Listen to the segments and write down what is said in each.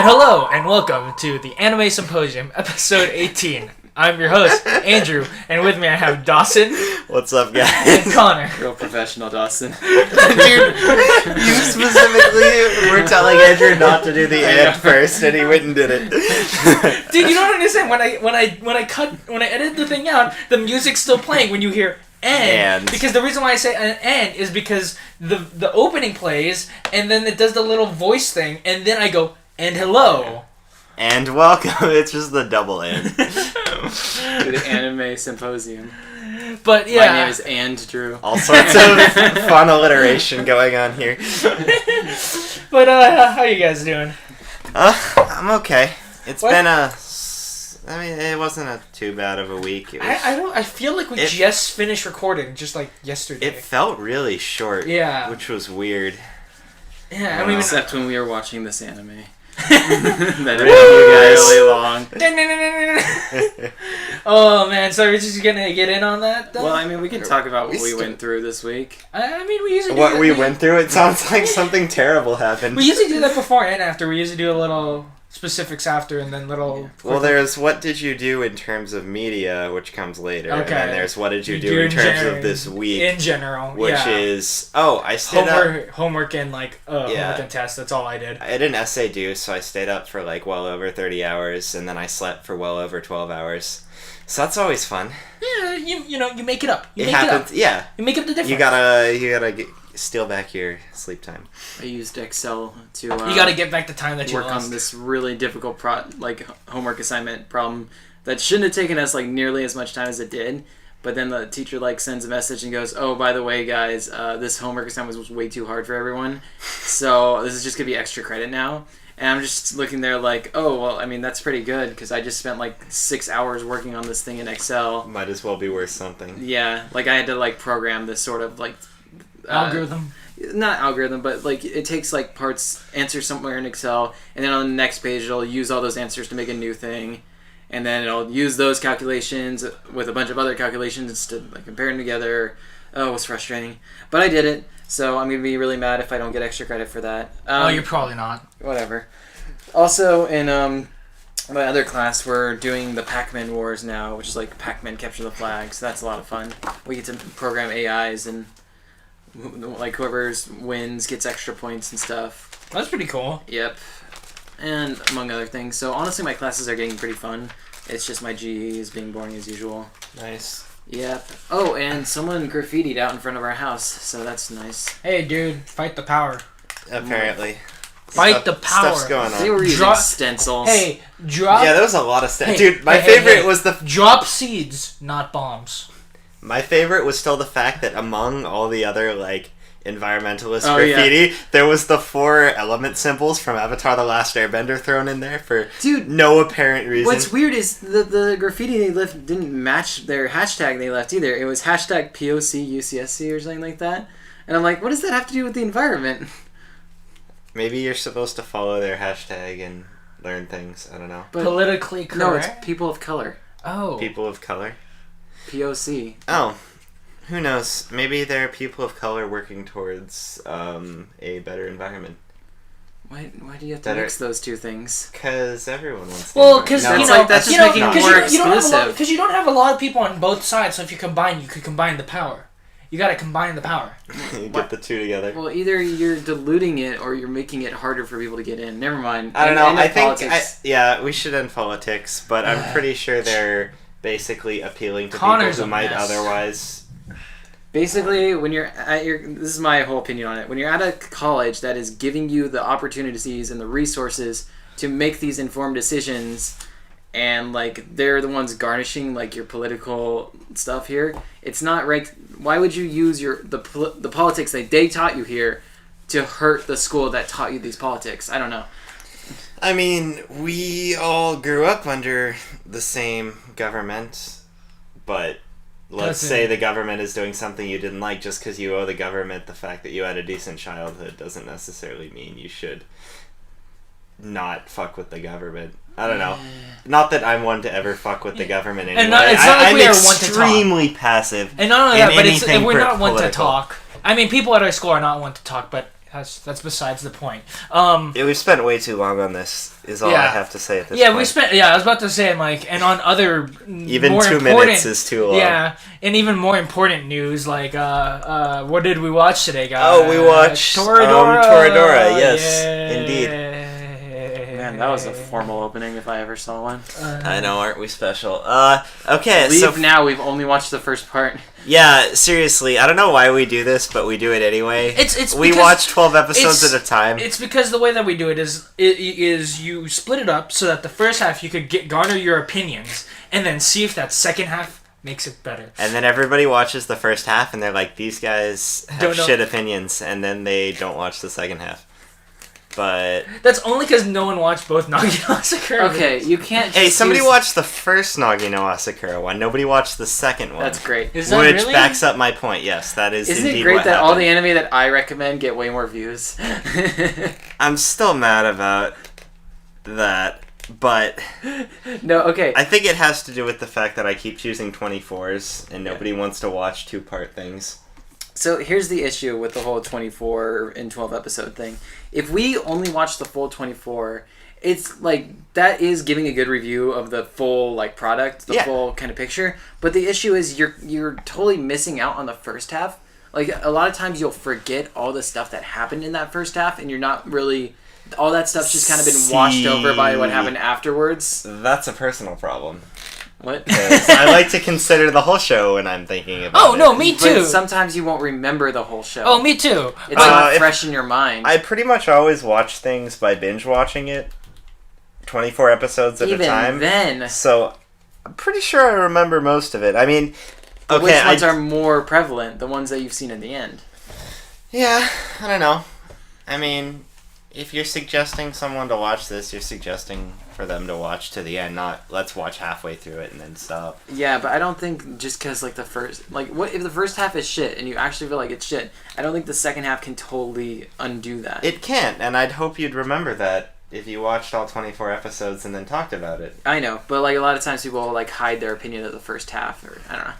And hello, and welcome to the Anime Symposium, episode 18. I'm your host, Andrew, and with me I have Dawson. What's up, guys? And Connor. Real professional, Dawson. Dude, you specifically were telling Andrew not to do the and first, and he went and did it. Dude, you don't understand. When I edit the thing out, the music's still playing when you hear and. Because the reason why I say and is because the opening plays, and then it does the little voice thing, and then I go, and hello. And welcome. It's just the double and. To the Anime Symposium. But yeah. My name is Andrew. All sorts of fun alliteration going on here. But how you guys doing? I'm okay. It's What? been it wasn't too bad of a week. I feel like we just finished recording, just like yesterday. It felt really short. Yeah. Which was weird. Yeah, I mean, Except when we were watching this anime. That Really, really long. Oh man, so we're just gonna get in on that then? Well, I mean, we can talk about what we went through this week. I mean, we usually do What that. we went through, it sounds like something terrible happened. We usually do that before and after. We usually do a little specifics after and then little... Well, there's what did you do in terms of media, which comes later. Okay. And then there's what did you do in terms of this week. In general, which yeah. is... Oh, I stayed up... Homework and homework and tests. That's all I did. I had an essay due, so I stayed up for like well over 30 hours, and then I slept for well over 12 hours. So that's always fun. Yeah, you make it up. It happens, yeah. You make up the difference. You gotta steal back your sleep time. I used Excel to... you gotta get back the time that you work lost. on this really difficult homework assignment problem that shouldn't have taken us nearly as much time as it did. But then the teacher sends a message and goes, "Oh, by the way, guys, this homework assignment was way too hard for everyone, so this is just gonna be extra credit now." And I'm just looking there oh, well, I mean, that's pretty good because I just spent 6 hours working on this thing in Excel. Might as well be worth something. Yeah, I had to program this sort of algorithm. Not algorithm, but it takes parts, answers somewhere in Excel, and then on the next page it'll use all those answers to make a new thing. And then it'll use those calculations with a bunch of other calculations to compare them together. Oh, it was frustrating. But I did it, so I'm going to be really mad if I don't get extra credit for that. You're probably not. Whatever. Also, in my other class, we're doing the Pac-Man Wars now, which is Pac-Man Capture the Flag, so that's a lot of fun. We get to program AIs, and whoever wins gets extra points and stuff. That's pretty cool. Yep. And among other things. So honestly, my classes are getting pretty fun. It's just my GE is being boring as usual. Nice. Yep. Oh, and someone graffitied out in front of our house, so that's nice. Hey, dude, fight the power. Apparently. Fight the power. Stuff's going on. They were using stencils. Hey, drop... Yeah, there was a lot of stencils. Hey, Dude, my favorite was the... Drop seeds, not bombs. My favorite was still the fact that among all the other, environmentalist graffiti, there was the 4 element symbols from Avatar The Last Airbender thrown in there for no apparent reason. What's weird is the graffiti they left didn't match their hashtag they left either. It was hashtag POCUCSC or something like that. And I'm like, what does that have to do with the environment? Maybe you're supposed to follow their hashtag and learn things. I don't know. But politically correct? No, it's people of color. Oh. People of color? POC. Oh. Who knows? Maybe there are people of color working towards a better environment. Why do you have to mix those two things? Because everyone wants to. Well, because, that's just making it more exclusive. Because you don't have a lot of people on both sides, so if you combine, you could combine the power. You gotta combine the power. You get the two together. Well, either you're diluting it or you're making it harder for people to get in. Never mind. I don't know. I think, we should end politics, but I'm pretty sure they're basically appealing to people who might otherwise... Basically, when you're at this is my whole opinion on it. When you're at a college that is giving you the opportunities and the resources to make these informed decisions, and they're the ones garnishing your political stuff here, it's not right. Why would you use the politics that they taught you here to hurt the school that taught you these politics? I don't know. I mean, we all grew up under the same government, but let's say the government is doing something you didn't like. Just because you owe the government the fact that you had a decent childhood doesn't necessarily mean you should not fuck with the government. I don't know. Not that I'm one to ever fuck with the government anyway. And it's not like we are one to talk. I'm extremely passive. And not only that, but we're not one to talk. I mean, people at our school are not one to talk, but that's besides the point. We spent way too long on this. Is all I have to say at this point. We spent. Yeah, I was about to say, Mike, and on other even more 2 minutes is too long. Yeah, and even more important news, like what did we watch today, guys? Oh, we watched Toradora. Yes, indeed. Man, that was a formal opening if I ever saw one. I know, aren't we special? Okay, now. We've only watched the first part. Yeah, seriously, I don't know why we do this, but we do it anyway. We watch 12 episodes at a time. It's because the way that we do it is you split it up so that the first half you could garner your opinions, and then see if that second half makes it better. And then everybody watches the first half, and they're like, these guys have shit opinions, and then they don't watch the second half. But that's only because no one watched both Nagi no Asakura. Okay, you can't. Hey, somebody watched the first Nagi no Asakura one. Nobody watched the second one. That's great. Is that which really? Backs up my point. Yes, that is. Isn't indeed it great what that happened. all the anime that I recommend get way more views? I'm still mad about that, but no. Okay. I think it has to do with the fact that I keep choosing 24s, and nobody wants to watch 2-part things. So here's the issue with the whole 24 and 12 episode thing. If we only watch the full 24, it's like that is giving a good review of the full like product, the full kind of picture. But the issue is you're totally missing out on the first half. Like a lot of times you'll forget all the stuff that happened in that first half, and you're not really all that stuff's just kind of been washed over by what happened afterwards. That's a personal problem. What? I like to consider the whole show when I'm thinking about it. Oh, no, me too. But sometimes you won't remember the whole show. Oh, me too. It's not fresh in your mind. I pretty much always watch things by binge watching it. 24 episodes at a time. Even then. So, I'm pretty sure I remember most of it. I mean, which ones are more prevalent? The ones that you've seen at the end. Yeah, I don't know. I mean, if you're suggesting someone to watch this, you're suggesting for them to watch to the end, not let's watch halfway through it and then stop. Yeah, but I don't think just because like the first, like what if the first half is shit and you actually feel like it's shit, I don't think the second half can totally undo that. It can't, and I'd hope you'd remember that if you watched all 24 episodes and then talked about it. I know, but like a lot of times people will like hide their opinion of the first half, or I don't know.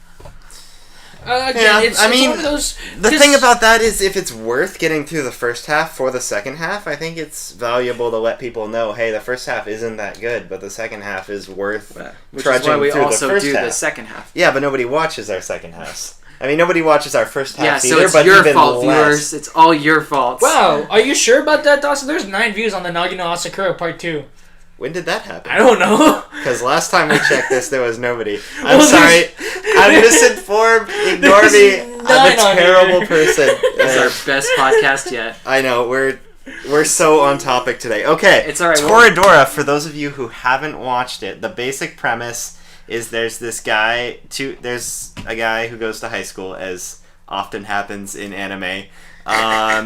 It's one of those, the thing about that is if it's worth getting through the first half for the second half, I think it's valuable to let people know, hey, the first half isn't that good, but the second half is worth trudging through the first half. Which is why we also do the second half. Yeah, but nobody watches our second halves. I mean, nobody watches our first half either, it's but your fault, viewers. It's all your fault. Wow, are you sure about that, Dawson? There's 9 views on the Nagi no Asakura Part 2. When did that happen? I don't know. Because last time we checked this, there was nobody. I'm sorry. I'm misinformed. Ignore me. I'm a terrible person. It's our best podcast yet. I know. We're so on topic today. Okay. It's all right. Toradora, for those of you who haven't watched it, the basic premise is there's a guy who goes to high school, as often happens in anime.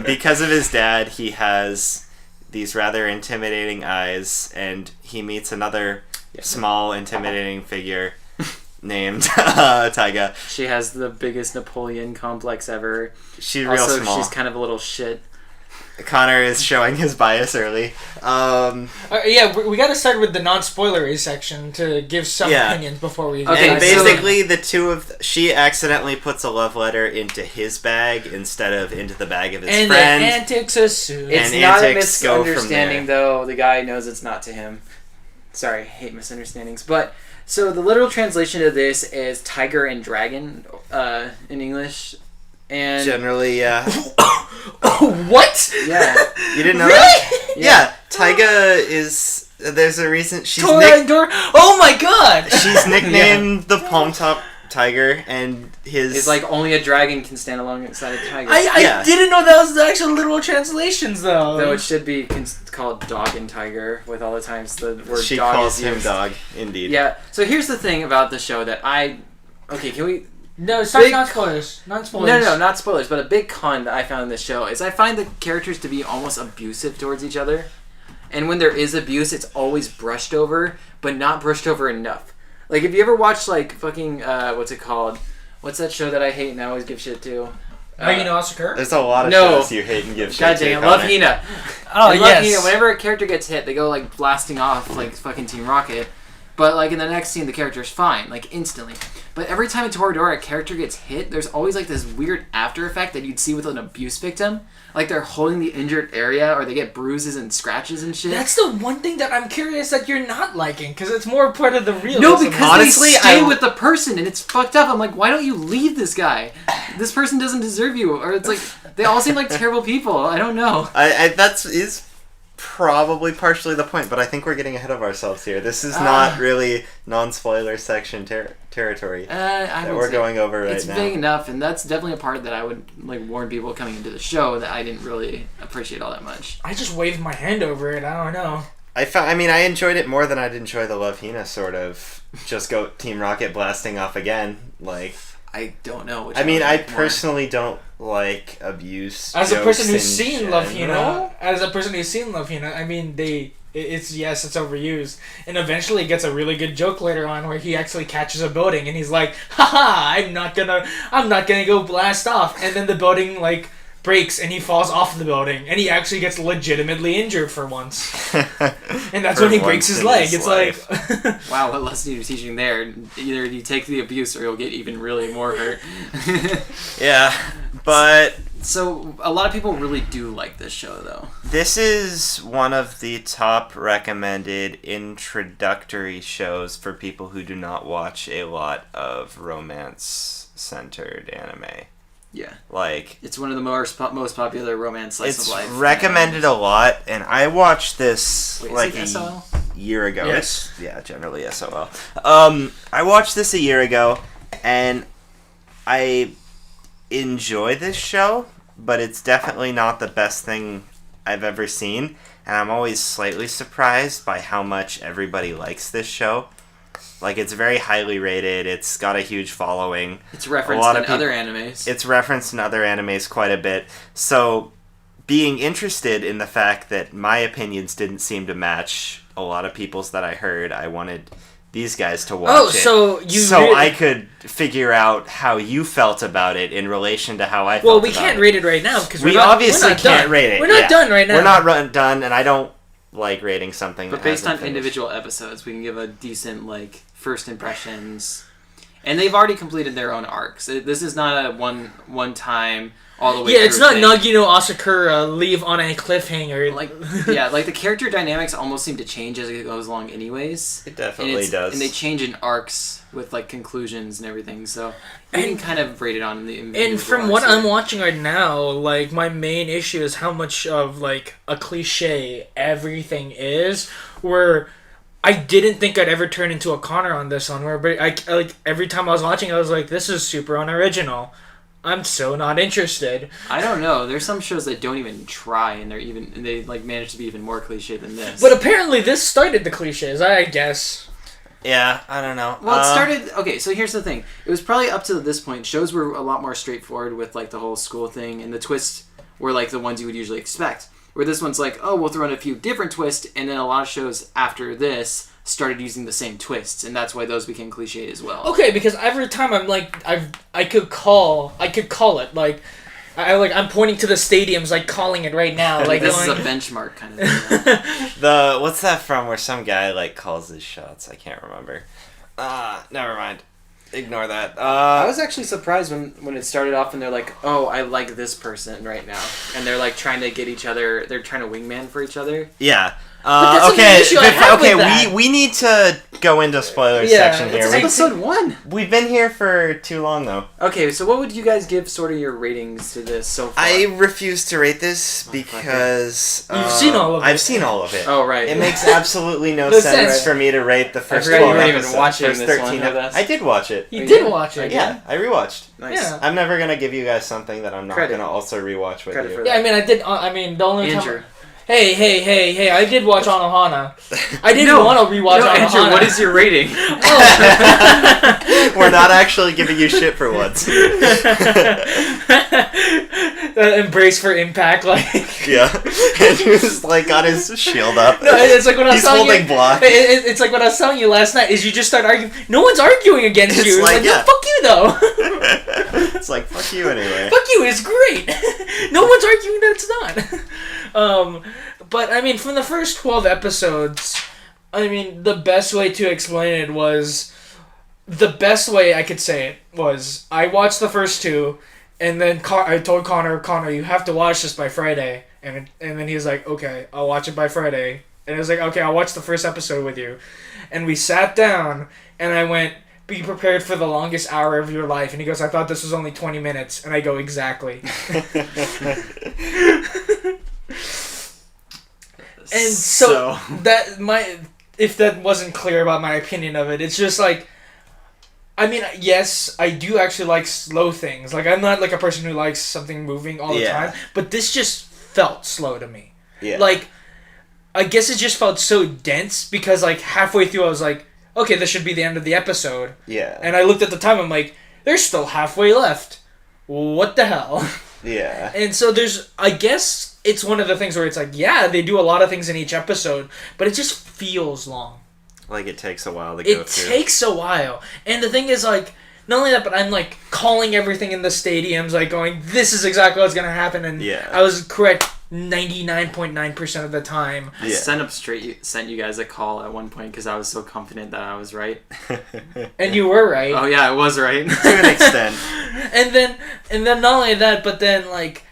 Because of his dad, he has these rather intimidating eyes, and he meets another small, intimidating figure named Taiga. She has the biggest Napoleon complex ever. She's real small. She's kind of a little shit. Connor is showing his bias early. We got to start with the non-spoilery section to give some opinions before we... Okay, and basically, the two of... She accidentally puts a love letter into his bag instead of into the bag of his friend. And the antics assume. It's not a misunderstanding, though. The guy knows it's not to him. Sorry, I hate misunderstandings. But, so the literal translation of this is tiger and dragon in English. And generally, yeah. What? Yeah. You didn't know really? that? Yeah. Taiga is... There's a reason... Oh my god! She's nicknamed the Palm Top Tiger, and it's like only a dragon can stand alongside a tiger. I didn't know that was the actual literal translations, though. Though it should be called dog and tiger, with all the times the word she dog calls is him used. Dog, indeed. Yeah. So here's the thing about the show that Okay, can we... No, it's not spoilers. Not spoilers. No, not spoilers. But a big con that I found in this show is I find the characters to be almost abusive towards each other. And when there is abuse, it's always brushed over, but not brushed over enough. Like, if you ever watched, like, fucking, what's it called? What's that show that I hate and I always give shit to? Nagi no Asakura? There's a lot of shows you hate and give shit to. God dang, I love Hina. Oh, yes. Hina. Whenever a character gets hit, they go, like, blasting off, like, fucking Team Rocket. But, like, in the next scene, the character's fine, like, instantly. But every time in Toradora a character gets hit, there's always, like, this weird after effect that you'd see with an abuse victim. Like, they're holding the injured area, or they get bruises and scratches and shit. That's the one thing that I'm curious that you're not liking, because it's more part of the realism. No, because honestly, they stay with the person, and it's fucked up. I'm like, why don't you leave this guy? This person doesn't deserve you. Or it's like, they all seem like terrible people. I don't know. That is probably partially the point, but I think we're getting ahead of ourselves here. This is not really non-spoiler section territory that we're going over right now. It's vague enough, and that's definitely a part that I would like warn people coming into the show that I didn't really appreciate all that much. I just waved my hand over it. I don't know. I enjoyed it more than I'd enjoy the Love Hina sort of just go Team Rocket blasting off again. Like, I don't know. I personally don't like abuse. As a person who's seen Love Hina, I mean, it's overused, and eventually it gets a really good joke later on where he actually catches a building and he's like, haha, I'm not gonna go blast off, and then the building like breaks and he falls off the building and he actually gets legitimately injured for once, and that's when he breaks his leg. It's life. Like, wow, what lesson you're teaching there? Either you take the abuse or you'll get even really more hurt. Yeah, but so a lot of people really do like this show, though. This is one of the top recommended introductory shows for people who do not watch a lot of romance-centered anime. Yeah. Like, it's one of the most popular romance slice of life. It's recommended a lot, and I watched this SOL? Year ago. Yes. Generally SOL. I watched this a year ago, and I enjoy this show, but it's definitely not the best thing I've ever seen, and I'm always slightly surprised by how much everybody likes this show. Like, it's very highly rated, it's got a huge following. It's referenced in other animes. It's referenced in other animes quite a bit. So, being interested in the fact that my opinions didn't seem to match a lot of people's that I heard, I wanted these guys to watch it. So I could figure out how you felt about it in relation to how I felt about it. Well, we can't rate it right now, because we obviously can't rate it. We're not done right now. We're not done, and I don't like rating something but based on individual episodes, we can give a decent, like, first impressions. And they've already completed their own arcs. This is not a one time all the way through it's not thing. Nagino Asakura leave on a cliffhanger. Like, like the character dynamics almost seem to change as it goes along anyways. It definitely does. And they change in arcs with, like, conclusions and everything, so you can kind of rate it on the individual And from what I'm watching right now, like, my main issue is how much of, like, a cliche everything is, where I didn't think I'd ever turn into a Connor on this one, but like, every time I was watching, I was like, this is super unoriginal. I'm so not interested. I don't know. There's some shows that don't even try, and they like manage to be even more cliche than this. But apparently, this started the cliches, I guess. Yeah, I don't know. Well, it started... Okay, so here's the thing. It was probably up to this point. Shows were a lot more straightforward with, like, the whole school thing, and the twists were, like, the ones you would usually expect. Where this one's like, oh, we'll throw in a few different twists, and then a lot of shows after this started using the same twists, and that's why those became cliche as well. Okay, because every time I'm like, I could call it, like... I'm pointing to the stadiums, like, calling it right now. Like, this is a benchmark kind of thing. What's that from where some guy, like, calls his shots? I can't remember. Never mind. Ignore that. I was actually surprised when it started off and they're like, oh, I like this person right now. And they're, like, trying to get each other, they're trying to wingman for each other. Yeah. Okay, we need to go into spoilers section here. It's episode 1. We've been here for too long, though. Okay, so what would you guys give sort of your ratings to this so far? I refuse to rate this because you've seen all of it. I've seen all of it. Oh, right. It makes absolutely no sense for me to rate the first 12 episodes. You even watching this 13 one with us. I did watch it. You did watch it? Yeah, I rewatched. Nice. Yeah. I'm never gonna give you guys something that I'm not gonna also rewatch with you. Yeah, I mean, I did. I mean, the only Andrew. time. Hey! I did watch Anohana. I didn't want to rewatch Anohana. Andrew, what is your rating? We're not actually giving you shit for once. Embrace for impact, like. Yeah. Andrew's like got his shield up. No, it's like when I was He's holding block. It's like what I was telling you last night. Is you just start arguing. No one's arguing against you. Like, no, fuck you though. It's like fuck you anyway. Fuck you. It's great. No one's arguing that it's not. But I mean, from the first 12 episodes, I mean, the best way to explain it was... The best way I could say it was, I watched the first two, and then I told Connor, you have to watch this by Friday. And then he was like, okay, I'll watch it by Friday. And I was like, okay, I'll watch the first episode with you. And we sat down, and I went, be prepared for the longest hour of your life. And he goes, I thought this was only 20 minutes. And I go, exactly. And so if that wasn't clear about my opinion of it, it's just like, I mean, yes, I do actually like slow things. Like, I'm not like a person who likes something moving all the time, but this just felt slow to me. Yeah. Like, I guess it just felt so dense because, like, halfway through I was like, okay, this should be the end of the episode. Yeah. And I looked at the time, I'm like, there's still halfway left. What the hell? Yeah. And so I guess it's one of the things where it's like, yeah, they do a lot of things in each episode, but it just feels long. Like, it takes a while to go through. It takes a while. And the thing is, like, not only that, but I'm, like, calling everything in the stadiums, like, going, this is exactly what's going to happen. And I was correct 99.9% of the time. I sent you guys a call at one point because I was so confident that I was right. And you were right. Oh, yeah, I was right. To an extent. And then not only that, but then, like,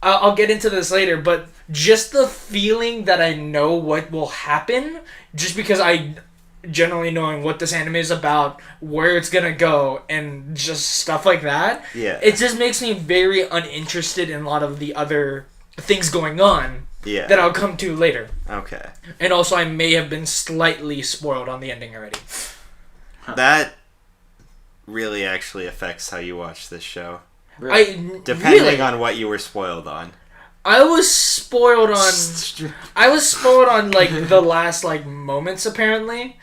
I'll get into this later, but just the feeling that I know what will happen, just because I... generally knowing what this anime is about, where it's gonna go, and just stuff like that. Yeah. It just makes me very uninterested in a lot of the other things going on. Yeah. That I'll come to later. Okay. And also, I may have been slightly spoiled on the ending already. That really actually affects how you watch this show. Really? Depending on what you were spoiled on. I was spoiled on like the last like moments apparently.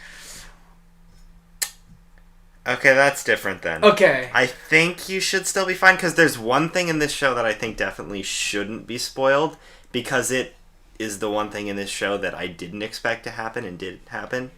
Okay, that's different then. Okay. I think you should still be fine because there's one thing in this show that I think definitely shouldn't be spoiled because it is the one thing in this show that I didn't expect to happen and did happen.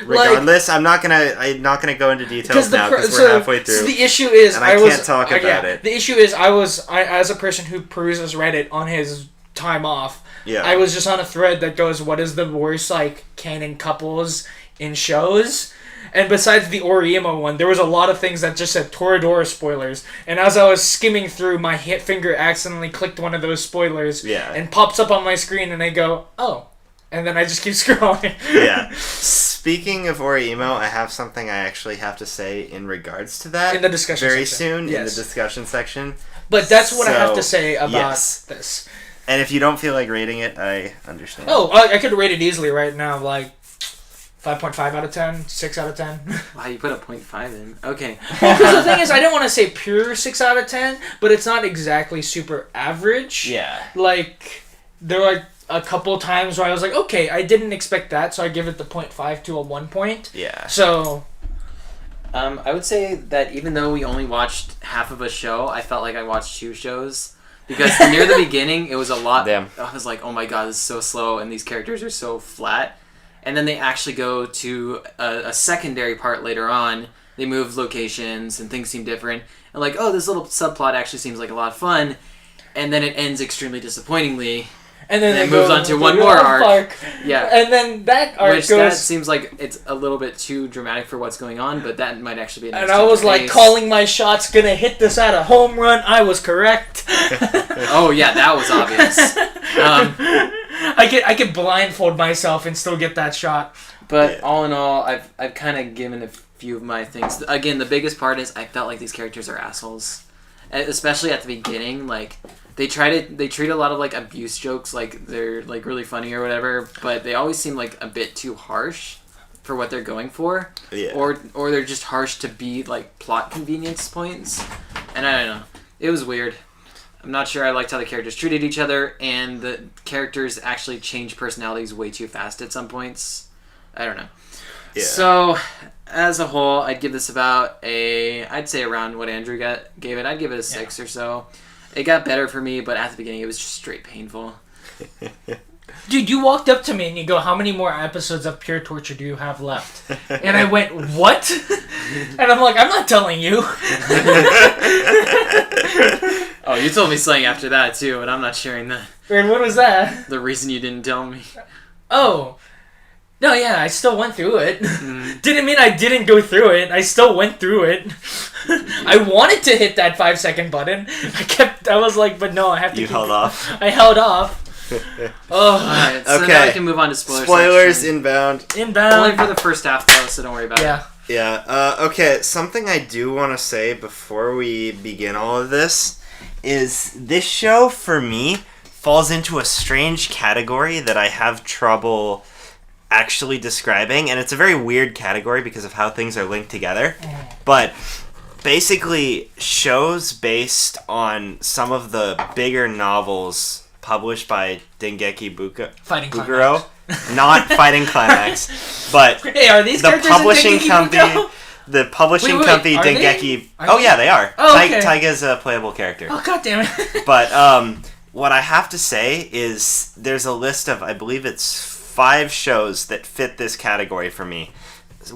Regardless, I'm not gonna go into details now because we're halfway through. So the issue is, and I can't talk about it. The issue is, I as a person who peruses Reddit on his time off, I was just on a thread that goes, "What is the worst like canon couples in shows?" And besides the Orihime one, there was a lot of things that just said Toradora spoilers. And as I was skimming through, my hit finger accidentally clicked one of those spoilers and pops up on my screen, and I go, "Oh." And then I just keep scrolling. Yeah. Speaking of Orihime, I have something I actually have to say in regards to that. In the discussion very section. soon, in the discussion section. But that's what I have to say about this. And if you don't feel like rating it, I understand. Oh, I could rate it easily right now, like 5.5 out of 10, 6 out of 10. Wow, you put a 0.5 in. Okay. Well, because the thing is, I don't want to say pure 6 out of 10, but it's not exactly super average. Yeah. Like, there are like a couple times where I was like, okay, I didn't expect that, so I give it the 0.5 to a 1 point. Yeah. So... I would say that even though we only watched half of a show, I felt like I watched 2 shows. Because near the beginning, it was a lot... Damn. I was like, oh my god, this is so slow, and these characters are so flat. And then they actually go to a secondary part later on. They move locations, and things seem different. And like, oh, this little subplot actually seems like a lot of fun. And then it ends extremely disappointingly. And then it moves on to one more arc. Yeah. And then that arc goes... that seems like it's a little bit too dramatic for what's going on, but that might actually be a nice And I was like, calling my shots, gonna hit this at a home run. I was correct. Oh, yeah, that was obvious. I could blindfold myself and still get that shot. But all in all, I've kind of given a few of my things. Again, the biggest part is I felt like these characters are assholes. Especially at the beginning, like... They treat a lot of like abuse jokes like they're like really funny or whatever, but they always seem like a bit too harsh for what they're going for. Yeah. Or they're just harsh to be like plot convenience points. And I don't know. It was weird. I'm not sure I liked how the characters treated each other, and the characters actually change personalities way too fast at some points. I don't know. Yeah. So, as a whole, I'd give this I'd say around what Andrew gave it. I'd give it a 6 or so. It got better for me, but at the beginning it was just straight painful. Dude, you walked up to me and you go, how many more episodes of pure torture do you have left? And I went, what? And I'm like, I'm not telling you. Oh, you told me something after that too, but I'm not sharing that. And what was that? The reason you didn't tell me. Oh. No, yeah, I still went through it. Didn't mean I didn't go through it. I still went through it. I wanted to hit that 5-second button. I was like, but no, I have to You held off. I held off. Alright, so now we can move on to spoilers. Spoilers inbound. Only for the first half, though, so don't worry about it. Yeah. Okay, something I do want to say before we begin all of this is this show, for me, falls into a strange category that I have trouble actually describing, and it's a very weird category because of how things are linked together. But basically, shows based on some of the bigger novels published by Dengeki Bukuro, not Fighting Climax, but hey, are these the publishing company. Bukuro? The publishing company Dengeki. Yeah, they are. Oh, okay. Taiga's a playable character. Oh, god damn it! But what I have to say is there's a list of, I believe it's 5 shows that fit this category for me. 2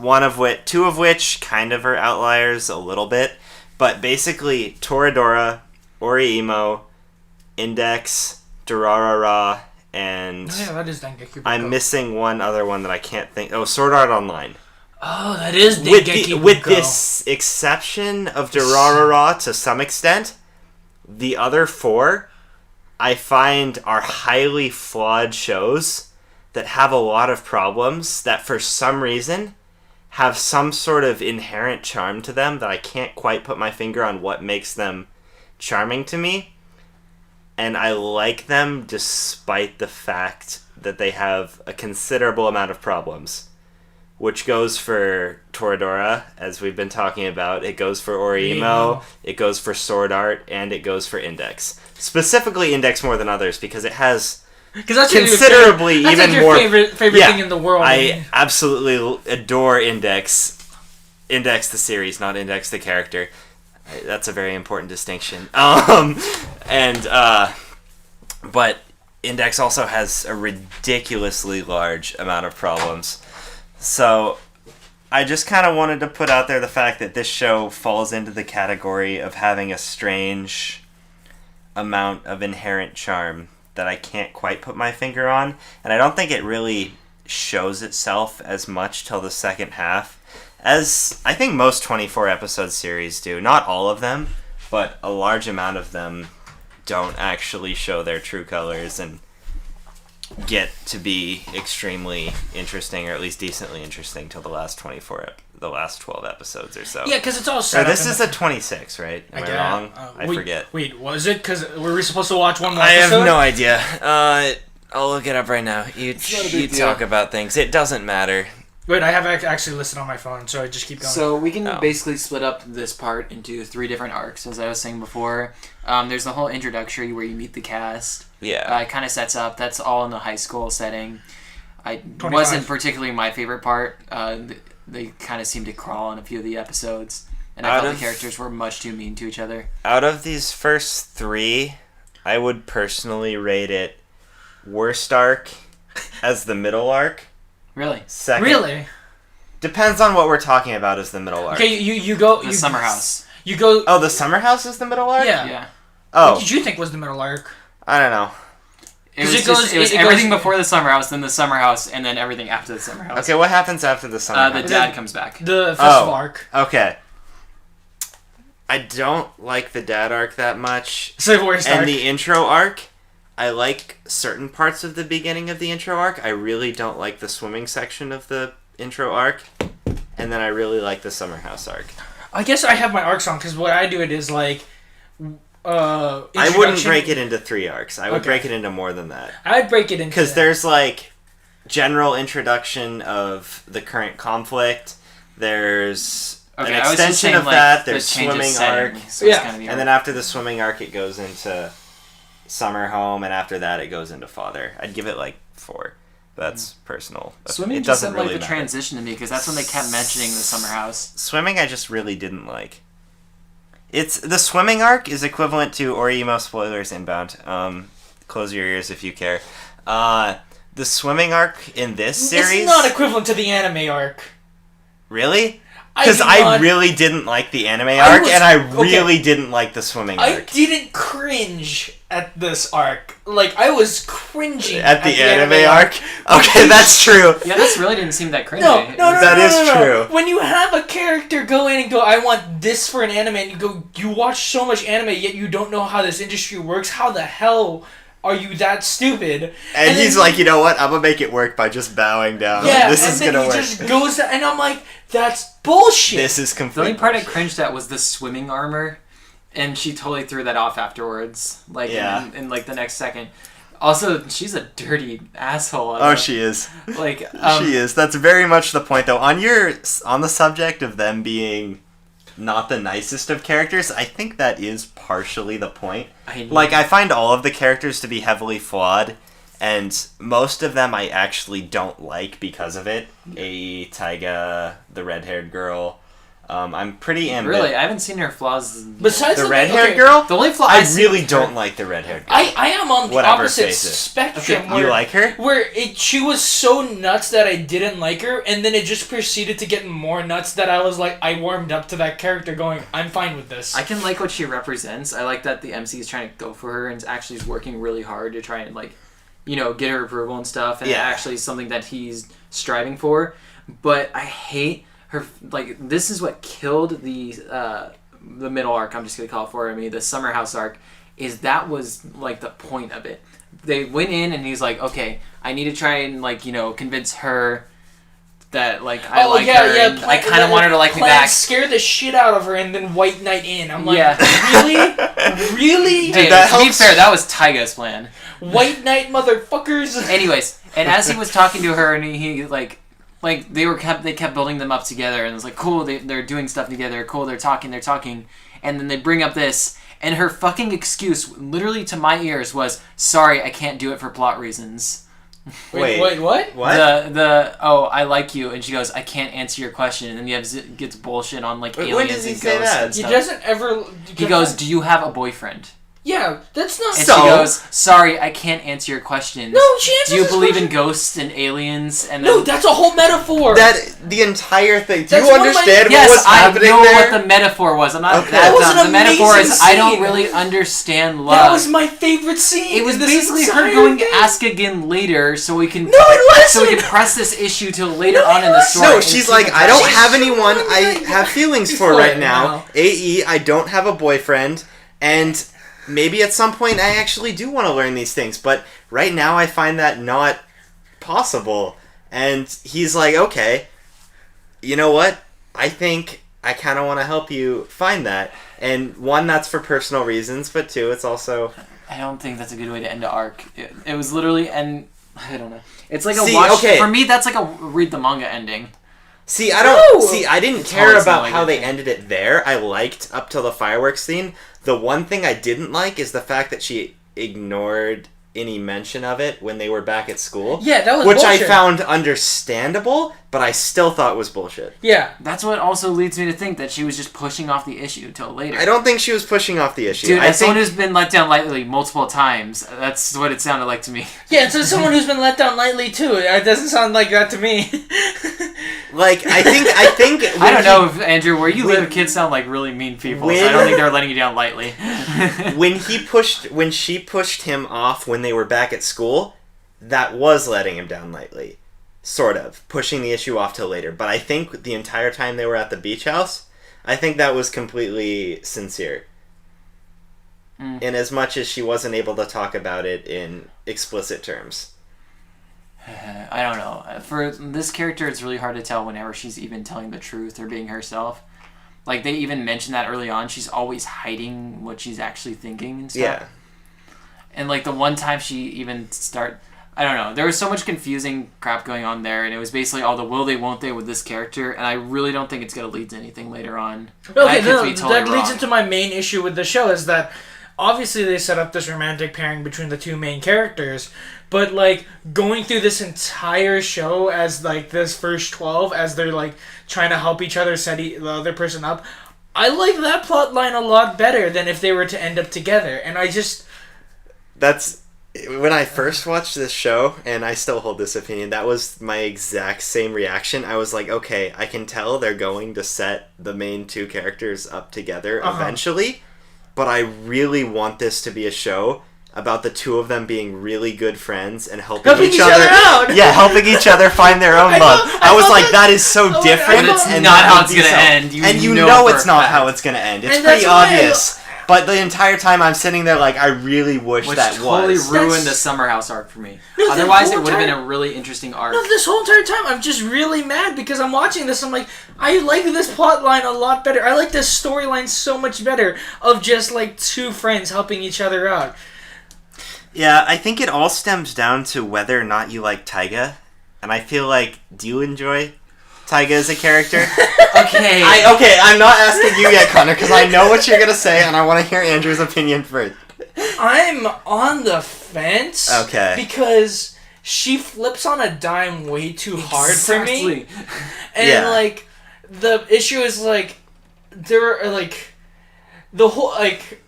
of which kind of are outliers a little bit, but basically Toradora, Oriimo, Index, Durarara, and that is Dengeki Bukuro. I'm missing one other one that I can't think. Oh, Sword Art Online. Oh, that is Dengeki Bukuro. With this exception of Durarara to some extent, the other 4 I find are highly flawed shows that have a lot of problems that for some reason have some sort of inherent charm to them that I can't quite put my finger on what makes them charming to me. And I like them despite the fact that they have a considerable amount of problems. Which goes for Toradora, as we've been talking about. It goes for Oriimo, it goes for Sword Art, and it goes for Index. Specifically Index more than others because it has that's considerably that's even your more favorite thing in the world. I absolutely adore Index the series, not Index the character. That's a very important distinction. But Index also has a ridiculously large amount of problems. So I just kind of wanted to put out there the fact that this show falls into the category of having a strange amount of inherent charm that I can't quite put my finger on, and I don't think it really shows itself as much till the second half, as I think most 24-episode series do. Not all of them, but a large amount of them don't actually show their true colors and get to be extremely interesting, or at least decently interesting, till the last 12 episodes or so. Yeah, because it's all set up. This is a 26, right? Am I wrong? I forget. Wait, was it? Because were we supposed to watch one more I episode? have no idea. I'll look it up right now. You talk about things. It doesn't matter. Wait, I have actually listed on my phone, so I just keep going. So we can basically split up this part into 3 different arcs, as I was saying before. There's the whole introductory where you meet the cast. Yeah. It kind of sets up. That's all in the high school setting. 25. Wasn't particularly my favorite part. They kind of seemed to crawl in a few of the episodes. And I thought the characters were much too mean to each other. Out of these first 3, I would personally rate it worst arc as the middle arc. Really? Second. Really? Depends on what we're talking about as the middle arc. Okay, you go... The Summer House. You go... Oh, the Summer House is the middle arc? Yeah. Oh. What did you think was the middle arc? I don't know. It was everything before the Summer House, then the Summer House, and then everything after the Summer House. Okay, what happens after the Summer House? The dad comes back. The festival arc. Okay. I don't like the dad arc that much. So where's and the intro arc, I like certain parts of the beginning of the intro arc. I really don't like the swimming section of the intro arc. And then I really like the Summer House arc. I guess I have my arcs on, because what I do it is like... I wouldn't break it into 3 arcs. I would break it into more than that. I'd break it into... Because there's like general introduction of the current conflict. There's an extension of that. There's swimming arc. So and then after the swimming arc, it goes into summer home, and after that, it goes into father. I'd give it like 4. That's personal. Swimming just seemed like the transition to me, because that's when they kept mentioning the Summer House. Swimming I just really didn't like. The swimming arc is equivalent to Oriimo spoilers inbound. Close your ears if you care. The swimming arc in this series... It's not equivalent to the anime arc. Really? Because I really didn't like the anime arc, and I really didn't like the swimming arc. I didn't cringe at this arc. Like, I was cringing at the anime arc. Okay, that's true. Yeah, this really didn't seem that cringy. No, that is true. When you have a character go in and go, I want this for an anime, and you watch so much anime, yet you don't know how this industry works. How the hell are you that stupid? And he's like, you know what? I'm gonna make it work by just bowing down. Yeah, this and is then gonna he work. just goes, and I'm like, that's bullshit. This is The completely. only part I cringed at was the swimming armor, and she totally threw that off afterwards. Like, in like the next second. Also, she's a dirty asshole. Oh, she is. Like, she is. That's very much the point, though. On the subject of them being not the nicest of characters, I think that is partially the point. I find all of the characters to be heavily flawed, and most of them I actually don't like because of it. Taiga, the red-haired girl. I'm pretty Really? I haven't seen her flaws. Besides the red-haired girl? The only flaw I really don't like the red-haired girl. I am on the opposite spectrum. Okay, you like her? Where she was so nuts that I didn't like her, and then it just proceeded to get more nuts that I was like, I warmed up to that character going, I'm fine with this. I can like what she represents. I like that the MC is trying to go for her and actually is working really hard to try and, like, you know, get her approval and stuff, and actually something that he's striving for. But I hate her, like, this is what killed the middle arc, I'm just going to call it for me, the Summer House arc, is that was, like, the point of it. They went in and he's like, okay, I need to try and, like, you know, convince her that, like, I like her, and I kind of want her to like me back. Scare the shit out of her and then White Knight in. I'm like, really? Really? Dude, to be fair, that was Taiga's plan. White Knight motherfuckers. Anyways, and as he was talking to her and he they kept building them up together, and it was like, cool, they're doing stuff together, cool, they're talking, and then they bring up this, and her fucking excuse, literally to my ears, was, sorry, I can't do it for plot reasons. Wait, what? What? I like you, and she goes, I can't answer your question, and then he gets bullshit on, like, aliens when does he and say ghosts that? and stuff. He doesn't ever... He goes, do you have a boyfriend? Yeah, that's not... And she goes, sorry, I can't answer your questions. No, she answers do you believe question. in ghosts and aliens? And no, that's a whole metaphor. The entire thing. Do That's you one of understand yes, what was happening there? I know what the metaphor was. I'm not Okay. that was dumb. an The metaphor is amazing I don't scene. really understand love. That was my favorite scene. It was in this basically her entire going, thing. ask again later, so we can No, it wasn't. so we can press this issue till later No, on it in the wasn't. story. No, and she's see like, the I don't progression. have anyone I have feelings for right now. AE, I don't have a boyfriend, and maybe at some point I actually do want to learn these things, but right now I find that not possible. And he's like, okay, you know what? I think I kind of want to help you find that. And one, that's for personal reasons, but two, it's also... I don't think that's a good way to end an arc. It was literally, and I don't know. It's like for me, that's like a read the manga ending. See, I didn't care about how they ended it there. I liked up till the fireworks scene. The one thing I didn't like is the fact that she ignored any mention of it when they were back at school. Yeah, that was which bullshit. I found understandable, but I still thought was bullshit. Yeah. That's what also leads me to think that she was just pushing off the issue till later. I don't think she was pushing off the issue. Dude, as someone who's been let down lightly multiple times, that's what it sounded like to me. Yeah, and so someone who's been let down lightly too. It doesn't sound like that to me. Like, I think. I don't know if Andrew, where you live, kids sound like really mean people. So I don't think they're letting you down lightly. when she pushed him off when they were back at school, that was letting him down lightly, sort of pushing the issue off till later. But I think the entire time they were at the beach house, I think that was completely sincere. In as much as she wasn't able to talk about it in explicit terms. I don't know. For this character, it's really hard to tell whenever she's even telling the truth or being herself. Like, they even mentioned that early on. She's always hiding what she's actually thinking and stuff. Yeah. And, like, the one time she even I don't know. There was so much confusing crap going on there, and it was basically all the will they, won't they with this character, and I really don't think it's going to lead to anything later on. Okay, that leads into my main issue with the show, is that obviously they set up this romantic pairing between the two main characters, but, like, going through this entire show as, like, this first 12, as they're, like, trying to help each other set the other person up, I like that plot line a lot better than if they were to end up together, and I just... That's... When I first watched this show, and I still hold this opinion, that was my exact same reaction. I was like, okay, I can tell they're going to set the main two characters up together eventually, but I really want this to be a show about the two of them being really good friends and helping each other out. Yeah, helping each other find their own love. I was like, that is so different. But it's not how it's gonna end. You know it's not how it's gonna end. It's pretty obvious. But the entire time I'm sitting there like, I really wish that totally was. ruined the Summer House arc for me. No, otherwise, it would have been a really interesting arc. No, this whole entire time, I'm just really mad because I'm watching this. I'm like, I like this plot line a lot better. I like this storyline so much better of just like two friends helping each other out. Yeah, I think it all stems down to whether or not you like Taiga. And I feel like, do you enjoy Taiga as a character? Okay. I'm not asking you yet, Connor, because I know what you're going to say, and I want to hear Andrew's opinion first. I'm on the fence. Okay. Because she flips on a dime way too hard for me. And, like, the issue is, like, there are, like, the whole, like,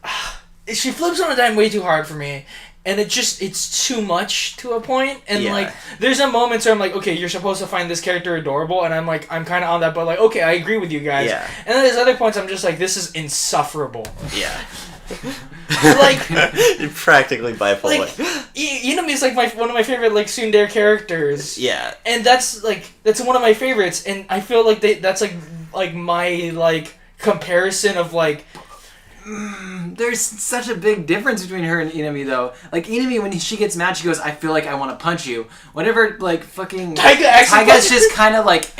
she flips on a dime way too hard for me. And it's too much to a point. And, like, there's a moment where I'm like, okay, you're supposed to find this character adorable. And I'm like, I'm kind of on that, but, like, okay, I agree with you guys. Yeah. And then there's other points I'm just like, this is insufferable. Yeah. Like... You're practically bipolar. Like, Inami is, like, one of my favorite, like, tsundere characters. Yeah. And that's one of my favorites. And I feel like that's, like, my, like, comparison of, like... There's such a big difference between her and Inami, though. Like, Inami, when she gets mad, she goes, I feel like I want to punch you. Whatever, like, fucking... Taiga's just kind of like,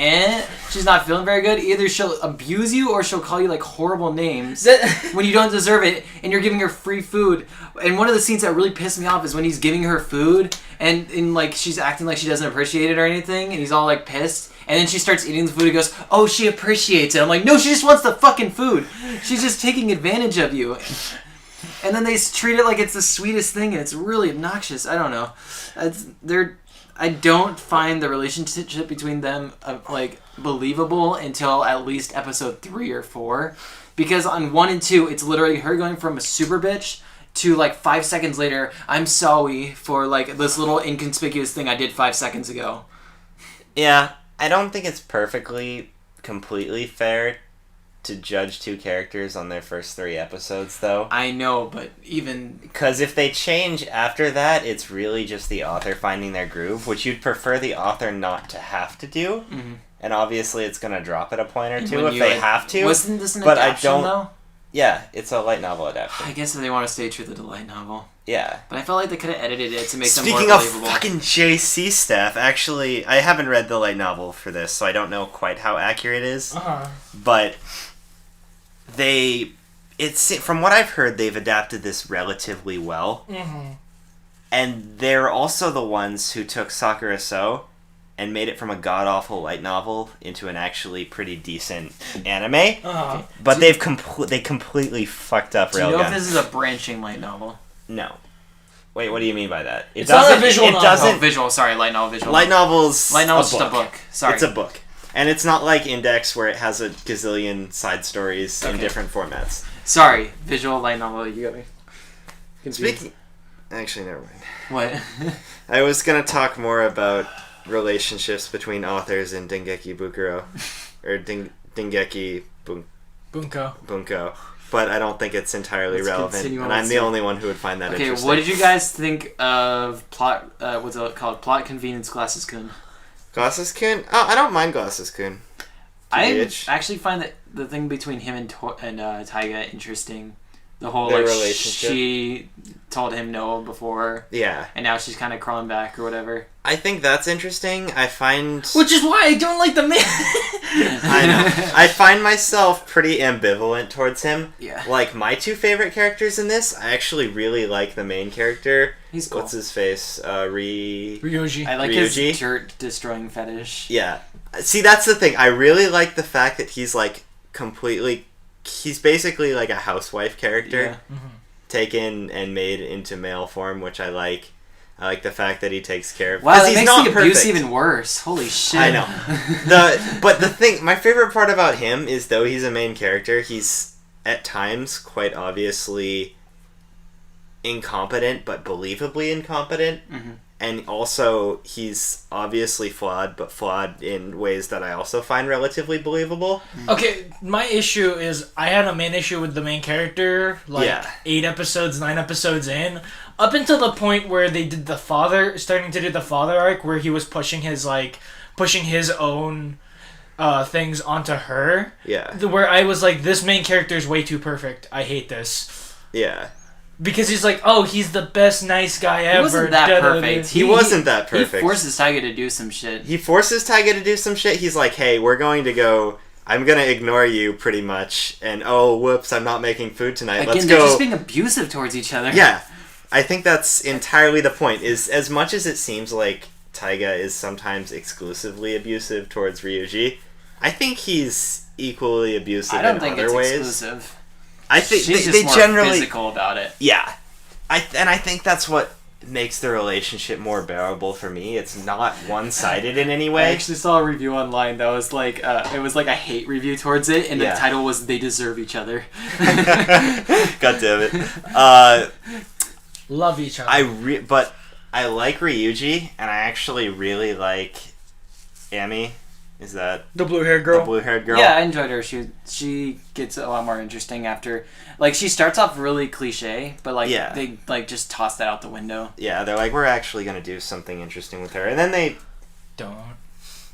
she's not feeling very good. Either she'll abuse you or she'll call you, like, horrible names when you don't deserve it, and you're giving her free food. And one of the scenes that really pissed me off is when he's giving her food, and like, she's acting like she doesn't appreciate it or anything, and he's all, like, pissed. And then she starts eating the food and goes, oh, she appreciates it. I'm like, no, she just wants the fucking food. She's just taking advantage of you. And then they treat it like it's the sweetest thing, and it's really obnoxious. I don't know. I don't find the relationship between them, like, believable until at least episode 3 or 4. Because on 1 and 2, it's literally her going from a super bitch to, like, 5 seconds later, I'm sorry for, like, this little inconspicuous thing I did 5 seconds ago. Yeah. I don't think it's completely fair to judge two characters on their first 3 episodes, though. I know, but even... Because if they change after that, it's really just the author finding their groove, which you'd prefer the author not to have to do. Mm-hmm. And obviously it's going to drop at a point or two if they have to. Wasn't this an adaptation, though? Yeah, it's a light novel adaptation. I guess if they want to stay true to the light novel. Yeah. But I felt like they could have edited it to make them more believable. Speaking of fucking JC staff, actually, I haven't read the light novel for this, so I don't know quite how accurate it is. Uh-huh. But from what I've heard, they've adapted this relatively well. Mm-hmm. And they're also the ones who took Sakura So and made it from a god-awful light novel into an actually pretty decent anime. Uh-huh. But they completely fucked up Railgun. Do you know if this is a branching light novel? No. Wait, what do you mean by that? It's not a visual novel. Oh, visual. Sorry, light novel, visual. Light novel's just a book. Sorry. It's a book. And it's not like Index where it has a gazillion side stories in different formats. Sorry, visual light novel. You got me confused. Actually, never mind. What? I was going to talk more about relationships between authors in Dengeki Bukuro. Or Dengeki Bunko. But I don't think it's entirely relevant, and I'm the only one who would find that interesting. Okay, what did you guys think of plot? What's it called? Plot convenience, Glasses-kun. Glasses-kun? Oh, I don't mind Glasses-kun. I actually find that the thing between him and Taiga interesting. The whole their like relationship. She told him no before. Yeah. And now she's kind of crawling back or whatever. I think that's interesting. I find... Which is why I don't like the man. I know. I find myself pretty ambivalent towards him. Yeah. Like, my 2 favorite characters in this, I actually really like the main character. He's cool. What's his face? Ryoji. I like his dirt-destroying fetish. Yeah. See, that's the thing. I really like the fact that he's, like, completely... He's basically like a housewife character. Yeah. Mm-hmm. Taken and made into male form, which I like. I like the fact that he takes care of. Wow, that makes the abuse even worse. Holy shit! I know. But the thing, my favorite part about him is, though he's a main character, he's at times quite obviously incompetent, but believably incompetent. Mm-hmm. And also, he's obviously flawed, but flawed in ways that I also find relatively believable. Okay, my issue is I had a main issue with the main character, 8 episodes, 9 episodes in. up until the point where they did starting to do the father arc, where he was pushing his own things onto her. Yeah. Where I was like, this main character is way too perfect. I hate this. Yeah. Because he's like, oh, he's the best nice guy ever. He wasn't that perfect. He wasn't that perfect. He forces Taiga to do some shit. He's like, hey, we're going to go... I'm going to ignore you pretty much. And, oh, whoops, I'm not making food tonight. Again, Let's they're go. just being abusive towards each other. Yeah. I think that's entirely the point. Is as much as it seems like Taiga is sometimes exclusively abusive towards Ryuji, I think he's equally abusive in other ways. I don't think it's exclusive. I think she's they just generally more physical about it. Yeah, I think that's what makes the relationship more bearable for me. It's not one-sided in any way. I actually saw a review online that was like it was like a hate review towards it, and the title was "They Deserve Each Other." God damn it! Love each other. But I like Ryuji, and I actually really like Ami. Is that the blue-haired girl? The blue-haired girl. Yeah, I enjoyed her. She gets a lot more interesting after. Like, she starts off really cliche, but they just toss that out the window. Yeah, they're like, we're actually gonna do something interesting with her, and then they don't.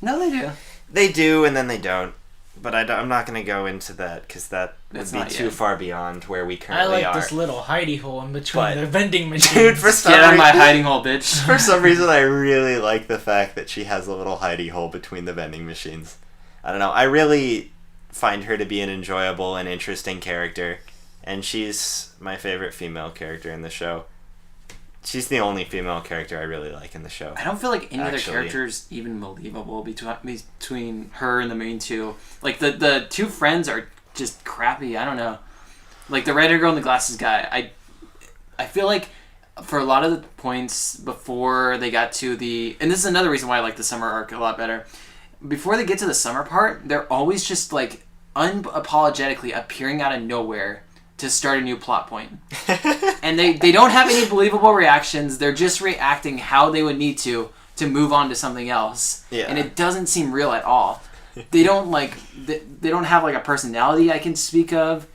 No, they do. They do, and then they don't. But I'm not going to go into that because that would be too far beyond where we currently are. I like this little hidey hole in between the vending machines. Dude, get out of my hiding hole, bitch. For some reason, I really like the fact that she has a little hidey hole between the vending machines. I don't know. I really find her to be an enjoyable and interesting character, and she's my favorite female character in the show. She's the only female character I really like in the show. I don't feel like any other character is even believable between her and the main two. Like, the two friends are just crappy. I don't know. Like, the red-haired girl and the glasses guy. I feel like for a lot of the points before they got to the... And this is another reason why I like the summer arc a lot better. Before they get to the summer part, they're always just, like, unapologetically appearing out of nowhere to start a new plot point. And they don't have any believable reactions. They're just reacting how they would need to move on to something else. Yeah. And it doesn't seem real at all. They don't they don't have like a personality I can speak of.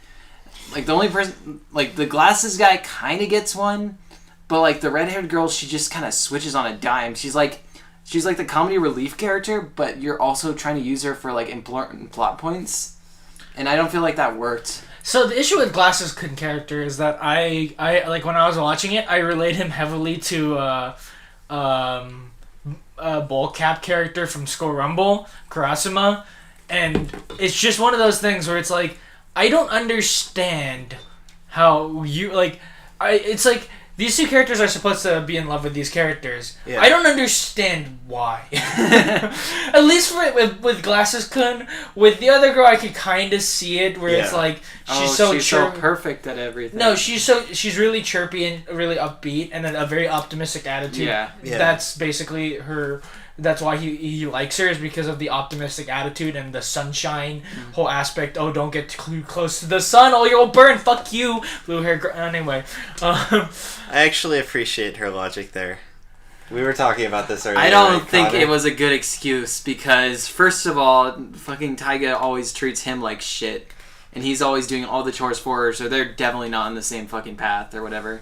Like the only person, like the glasses guy kind of gets one, but like the red-haired girl, she just kind of switches on a dime. She's like the comedy relief character, but you're also trying to use her for like important plot points. And I don't feel like that worked. So the issue with Glasses Kun character is that I like when I was watching it, I relate him heavily to a Bull Cap character from Skull Rumble, Kurasuma, and it's just one of those things where it's like I don't understand how you like. It's like these two characters are supposed to be in love with these characters. Yeah. I don't understand why. At least with Glasses Kun, with the other girl, I could kind of see it where it's like she's so perfect at everything. No, she's really chirpy and really upbeat, and then a very optimistic attitude. Yeah. That's basically her. That's why he likes her, is because of the optimistic attitude and the sunshine whole aspect. Oh, don't get too close to the sun, or you'll burn. Fuck you, blue hair girl. Anyway, I actually appreciate her logic there. We were talking about this earlier. I don't think it was a good excuse because, first of all, fucking Taiga always treats him like shit, and he's always doing all the chores for her, so they're definitely not on the same fucking path or whatever.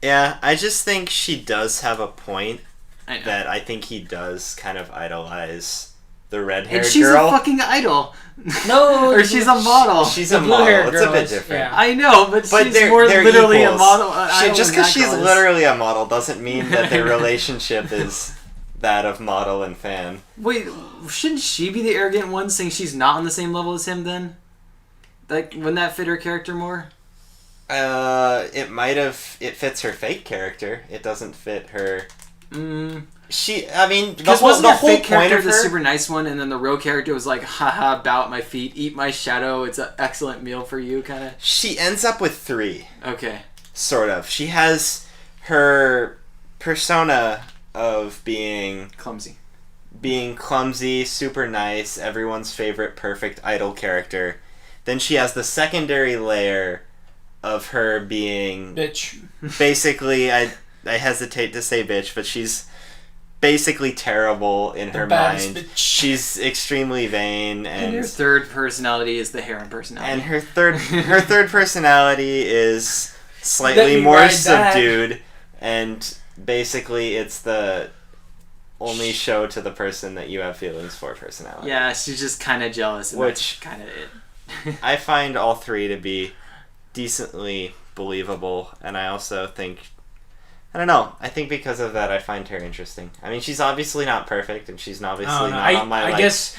Yeah, I just think she does have a point. That I think he does kind of idolize the red-haired girl. And she's a fucking idol. No, or she's a model. She's a model. It's a bit different. Yeah. I know, but she's they're literally equals. A model. Just because she's literally a model doesn't mean that their relationship is that of model and fan. Wait, shouldn't she be the arrogant one saying she's not on the same level as him then? Like, wouldn't that fit her character more? It might have. It fits her fake character. It doesn't fit her... I mean, because wasn't the whole character the super nice one, and then the real character was like, haha, bow at my feet, eat my shadow, it's an excellent meal for you, kind of? She ends up with 3. Okay. Sort of. She has her persona of being... clumsy, super nice, everyone's favorite perfect idol character. Then she has the secondary layer of her being... bitch. Basically, I hesitate to say bitch, but she's basically terrible in her mind. Bitch. She's extremely vain, and her third personality is the harem personality. And her third personality is slightly more subdued, and basically it's the only show to the person that you have feelings for personality. Yeah, she's just kind of jealous, and which that's kind of it. I find all three to be decently believable, and I also think, I don't know, I think because of that I find her interesting. I mean, she's obviously not perfect, and she's obviously not on my I guess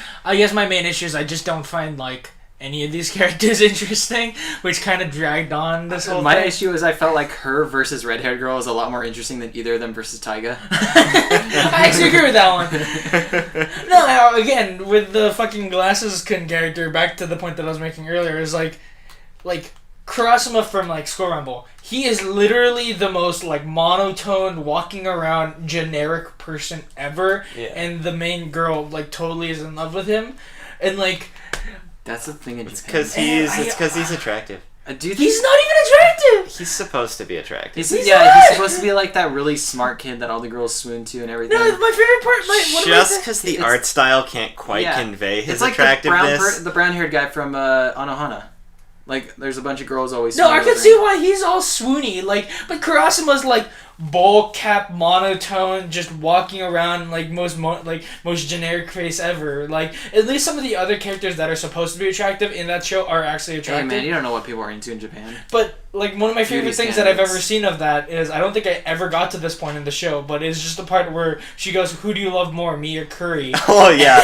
my main issue is I just don't find like any of these characters interesting, which kind of dragged on this whole My thing. issue is I felt like her versus red-haired girl is a lot more interesting than either of them versus Taiga. I actually agree with that one. No, again, with the fucking glasses kun character, back to the point that I was making earlier, is like Kurasuma from like Skull Rumble. He is literally the most like monotone, walking around generic person ever, and the main girl like totally is in love with him, and like. That's the thing in It's Japan. because he's attractive. Do you think He's not even attractive! He's supposed to be attractive. He's not! supposed to be like that really smart kid that all the girls swoon to and everything. No, my favorite part... Just because the art style can't quite convey his it's like attractiveness. the brown-haired guy from Anohana. Like, there's a bunch of girls always... No, I can see why he's all swoony. Like, but Kurasuma's like bowl cap, monotone, just walking around like most generic face ever. Like, at least some of the other characters that are supposed to be attractive in that show are actually attractive. Hey man, you don't know what people are into in Japan. But like one of my favorite Beauty things that I've standards. ever seen of that is, I don't think I ever got to this point in the show, but it's just the part where she goes, "Who do you love more, me or Curry?" Oh yeah.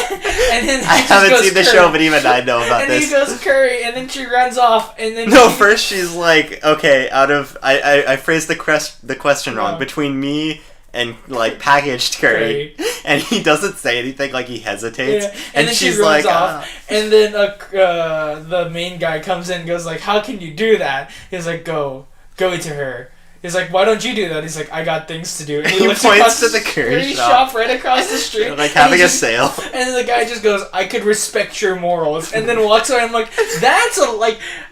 And then I he just haven't goes, seen the "Curry." show, but even I know about and this. he goes Curry, and then she runs off, and then No, first she's like, okay, I phrased the question wrong. No. Between me and like packaged curry, and he doesn't say anything, like he hesitates, and then she's she runs like, off, and then the main guy comes in and goes like, "How can you do that?" He's like, go to her." He's like, "Why don't you do that?" He's like, "I got things to do." And He looks points across to the curry shop. right across the street, like and having he a just- sale. And then the guy just goes, "I could respect your morals," and then walks away. I'm like, that's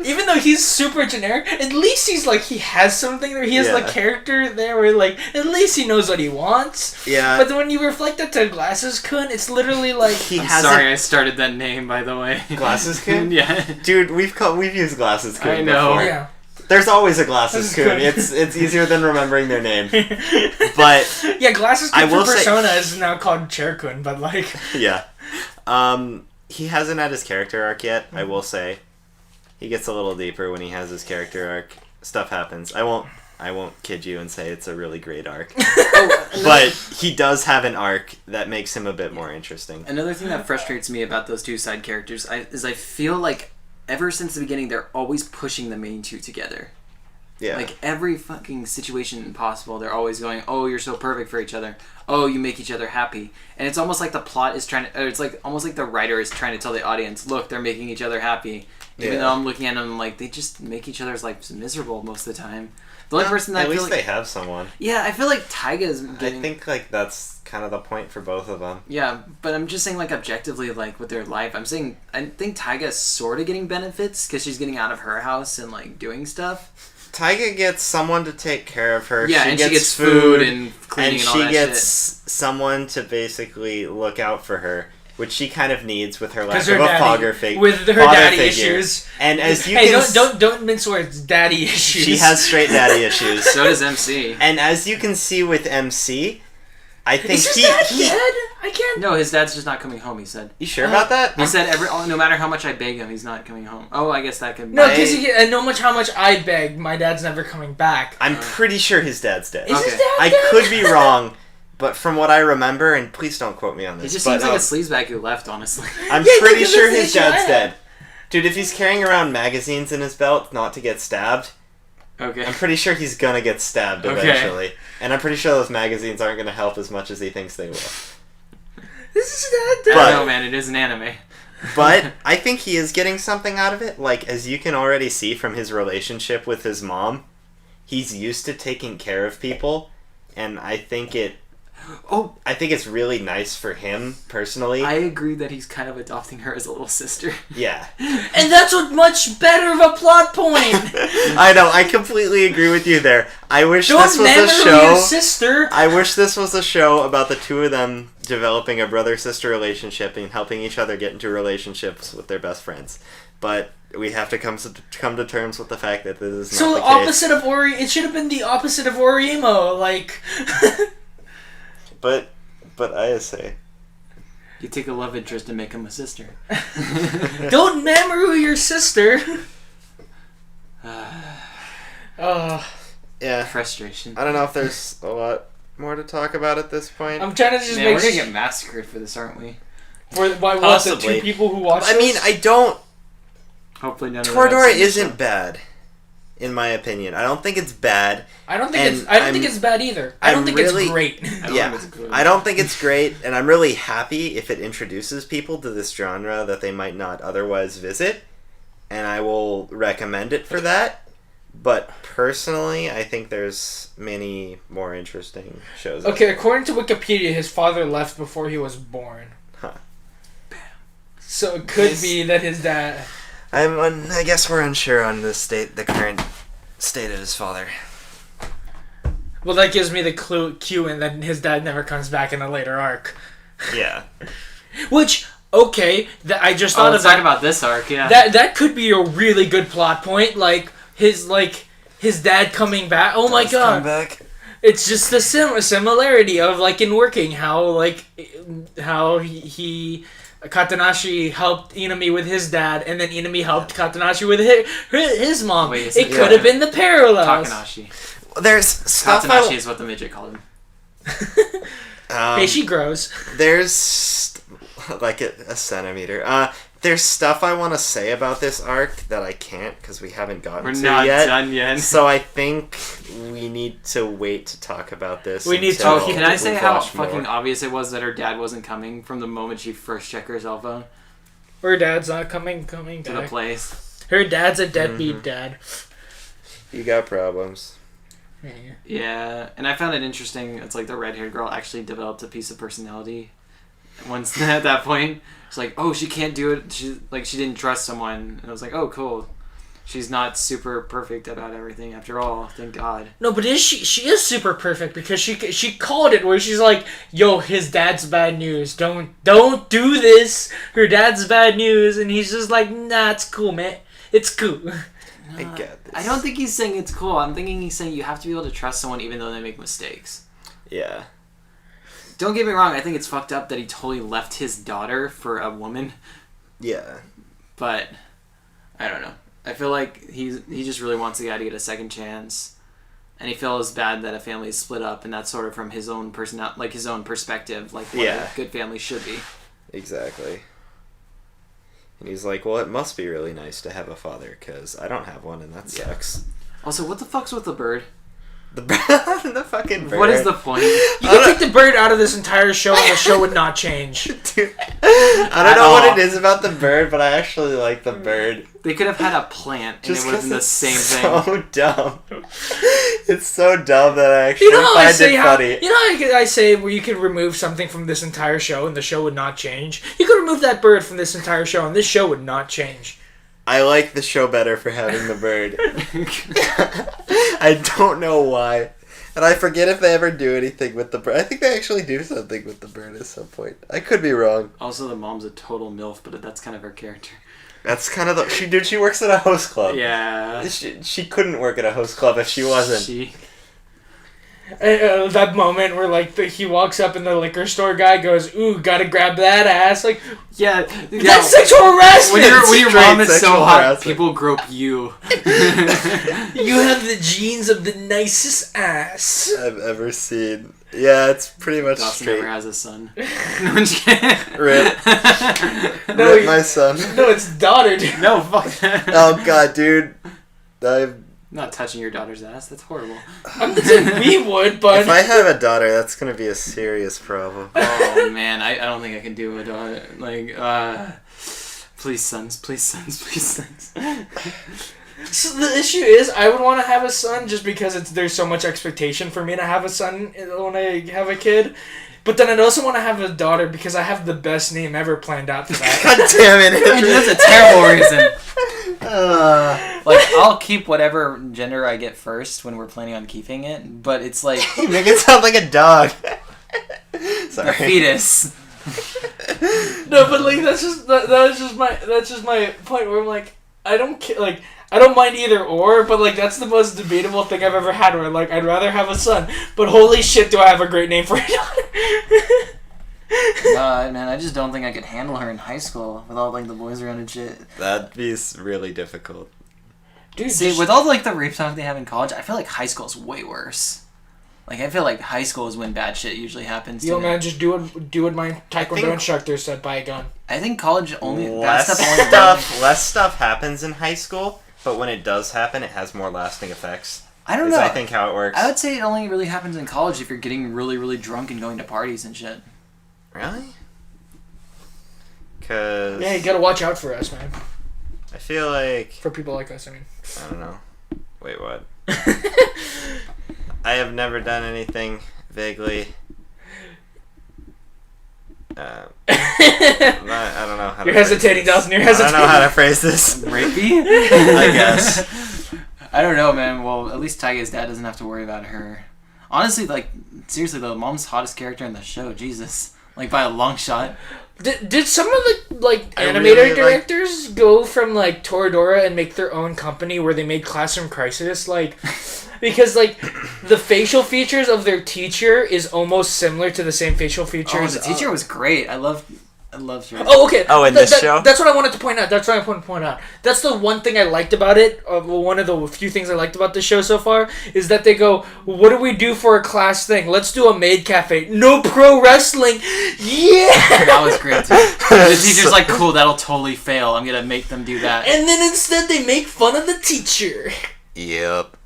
even though he's super generic, at least he's like, he has something there. He has like character there where like at least he knows what he wants. Yeah. But when you reflect that to Glasses Kun, it's literally like I'm sorry I started that name, by the way. Glasses Kun? Yeah. Dude, we've used Glasses Kun I know. before. yeah. There's always a Glasses Kun. It's easier than remembering their name. But Yeah, Glasses Kun I will for say- Persona is now called Chair Kun, but like yeah. He hasn't had his character arc yet, I will say. He gets a little deeper when he has his character arc. Stuff happens. I won't kid you and say it's a really great arc. But he does have an arc that makes him a bit more interesting. Another thing that frustrates me about those two side characters is I feel like ever since the beginning they're always pushing the main two together. Yeah. Like every fucking situation possible, they're always going, "Oh, you're so perfect for each other. Oh, you make each other happy." And it's almost like the plot is trying to, or it's like almost like the writer is trying to tell the audience, "Look, they're making each other happy." Even though I'm looking at them like they just make each other's lives miserable most of the time. The only person that At I feel least like, they have someone. yeah, I feel like Taiga is getting. I think like that's kind of the point for both of them. Yeah, but I'm just saying, like, objectively, like, with their life, I'm saying, I think Taiga is sort of getting benefits, because she's getting out of her house and, like, doing stuff. Taiga gets someone to take care of her. Yeah, she and gets she gets food and cleaning and and all she that gets shit. someone to basically look out for her, which she kind of needs with her lack 'cause of her a daddy, father figure. with her daddy issues. And as you Hey, can don't mince words. Daddy issues. she has straight daddy issues. So does MC. And as you can see with MC, I think Is his dad dead? I can't. No, his dad's just not coming home, he said. You sure about that? He said no matter how much I beg him, he's not coming home. Oh, I guess that could be. No, because no much how much I beg, my dad's never coming back. I'm pretty sure his dad's dead. Is Okay. his dad I dead? could be wrong, but from what I remember, and please don't quote me on He this, just but seems like a sleazebag who left, honestly. I'm Yeah, pretty because sure that's the his issue I dad's have. dead. Dude, if he's carrying around magazines in his belt not to get stabbed, Okay. I'm pretty sure he's gonna get stabbed Okay. eventually. And I'm pretty sure those magazines aren't gonna help as much as he thinks they will. This is dad I dead. But- don't know, man. It is an anime. But I think he is getting something out of it. Like, as you can already see from his relationship with his mom, he's used to taking care of people, and I think it's really nice for him personally. I agree that he's kind of adopting her as a little sister. Yeah. And that's a much better of a plot point. I know, I completely agree with you there. I wish Don't this was a never be your show. sister. I wish this was a show about the two of them developing a brother-sister relationship and helping each other get into relationships with their best friends. But we have to come to terms with the fact that this is not so the opposite case. of Ori. It should have been the opposite of Orimo. Like. But I say. You take a love interest and make him a sister. Don't Mamoru your sister. Yeah. Frustration. I don't know if there's a lot more to talk about at this point. I'm trying to just Man, make we're gonna get massacred for this, aren't we? By what, Possibly. the 2 people who watched I mean, this? I don't... Hopefully none of Toradora isn't bad, in my opinion. I don't think it's bad. I don't think it's bad either. I don't think it's great. I don't think it's great, and I'm really happy if it introduces people to this genre that they might not otherwise visit, and I will recommend it for that. But personally, I think there's many more interesting shows. Okay, according to Wikipedia, his father left before he was born. Huh. So it could be that his dad... I guess we're unsure on the current state of his father. Well, that gives me the cue in that his dad never comes back in a later arc. Yeah. Which, okay, I just thought let's talk about this arc, yeah. That could be a really good plot point, his dad coming back. Oh my god. Come back. It's just the similarity of, in working, how he Katanashi helped Inami with his dad, and then Inami helped Katanashi with his mom. Wait, it could have been the parallels. Takanashi. There's stuff Katanashi is what the midget called him. Hey, she grows. There's a centimeter. There's stuff I want to say about this arc that I can't because we haven't gotten We're to not yet. done yet. So I think we need to wait to talk about this. We need to. Can I say how watched fucking more. obvious it was that her dad wasn't coming from the moment she first checked her cell phone Her dad's not coming to back. the place? Her dad's a deadbeat dad. You got problems. Yeah, and I found it interesting. It's like the red-haired girl actually developed a piece of personality. Once at that point, it's like, oh, she can't do it. She didn't trust someone, and I was like, oh, cool. She's not super perfect about everything after all. Thank God. No, but she is super perfect because she called it where she's like, yo, his dad's bad news. Don't do this. Her dad's bad news, and he's just like, nah, it's cool, man. It's cool. I get this. I don't think he's saying it's cool. I'm thinking he's saying you have to be able to trust someone even though they make mistakes. Yeah. Don't get me wrong. I think it's fucked up that he totally left his daughter for a woman. Yeah. But I don't know. I feel like he just really wants the guy to get a second chance, and he feels bad that a family is split up, and that's sort of from his own his own perspective, like what a good family should be. Exactly. And he's like, well, it must be really nice to have a father, because I don't have one, and that sucks. Also, what the fuck's with the bird? The fucking bird. What is the point? You can take the bird out of this entire show, and the show would not change. Dude, I don't know what it is about the bird, but I actually like the bird. They could have had a plant, and it would have been the same thing. So dumb. It's so dumb that I actually find it funny. You know how I say where you could remove something from this entire show, and the show would not change? You could remove that bird from this entire show, and this show would not change. I like the show better for having the bird. I don't know why. And I forget if they ever do anything with the bird. I think they actually do something with the bird at some point. I could be wrong. Also, the mom's a total MILF, but that's kind of her character. That's kind of she works at a host club. Yeah. She couldn't work at a host club if she wasn't. That moment where he walks up and the liquor store guy goes, "Ooh, gotta grab that ass!" Yeah, that's sexual harassment. When your mom is so hot, harassment. people grope you. You have the genes of the nicest ass I've ever seen. Yeah, it's pretty much Dawson straight. never has a son. Rip. No, Rip my son. No, it's daughter. Dude. No, fuck that. Oh god, dude. I'm not touching your daughter's ass. That's horrible. I'm not saying we would, but if I have a daughter, that's gonna be a serious problem. Oh man, I don't think I can do a daughter. Please sons, please sons, please sons. So the issue is, I would want to have a son just because there's so much expectation for me to have a son when I have a kid. But then I'd also want to have a daughter because I have the best name ever planned out for that. God damn it! That's a terrible reason. I'll keep whatever gender I get first when we're planning on keeping it, but it's like You make it sound like a dog. Sorry. a fetus. No, but that's just my point where I'm like, I don't mind either or, but like that's the most debatable thing I've ever had. Where like I'd rather have a son, but holy shit, do I have a great name for a daughter? God, man, I just don't think I could handle her in high school with all like the boys around and shit. That'd be really difficult. Dude, see, with all like the rape talk they have in college, I feel like high school is way worse. Like I feel like high school is when bad shit usually happens. Yo, man, just do what my taekwondo instructor said. Buy a gun. I think college only less stuff happens in high school, but when it does happen, it has more lasting effects. I don't know. I think how it works. I would say it only really happens in college if you're getting really, really drunk and going to parties and shit. Really? Cause yeah, you gotta watch out for us, man. I feel like for people like us. I mean, I don't know. Wait, what? I have never done anything vaguely. I don't know how. You're hesitating, Dawson. You're hesitating. I don't know how to phrase this. Rapey? I guess. I don't know, man. Well, at least Taiga's dad doesn't have to worry about her. Honestly, like, seriously though, Mom's hottest character in the show. Jesus. Like, by a long shot. Did some of the, like, animator directors go from, like, Toradora and make their own company where they made Classroom Crisis? Like, because, like, the facial features of their teacher is almost similar to the same facial features. Oh, the teacher was great. I loved her. Oh, okay. Oh, in this show? That's what I wanted to point out. That's the one thing I liked about it. One of the few things I liked about the show so far is that they go, what do we do for a class thing? Let's do a maid cafe. No pro wrestling. Yeah! That was great, too. The teacher's like, cool, that'll totally fail. I'm going to make them do that. And then instead they make fun of the teacher. Yep.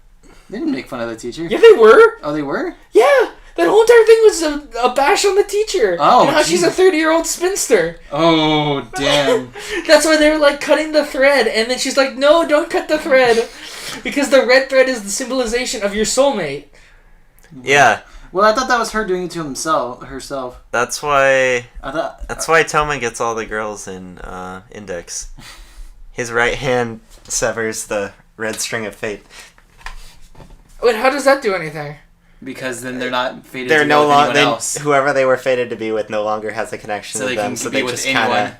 They didn't make fun of the teacher. Yeah, they were. Oh, they were? Yeah. That whole entire thing was a bash on the teacher. Oh, and how she's a 30-year-old spinster. Oh, damn. That's why they were, like, cutting the thread. And then she's like, no, don't cut the thread. Because the red thread is the symbolization of your soulmate. Yeah. Well, I thought that was her doing it to herself. That's why... That's why Toma gets all the girls in Index. His right hand severs the red string of fate. Wait, how does that do anything? Because then they're not fated they're to be no with anyone longer else. Whoever they were fated to be with no longer has a connection So with they them, can so be they with just anyone. kind of...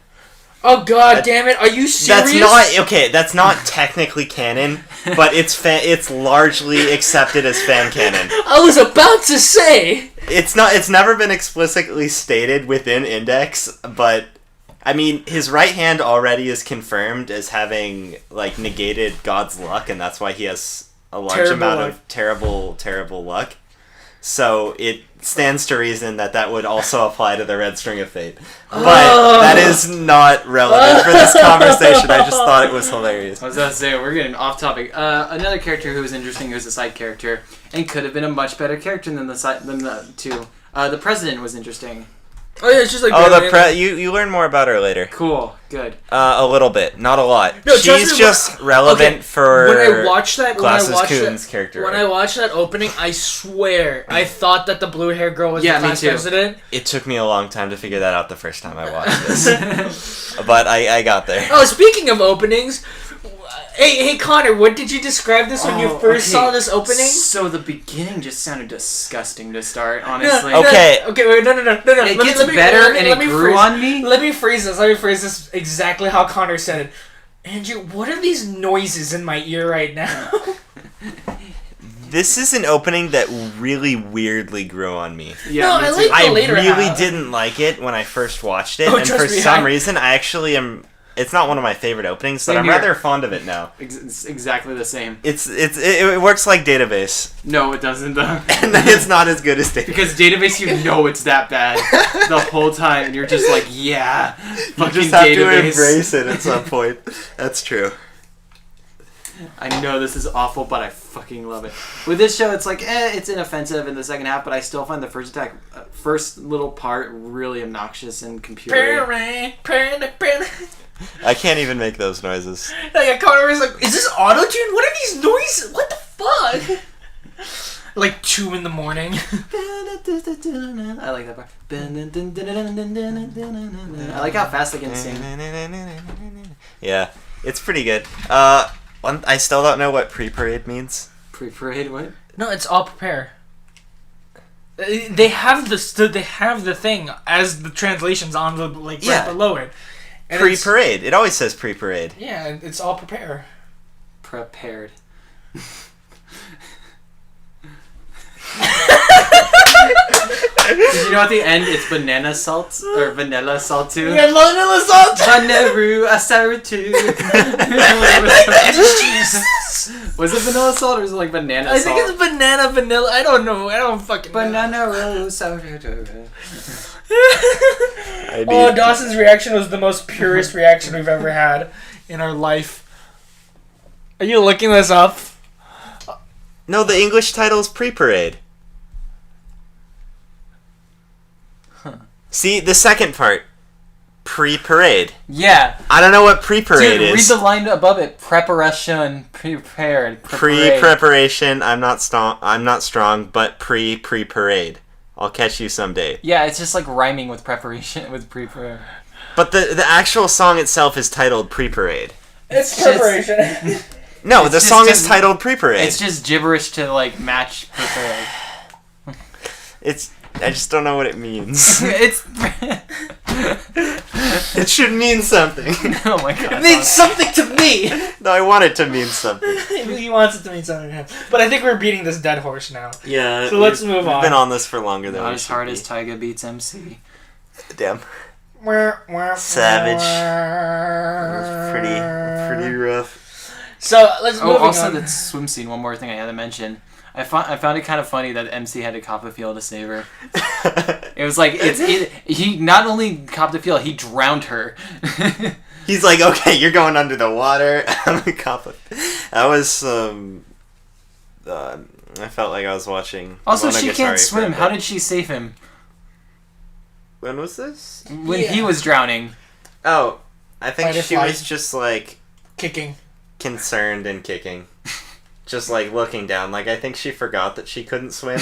Oh god damn it, are you serious? That's not technically canon, but it's largely accepted as fan canon. I was about to say! It's never been explicitly stated within Index, but I mean, his right hand already is confirmed as having, like, negated God's luck, and that's why he has a large amount of terrible luck. So it stands to reason that would also apply to the red string of fate. But that is not relevant for this conversation. I just thought it was hilarious. I was about to say, we're getting off topic. Another character who was interesting, who was a side character, and could have been a much better character than the two. The president was interesting. Oh yeah, it's just like you learn more about her later. Cool, good. A little bit, not a lot. No, she's just relevant for when I watched that character. When I watched that opening, I swear I thought that the blue hair girl was the class president. It took me a long time to figure that out the first time I watched this, but I got there. Oh, speaking of openings. Hey Connor, what did you describe this when you first saw this opening? So the beginning just sounded disgusting to start, honestly. No, wait, no. It gets better and it grew on me. Let me phrase this exactly how Connor said it. Andrew, what are these noises in my ear right now? This is an opening that really weirdly grew on me. Yeah, no, I like the later half. I really didn't like it when I first watched it, and for some reason I actually am... It's not one of my favorite openings, but I'm rather fond of it now. It's exactly the same. It works like Database. No, it doesn't, though. And it's not as good as Database. Because Database, you know it's that bad the whole time, and you're just like, yeah, you just have to embrace it at some point. That's true. I know this is awful, but I fucking love it. With this show, it's like, it's inoffensive in the second half, but I still find the first little part really obnoxious and computery. I can't even make those noises. Like, Connor was like, is this auto-tune? What are these noises? What the fuck? Like 2 a.m. I like that part. I like how fast they can sing. Yeah, it's pretty good. I still don't know what pre-parade means. Pre-parade, what? No, it's all prepare. They have the thing as the translations on the right below it. Pre-parade. It always says pre-parade. Yeah, it's all prepare. Prepared. Did you know at the end it's banana salt or vanilla salt too? Yeah, vanilla salt. Vanilla asaro too. Was it vanilla salt or was it like banana salt? I think it's vanilla. I don't know. I don't fucking know. Banana rose sourdough. Oh, Dawson's reaction was the most purest reaction we've ever had in our life. Are you looking this up? No, the English title is pre-parade. See, the second part. Pre-parade. Yeah. I don't know what pre-parade is. Read the line above it. Preparation, prepared. Pre-preparation, I'm not strong, but pre-parade. I'll catch you someday. Yeah, it's just like rhyming with preparation, with pre-parade. But the actual song itself is titled Pre-Parade. It's preparation. No, the song is titled Pre-Parade. It's just gibberish to like match prepared. I just don't know what it means. It should mean something. Oh my god. It means something to me. No, I want it to mean something. He wants it to mean something to him. But I think we're beating this dead horse now. Yeah. So let's move on. We've been on this for longer than Not as hard as Tyga beats MC. Damn. Savage. Pretty rough. So let's move on. Also the swim scene. One more thing I had to mention. I found it kind of funny that MC had to cop a feel to save her. It was like he not only copped a feel, he drowned her. He's like, okay, you're going under the water. I'm gonna cop it. That was I felt like I was watching. Also, she can't swim. How did she save him? When was this? When he was drowning. Oh, I think she was just like kicking, concerned and kicking. Just like looking down, like I think she forgot that she couldn't swim.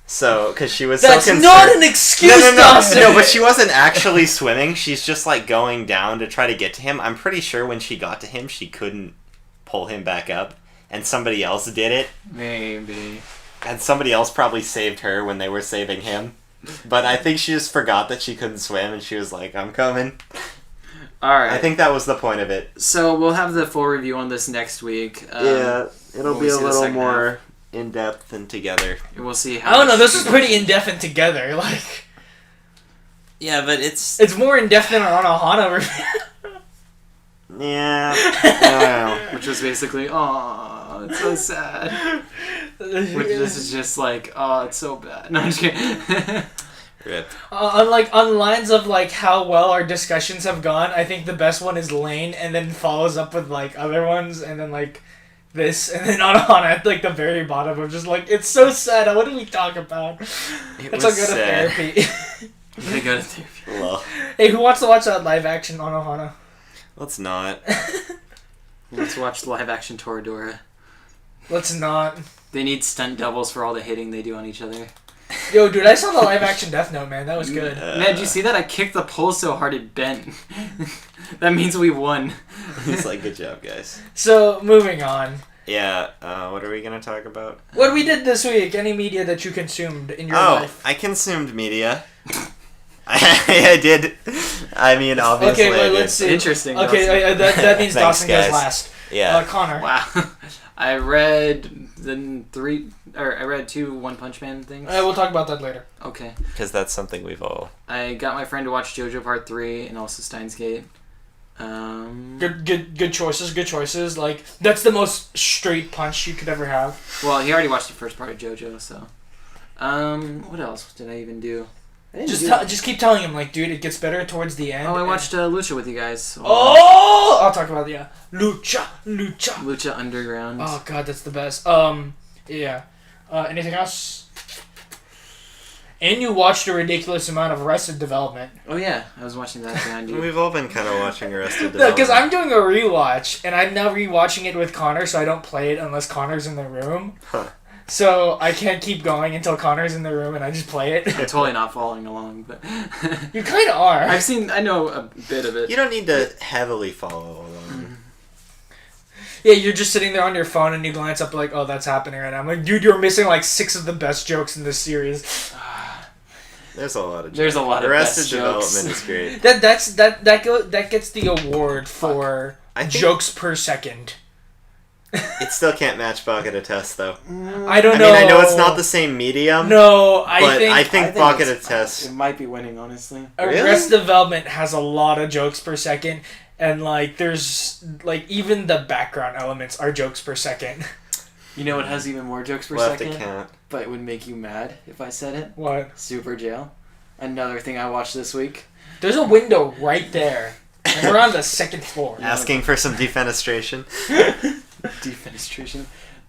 So, because she was That's so concerned. That's not an excuse, Dawson! No, but she wasn't actually swimming. She's just like going down to try to get to him. I'm pretty sure when she got to him, she couldn't pull him back up, and somebody else did it. Maybe. And somebody else probably saved her when they were saving him. But I think she just forgot that she couldn't swim, and she was like, "I'm coming." Alright. I think that was the point of it. So we'll have the full review on this next week. Yeah, it'll be a little more in-depth and together. We'll see how... I don't know, this is pretty in-depth and together, like... Yeah, but it's... It's more in-depth than our Anohana review. Yeah. Which was basically, oh, it's so sad. Which this is just like, oh, it's so bad. No, I'm just kidding. Rip. On lines of like how well our discussions have gone, I think the best one is Lane, and then follows up with like other ones, and then like this, and then on at like the very bottom of just like, it's so sad. What do we talk about? Let's all go to therapy. They go to therapy. Well. Hey, who wants to watch that live action Anohana? Let's not. Let's watch the live action Toradora. Let's not. They need stunt doubles for all the hitting they do on each other. Yo, dude, I saw the live action Death Note, man. That was good. Man, did you see that? I kicked the pole so hard it bent. That means we won. He's like, good job, guys. So, moving on. Yeah, what are we going to talk about? What we did this week, any media that you consumed in your life. I consumed media. I did. I mean, obviously. Okay, well, let's see. Interesting. Okay, that means Thanks, Dawson guys. goes last. Yeah. Connor. Wow. I read I read 2 One Punch Man things. We'll talk about that later. Okay. Because that's something we've all... I got my friend to watch JoJo Part 3 and also Steins Gate. Good choices. Like, that's the most straight punch you could ever have. Well, he already watched the first part of JoJo, so. What else did I even do? Just keep telling him, like, dude, it gets better towards the end. Oh, I watched Lucha with you guys. So. Oh! I'll talk about Lucha. Lucha Underground. Oh, God, that's the best. Yeah. Anything else? And you watched a ridiculous amount of Arrested Development. Oh, yeah. I was watching that behind you. We've all been kind of watching Arrested No, Development. because I'm doing a rewatch, and I'm now rewatching it with Connor, so I don't play it unless Connor's in the room. Huh. So I can't keep going until Connor's in the room, and I just play it. I'm totally not following along, but... You kind of are. I know a bit of it. You don't need to heavily follow along. Mm-hmm. Yeah, you're just sitting there on your phone, and you glance up like, oh, that's happening right now. I'm like, dude, you're missing like 6 of the best jokes in this series. There's a lot of jokes. There's a lot of Arrested best jokes. Development is great. That gets the award for jokes per second. It still can't match Pocket of Test, though. I don't know. I know it's not the same medium. No, I think Pocket of Test. It might be winning, honestly. Arrested Development has a lot of jokes per second, and like there's like even the background elements are jokes per second. You know what has even more jokes per We'll second? have to count. But it would make you mad if I said it. What? Super Jail. Another thing I watched this week. There's a window right there, and we're on the second floor. Asking for some defenestration. Defenestration.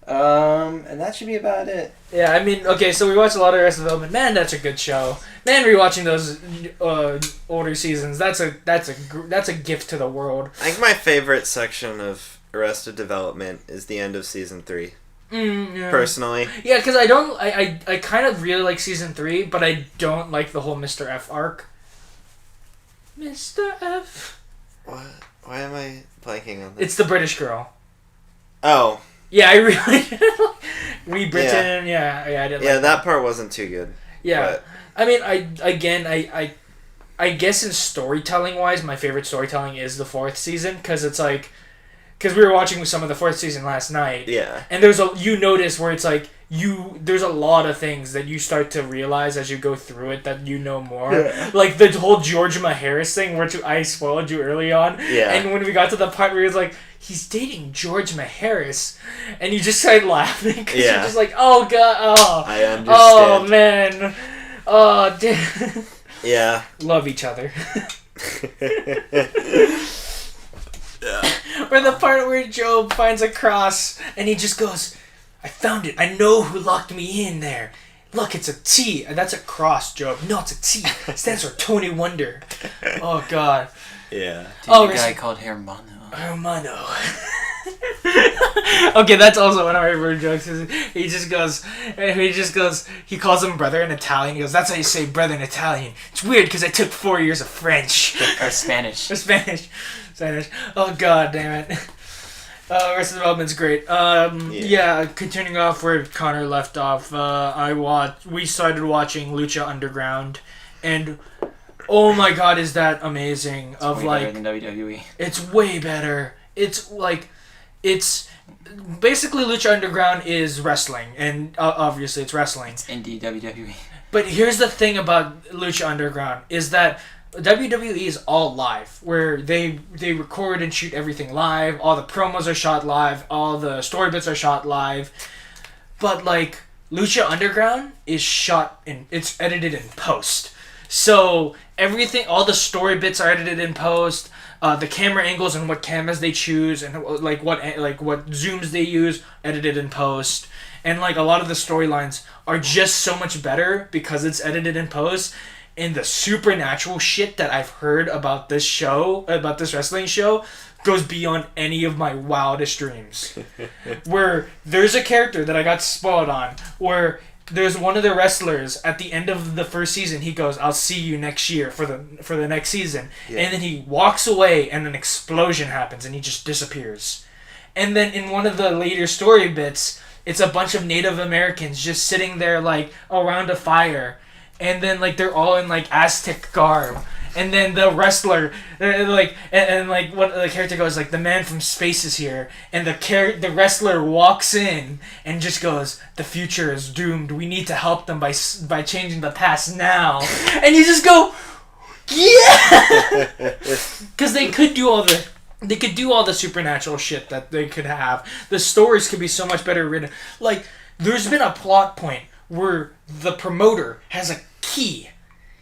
And that should be about it. Yeah, I mean, okay, so we watched a lot of Arrested Development. Man, that's a good show. Man, rewatching those older seasons, that's a gift to the world. I think my favorite section of Arrested Development is the end of season 3. Yeah. Personally. Yeah, because I kind of really like season 3, but I don't like the whole Mr. F arc. Mr. F. What? Why am I blanking on that? It's the British girl. Oh. Yeah, I really We Britain. Yeah, I didn't. Yeah, like that part wasn't too good. Yeah, but... I mean, I guess in storytelling wise, my favorite storytelling is the 4th season because it's like. Because we were watching some of the 4th season last night. Yeah. And you notice where it's like, there's a lot of things that you start to realize as you go through it that you know more. Yeah. Like the whole George Maharis thing, which I spoiled you early on. Yeah. And when we got to the part where he was like, he's dating George Maharis. And you just started laughing because you're just like, oh, God. Oh, I understand. Oh, man. Oh, damn. Yeah. Love each other. Yeah. Or the part where Job finds a cross and he just goes, I found it. I know who locked me in there. Look, it's a T. That's a cross, Job. No, it's a T. It stands for Tony Wonder. Oh, God. Yeah. A guy called Hermano. Okay, that's also one of my favorite jokes. He calls him brother in Italian. He goes, that's how you say brother in Italian. It's weird because I took 4 years of French. Or Spanish. Spanish. Oh, God damn it. Arrested Development's great. Continuing off where Connor left off, we started watching Lucha Underground, and oh my God, is that amazing! It's way better than WWE. It's way better. It's basically Lucha Underground is wrestling, and obviously it's wrestling. It's indie WWE. But here's the thing about Lucha Underground is that WWE is all live, where they record and shoot everything live. All the promos are shot live. All the story bits are shot live. But like Lucha Underground is it's edited in post. So everything, all the story bits are edited in post. The camera angles and what cameras they choose and what zooms they use, edited in post. And like a lot of the storylines are just so much better because it's edited in post. And the supernatural shit that I've heard about this wrestling show, goes beyond any of my wildest dreams. Where there's a character that I got spoiled on, where there's one of the wrestlers at the end of the first season, he goes, I'll see you next year for the next season. Yeah. And then he walks away and an explosion happens and he just disappears. And then in one of the later story bits, it's a bunch of Native Americans just sitting there like around a fire. And then, like, they're all in, like, Aztec garb. And then the wrestler, what the character goes, like, the man from space is here. And the wrestler walks in and just goes, the future is doomed. We need to help them by changing the past now. And you just go, yeah! Because they could do all the supernatural shit that they could have. The stories could be so much better written. Like, there's been a plot point where the promoter has a key.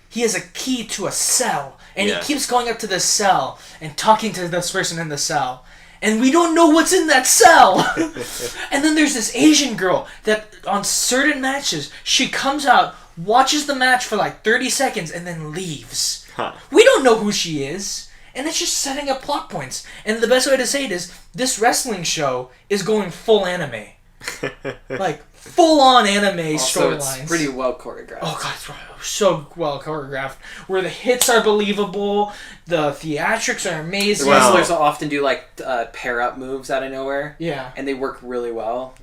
He has a key to a cell, and he keeps going up to the cell and talking to this person in the cell, and we don't know what's in that cell. And then there's this Asian girl that on certain matches, she comes out, watches the match for like 30 seconds, and then leaves. We don't know who she is, and it's just setting up plot points. And the best way to say it is, this wrestling show is going full anime. Like, full-on anime storylines. It's pretty well choreographed. Oh, God, it's so well choreographed. Where the hits are believable, the theatrics are amazing. The wrestlers will often do, like, pair-up moves out of nowhere. Yeah. And they work really well.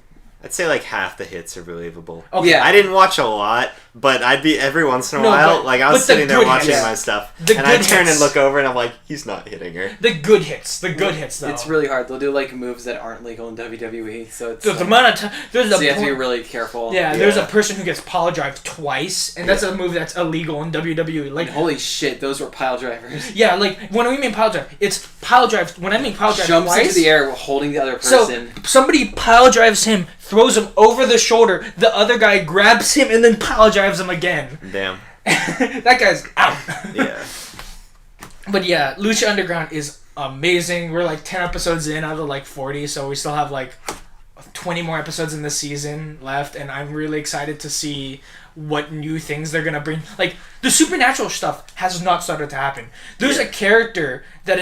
I'd say like half the hits are believable. Okay. Yeah. I didn't watch a lot, but I'd be every once in a while. Like I was sitting there watching my stuff, and I'd turn and look over, and I'm like, he's not hitting her. The good hits, though. It's really hard. They'll do like moves that aren't legal in WWE, so it's. The amount of time, so you have to be really careful. Yeah, there's a person who gets pile drived twice, and that's a move that's illegal in WWE. Like, holy shit, those were pile drivers. Yeah, like when we mean pile drive, it's pile drive. When I mean pile drive, jumps twice, into the air while holding the other person. So somebody pile drives him, throws him over the shoulder. The other guy grabs him and then pile drives him again. Damn. That guy's out. Yeah. But yeah, Lucha Underground is amazing. We're like 10 episodes in out of like 40, so we still have like 20 more episodes in the season left, and I'm really excited to see what new things they're gonna bring. Like, the supernatural stuff has not started to happen. There's a character that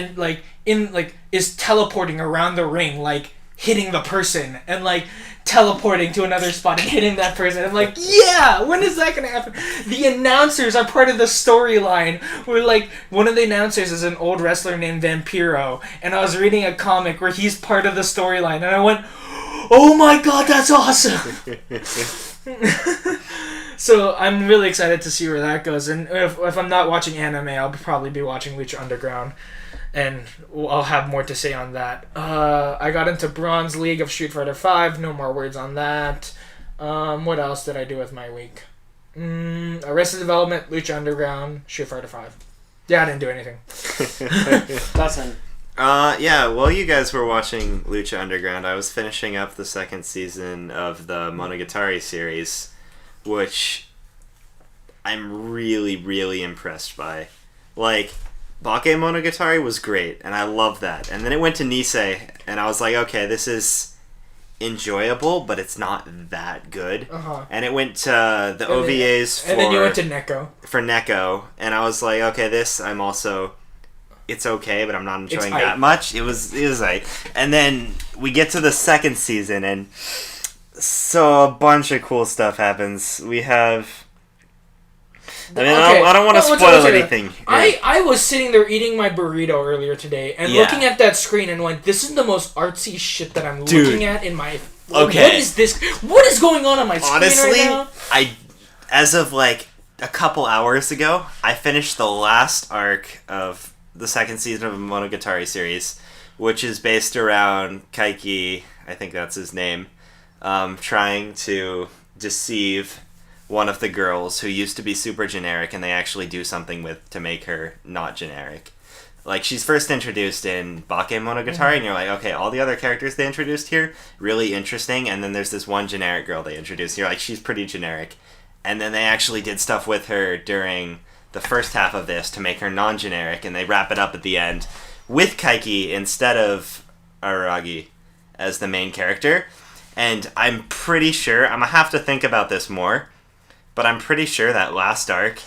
is teleporting around the ring, like hitting the person and like teleporting to another spot and hitting that person. I'm like, yeah, when is that gonna happen? The announcers are part of the storyline. Where like one of the announcers is an old wrestler named Vampiro, and I was reading a comic where he's part of the storyline, and I went, oh my god, that's awesome. So I'm really excited to see where that goes, and if I'm not watching anime, I'll probably be watching Lucha Underground, and I'll have more to say on that. I got into Bronze League of Street Fighter V. No more words on that. What else did I do with my week? Arrested Development, Lucha Underground, Street Fighter V. Yeah, I didn't do anything. Dawson. Yeah, while you guys were watching Lucha Underground, I was finishing up the second season of the Monogatari series, which I'm really, really impressed by. Like, Bake Monogatari was great, and I love that. And then it went to Nisei, and I was like, okay, this is enjoyable, but it's not that good. Uh-huh. And it went to the OVAs and then you went to Neko. For Neko, and I was like, okay, this I'm also... It's okay, but I'm not enjoying It's that much. It was like, and then we get to the second season, and so a bunch of cool stuff happens. We have. I mean, okay. I don't want to spoil anything. I was sitting there eating my burrito earlier today and looking at that screen and went, "This is the most artsy shit that I'm looking at in my." Okay. What is this? What is going on my screen right now? As of like a couple hours ago, I finished the last arc of the second season of the Monogatari series, which is based around Kaiki, I think that's his name, trying to deceive one of the girls who used to be super generic, and they actually do something to make her not generic. Like, she's first introduced in Bake Monogatari, and you're like, okay, all the other characters they introduced here, really interesting, and then there's this one generic girl they introduced, and you're like, she's pretty generic. And then they actually did stuff with her during the first half of this to make her non-generic, and they wrap it up at the end with Kaiki instead of Araragi as the main character. And I'm pretty sure, I'm gonna have to think about this more, but I'm pretty sure that last arc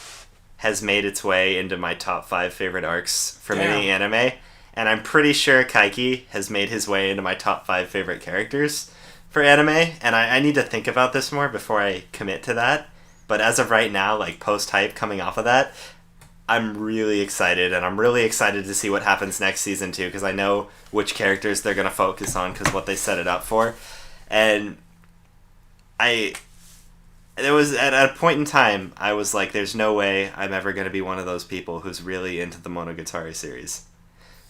has made its way into my top 5 favorite arcs from any anime, and I'm pretty sure Kaiki has made his way into my top 5 favorite characters for anime, and I need to think about this more before I commit to that. But as of right now, like post-hype coming off of that, I'm really excited, and I'm really excited to see what happens next season too, because I know which characters they're going to focus on because what they set it up for. And there was at a point in time, I was like, there's no way I'm ever going to be one of those people who's really into the Monogatari series.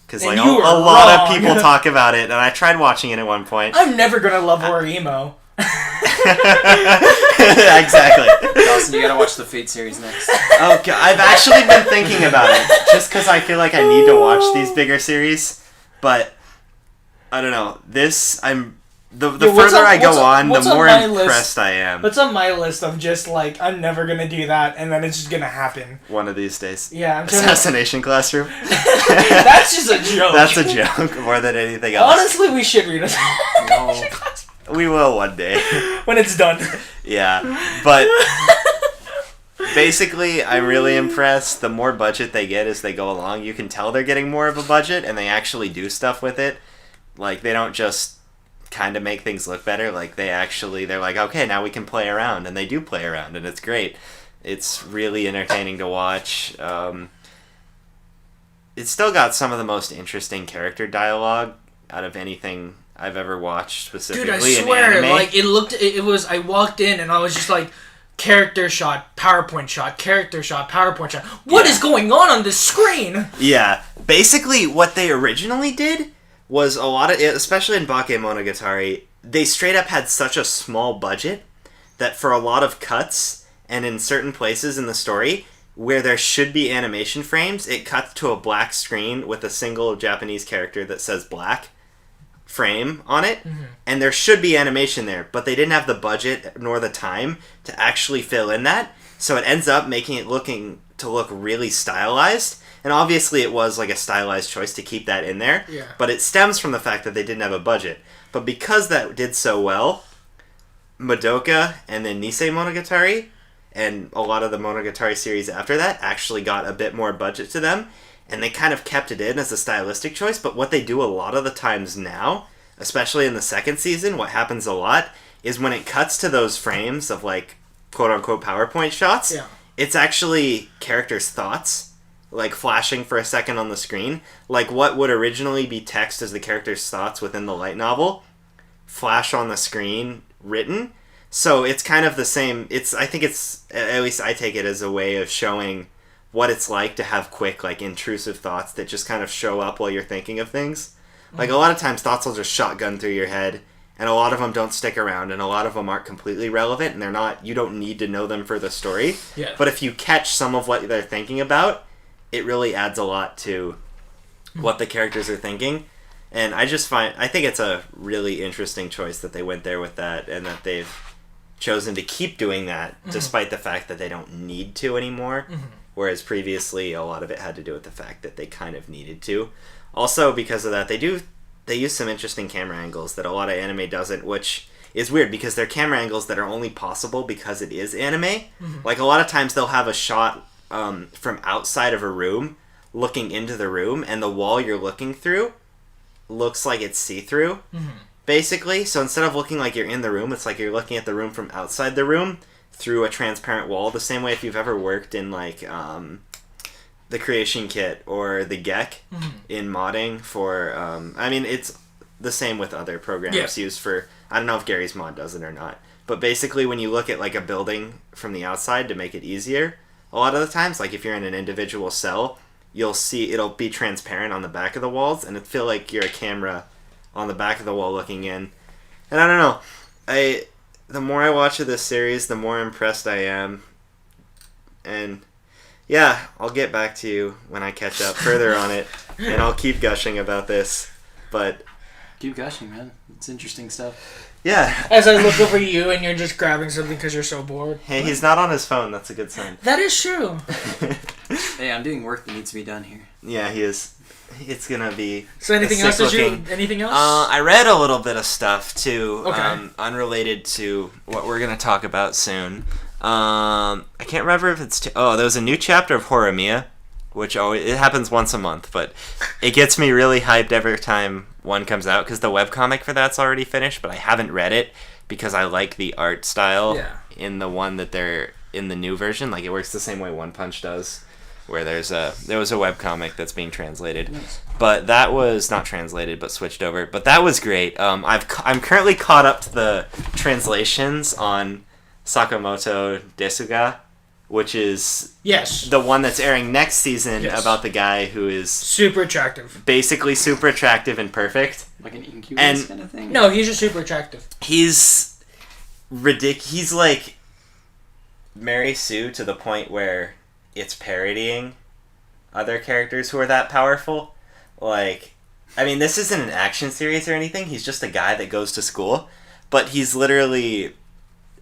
Because like a lot of people talk about it, and I tried watching it at one point. I'm never going to love horror emo. Exactly. Dawson, you gotta watch the Fate series next. Okay, I've actually been thinking about it, just because I feel like I need to watch these bigger series, but I don't know. The further I go on, the more impressed I am. What's on my list of just like, I'm never gonna do that, and then it's just gonna happen one of these days. Yeah, I'm Assassination Classroom. That's just a joke. That's a joke more than anything else. Honestly, we should read Assassination Classroom. We will one day. When it's done. Yeah, but basically, I'm really impressed. The more budget they get as they go along, you can tell they're getting more of a budget, and they actually do stuff with it. Like, they don't just kind of make things look better. Like, they're like, okay, now we can play around, and they do play around, and it's great. It's really entertaining to watch. It's still got some of the most interesting character dialogue out of anything I've ever watched specifically. Dude, I swear, like it was. I walked in and I was just like, character shot, PowerPoint shot, character shot, PowerPoint shot. What is going on this screen? Yeah, basically what they originally did was a lot of, especially in Bakemonogatari, they straight up had such a small budget that for a lot of cuts and in certain places in the story where there should be animation frames, it cuts to a black screen with a single Japanese character that says black frame on it, and there should be animation there, but they didn't have the budget nor the time to actually fill in that, so it ends up making it look really stylized, and obviously it was like a stylized choice to keep that in there, but it stems from the fact that they didn't have a budget. But because that did so well, Madoka and then Nisei Monogatari and a lot of the Monogatari series after that actually got a bit more budget to them, and they kind of kept it in as a stylistic choice. But what they do a lot of the times now, especially in the second season, what happens a lot is when it cuts to those frames of like quote-unquote PowerPoint shots, it's actually characters' thoughts like flashing for a second on the screen. Like what would originally be text as the character's thoughts within the light novel flash on the screen written. So it's kind of the same. I think it's, at least I take it as a way of showing what it's like to have quick, like, intrusive thoughts that just kind of show up while you're thinking of things. Like, a lot of times thoughts will just shotgun through your head, and a lot of them don't stick around, and a lot of them aren't completely relevant, and you don't need to know them for the story. Yeah. But if you catch some of what they're thinking about, it really adds a lot to what the characters are thinking. And I think it's a really interesting choice that they went there with that, and that they've chosen to keep doing that, despite the fact that they don't need to anymore. Whereas previously, a lot of it had to do with the fact that they kind of needed to. Also, because of that, they use some interesting camera angles that a lot of anime doesn't, which is weird because they're camera angles that are only possible because it is anime. Like, a lot of times they'll have a shot from outside of a room looking into the room, and the wall you're looking through looks like it's see-through, basically. So instead of looking like you're in the room, it's like you're looking at the room from outside the room through a transparent wall, the same way if you've ever worked in like the Creation Kit or the GEC in modding for I mean, it's the same with other programs used for, I don't know if Gary's mod does it or not, but basically when you look at like a building from the outside to make it easier, a lot of the times, like if you're in an individual cell, you'll see it'll be transparent on the back of the walls, and it feel like you're a camera on the back of the wall looking in. And I don't know, the more I watch of this series, the more impressed I am. And yeah, I'll get back to you when I catch up further on it, and I'll keep gushing about this. But keep gushing, man. It's interesting stuff. Yeah. As I look over you and you're just grabbing something because you're so bored. Hey, he's not on his phone. That's a good sign. That is true. Hey, I'm doing work that needs to be done here. Yeah, he is. It's gonna be. So anything else? Anything else? I read a little bit of stuff too, okay. Unrelated to what we're gonna talk about soon. I can't remember if it's. There was a new chapter of Horimiya, which it happens once a month, but it gets me really hyped every time one comes out because the webcomic for that's already finished, but I haven't read it because I like the art style in the one that they're in the new version. Like, it works the same way One Punch does, where there was a webcomic that's being translated. Nice. But that was not translated, but switched over. But that was great. I'm currently caught up to the translations on Sakamoto Desuga, which is the one that's airing next season about the guy who is super attractive. Basically super attractive and perfect. Like an incubus kind of thing? No, he's just super attractive. He's ridiculous. He's like Mary Sue to the point where it's parodying other characters who are that powerful. Like, I mean, this isn't an action series or anything. He's just a guy that goes to school. But he's literally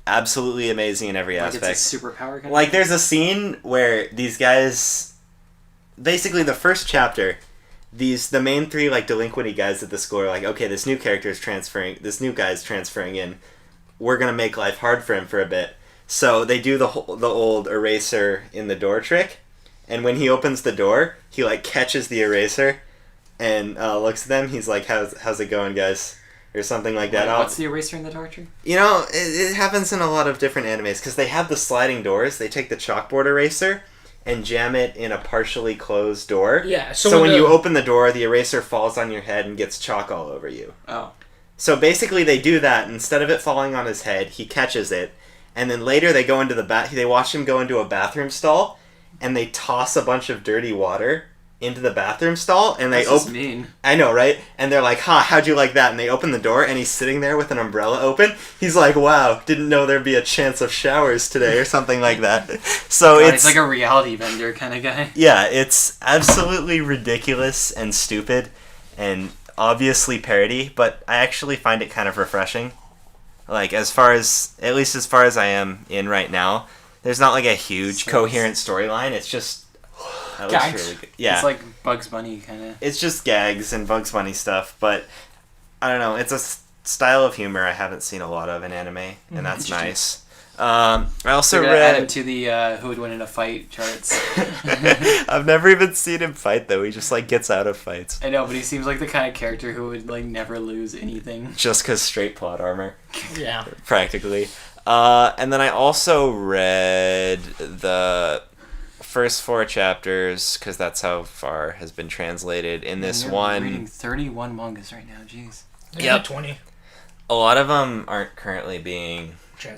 absolutely amazing in every aspect. It's a superpower kind of thing? There's a scene where these guys, basically the first chapter, the main three like delinquent guys at the school are like, okay, this new guy's transferring in. We're gonna make life hard for him for a bit. So they do the old eraser in the door trick, and when he opens the door, he like catches the eraser and looks at them. He's like, how's it going, guys? Or something like that. What's the eraser in the door trick? You know, it happens in a lot of different animes because they have the sliding doors. They take the chalkboard eraser and jam it in a partially closed door. Yeah. So when you open the door, the eraser falls on your head and gets chalk all over you. Oh. So basically they do that. Instead of it falling on his head, he catches it. And then later they go into they watch him go into a bathroom stall, and they toss a bunch of dirty water into the bathroom stall, and they open. Mean. I know, right? And they're like, how'd you like that? And they open the door, and he's sitting there with an umbrella open. He's like, wow, didn't know there'd be a chance of showers today, or something like that. So it's like a reality vendor kind of guy. Yeah, it's absolutely ridiculous and stupid, and obviously parody, but I actually find it kind of refreshing. Like, at least as far as I am in right now, there's not like a huge coherent storyline. It's just gags. Really good. Yeah. It's like Bugs Bunny kind of. It's just gags and Bugs Bunny stuff, but I don't know. It's a style of humor I haven't seen a lot of in anime, and that's nice. I also read... add him to the who would win in a fight charts. I've never even seen him fight, though. He just, like, gets out of fights. I know, but he seems like the kind of character who would, like, never lose anything. Just because straight plot armor. Yeah. Practically. And then I also read the first 4 chapters, because that's how far has been translated in this one. Reading 31 mangas right now, jeez. Yep. 20. A lot of them aren't currently being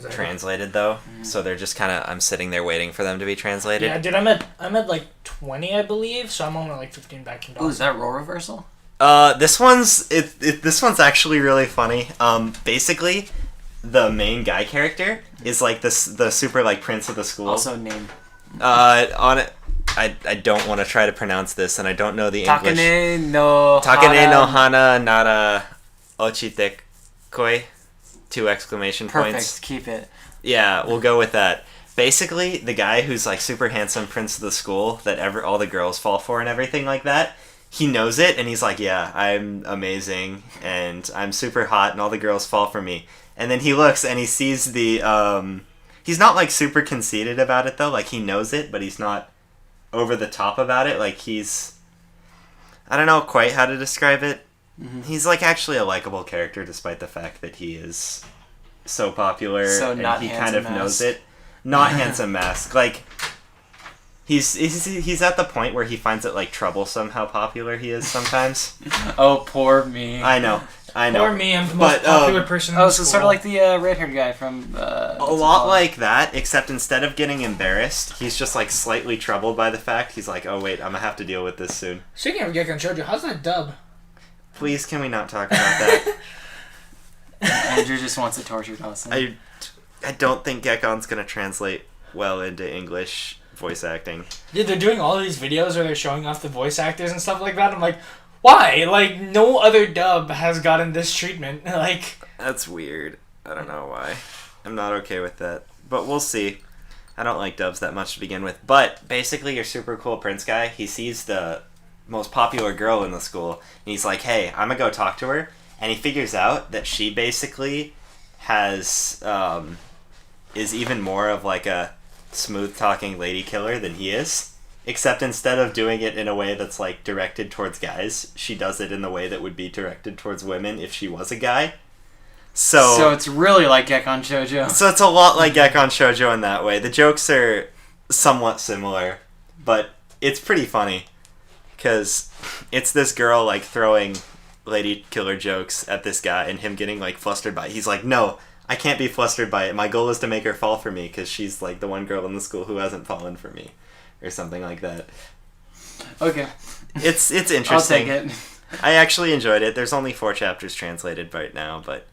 translated though, so they're just kind of, I'm sitting there waiting for them to be translated. Yeah, dude, I'm at like 20, I believe, so I'm only like 15 back in. Oh, is that role reversal? This one's actually really funny. Basically, the main guy character is like the super like prince of the school. Also name. On it, I don't want to try to pronounce this, and I don't know the English. Takane no hana nara ochite koi. 2 exclamation points. Perfect, keep it. Yeah, we'll go with that. Basically, the guy who's like super handsome prince of the school that all the girls fall for and everything like that, he knows it, and he's like, yeah, I'm amazing, and I'm super hot, and all the girls fall for me. And then he looks, and he sees the, he's not like super conceited about it though, like he knows it, but he's not over the top about it, like he's, I don't know quite how to describe it. Mm-hmm. He's like actually a likable character despite the fact that he is so popular, and he kind of knows it. Not handsome mask. Like he's at the point where he finds it like troublesome how popular he is sometimes. Oh, poor me. I know. Poor me, I'm the most popular person in the school. So sort of like the red-haired guy from... a lot like that, except instead of getting embarrassed, he's just like slightly troubled by the fact. He's like, oh wait, I'm gonna have to deal with this soon. Speaking of Gekon Shoujo, how's that dub? Please, can we not talk about that? Andrew just wants to torture Dawson. I don't think Gekon's gonna translate well into English voice acting. Dude, they're doing all these videos where they're showing off the voice actors and stuff like that. I'm like, why? Like, no other dub has gotten this treatment. Like, that's weird. I don't know why. I'm not okay with that. But we'll see. I don't like dubs that much to begin with. But basically, your super cool prince guy, he sees the most popular girl in the school, and he's like, hey, I'm gonna go talk to her. And he figures out that she basically has is even more of like a smooth talking lady killer than he is, except instead of doing it in a way that's like directed towards guys, she does it in the way that would be directed towards women if she was a guy. So it's really like Gekon Shoujo. So it's a lot like Gekon Shoujo in that way. The jokes are somewhat similar, but it's pretty funny because it's this girl like throwing lady killer jokes at this guy and him getting like flustered by it. He's like, no, I can't be flustered by it. My goal is to make her fall for me because she's like the one girl in the school who hasn't fallen for me, or something like that. Okay. It's interesting. I'll take it. I actually enjoyed it. There's only 4 chapters translated right now, but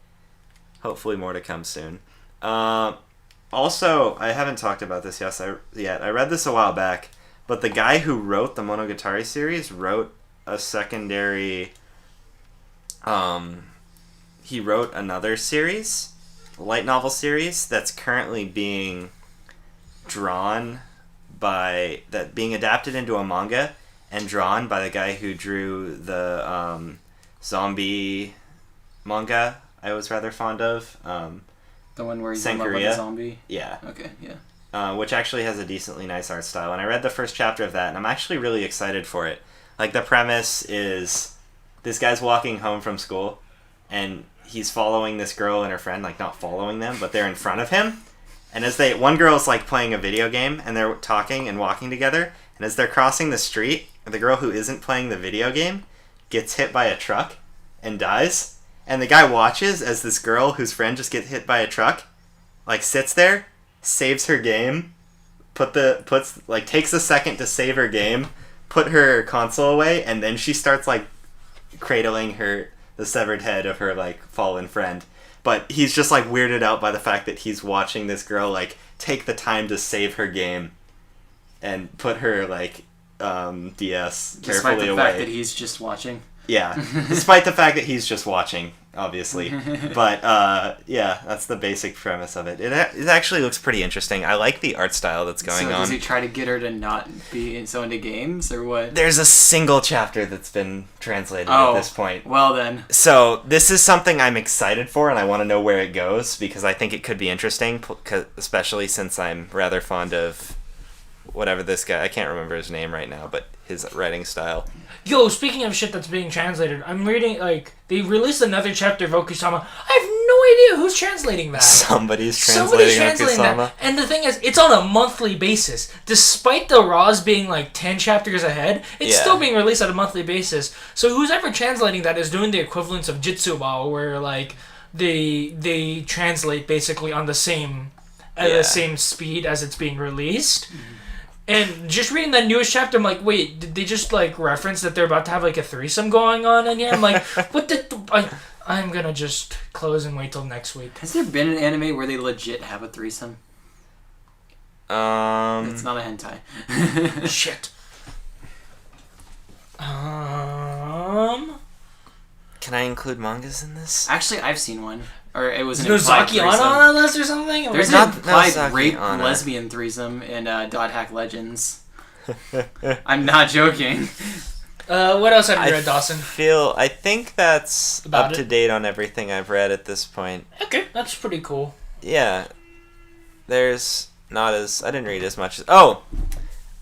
hopefully more to come soon. Also, I haven't talked about this yet. I read this a while back, but the guy who wrote the Monogatari series wrote a secondary... he wrote another series, a light novel series, that's currently being being adapted into a manga and drawn by the guy who drew the zombie manga I was rather fond of. The one where he's in love with a zombie? Yeah. Okay, yeah. Which actually has a decently nice art style. And I read the first chapter of that, and I'm actually really excited for it. Like, the premise is this guy's walking home from school, and he's following this girl and her friend, like, not following them, but they're in front of him. And one girl's, like, playing a video game, and they're talking and walking together, and as they're crossing the street, the girl who isn't playing the video game gets hit by a truck and dies. And the guy watches as this girl whose friend just gets hit by a truck, like, sits there, saves her game, takes a second to save her game, put her console away, and then she starts, like, cradling the severed head of her, like, fallen friend. But he's just, like, weirded out by the fact that he's watching this girl, like, take the time to save her game and put her, like, DS Despite carefully the away. fact that he's just watching. Yeah, despite the fact that he's just watching, obviously. But, yeah, that's the basic premise of it. It actually looks pretty interesting. I like the art style that's going on. So does he try to get her to not be so into games, or what? There's a single chapter that's been translated at this point. Well then. So, this is something I'm excited for, and I want to know where it goes, because I think it could be interesting, especially since I'm rather fond of whatever this guy, I can't remember his name right now, but his writing style. Yo, speaking of shit that's being translated, I'm reading, like, they released another chapter of Okusama. I have no idea who's translating that. Somebody's translating Okusama. That. And the thing is, it's on a monthly basis. Despite the Raws being, like, 10 chapters ahead, it's still being released on a monthly basis. So who's ever translating that is doing the equivalence of Jitsubao, where, like, they translate basically on the same speed as it's being released. Mm-hmm. And just reading that newest chapter, I'm like, wait, did they just, like, reference that they're about to have, like, a threesome going on in here? I'm like, what did... I'm gonna just close and wait till next week. Has there been an anime where they legit have a threesome? It's not a hentai. Shit. Can I include mangas in this? Actually, I've seen one. Or it was an Nozaki on that list or something? There's an implied rape lesbian threesome in Dot Hack Legends. I'm not joking. What else have you read, Dawson? I think that's up to date on everything I've read at this point. Okay, that's pretty cool. Yeah. There's not as... I didn't read as much as... Oh!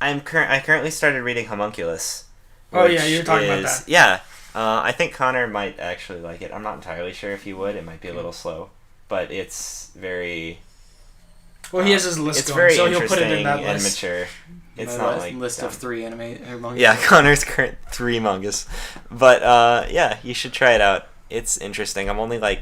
I currently started reading Homunculus. Oh yeah, you were talking about that. Yeah. I think Connor might actually like it. I'm not entirely sure if he would. It might be a little slow. But it's very... Well, he has his list it's going, very so he'll put it in that and list. mature. It's My not like... list of 3 anime or mangas. Yeah, Connor's current 3 mangas. But, yeah, you should try it out. It's interesting. I'm only, like,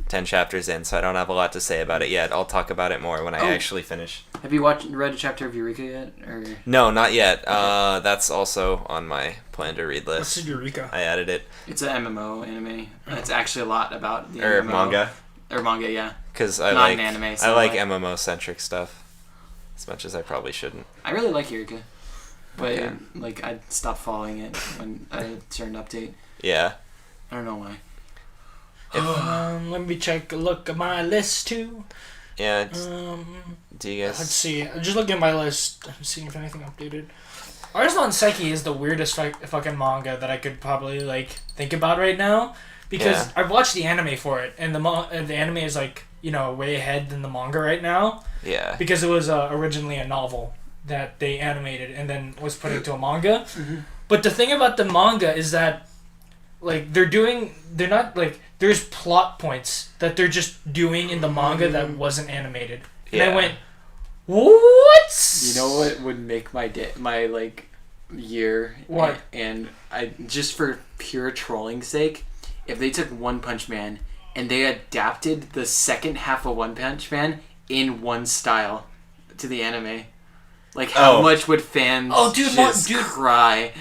10 chapters in, so I don't have a lot to say about it yet. I'll talk about it more when I actually finish. Have you read a chapter of Eureka yet? Or... No, not yet. Okay. That's also on my plan to read list. What's Eureka? I added it. It's an MMO anime. It's actually a lot about the MMO. Manga. Or manga, yeah. Because I not an anime. So I like MMO-centric stuff. As much as I probably shouldn't. I really like Eureka. But, I stopped following it when I turned update. Yeah. I don't know why. Let me look at my list, too. Yeah. Do you guys... Let's see. I'm just looking at my list. I'm seeing if anything updated. Arslan Seki is the weirdest fucking manga that I could probably, like, think about right now. Because I've watched the anime for it, and the anime is, like, you know, way ahead than the manga right now. Yeah. Because it was originally a novel that they animated and then was put into a manga. Mm-hmm. But the thing about the manga is that, like, they're not, like, there's plot points that they're just doing in the manga that wasn't animated. And I went, what? You know what would make my day, like, year? What? And I, just for pure trolling sake, if they took One Punch Man and they adapted the second half of One Punch Man in one style to the anime, like, how much would fans cry?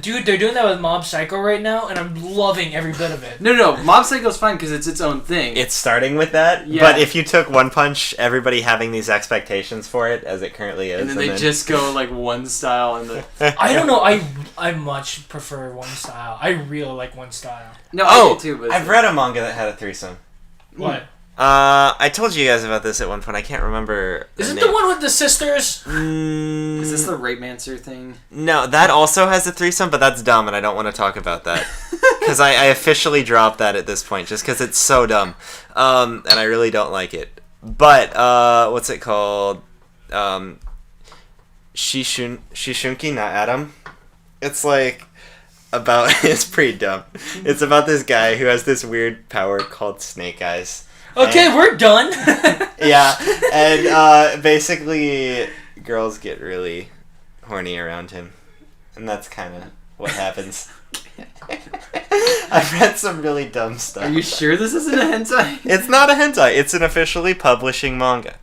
Dude, they're doing that with Mob Psycho right now, and I'm loving every bit of it. No, Mob Psycho's fine because it's its own thing. It's starting with that, but if you took One Punch, everybody having these expectations for it, as it currently is, and then they just go, like, one style, and the... I don't know, I much prefer one style. I really like one style. No, I do too, but... I've read a manga that had a threesome. What? I told you guys about this at one point. I can't remember. Is it the one with the sisters? Is this the Rape Mancer thing? No, that also has a threesome, but that's dumb, and I don't want to talk about that. Because I officially dropped that at this point, just because it's so dumb. And I really don't like it. But, what's it called? Shishunki na Adam? It's like... it's pretty dumb. It's about this guy who has this weird power called Snake Eyes. Okay, we're done. Yeah, and basically, girls get really horny around him, and that's kind of what happens. I I've read some really dumb stuff. Are you sure this isn't a hentai? It's not a hentai. It's an officially publishing manga.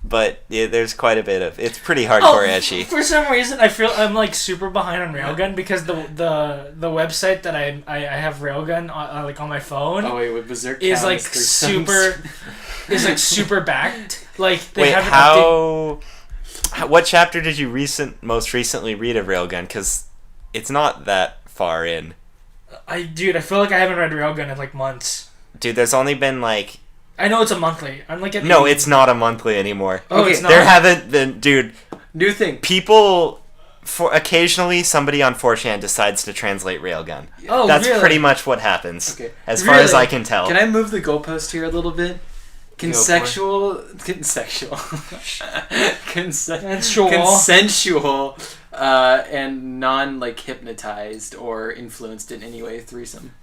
But yeah, there's quite a bit of... It's pretty hardcore ecchi. For some reason, I feel I'm like super behind on Railgun because the website that I have Railgun like on my phone. Oh wait, with Berserk is like super backed. Like they haven't what chapter did you most recently read of Railgun? Because it's not that far in. I feel like I haven't read Railgun in like months. Dude, there's only been like... I know it's a monthly. I'm like No, it's not a monthly anymore. Oh, it's not? There haven't been... Dude. New thing. People... Occasionally, somebody on 4chan decides to translate Railgun. Oh, That's really? pretty much what happens. Okay. As far as I can tell. Can I move the goalpost here a little bit? Consensual and non like hypnotized or influenced in any way threesome.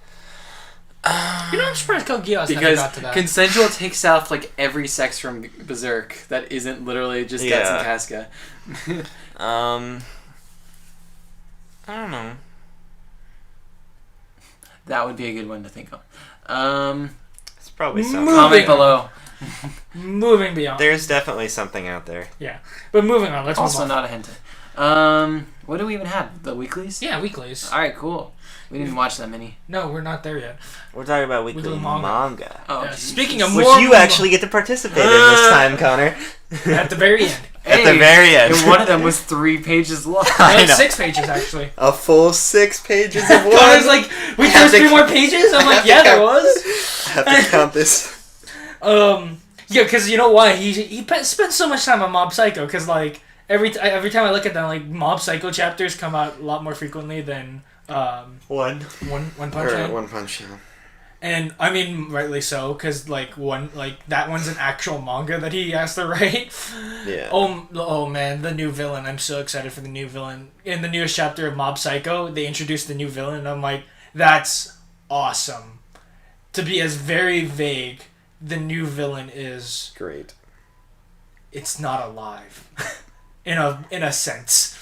I'm surprised Code Geass never got to that. Consensual takes off like every sex from Berserk that isn't literally just Guts and Casca. I don't know. That would be a good one to think of. It's probably something. Comment below. Moving beyond. There's definitely something out there. Yeah. But moving on, let's also move on. not a hentai. What do we even have? The weeklies? Yeah, weeklies. Alright, cool. We didn't watch that many. No, we're not there yet. We're talking about weekly manga. Oh, yeah, speaking of which more you actually get to participate in this time, Connor. At the very end. At the very end. And one of them was 3 pages long. I know. 6 pages, actually. A full 6 pages of one. Connor's like, wait, there's 3 more pages? I'm like, yeah, there was. I have to count this. Yeah, because you know why? He spent so much time on Mob Psycho, because, like, every time I look at them, like, Mob Psycho chapters come out a lot more frequently than... One Punch Man. One Punch, yeah. And I mean, rightly so, because that one's an actual manga that he has to write. Yeah. Oh man, the new villain! I'm so excited for the new villain. In the newest chapter of Mob Psycho, they introduced the new villain, and I'm like, that's awesome. To be as very vague, the new villain is great. It's not alive, in a sense.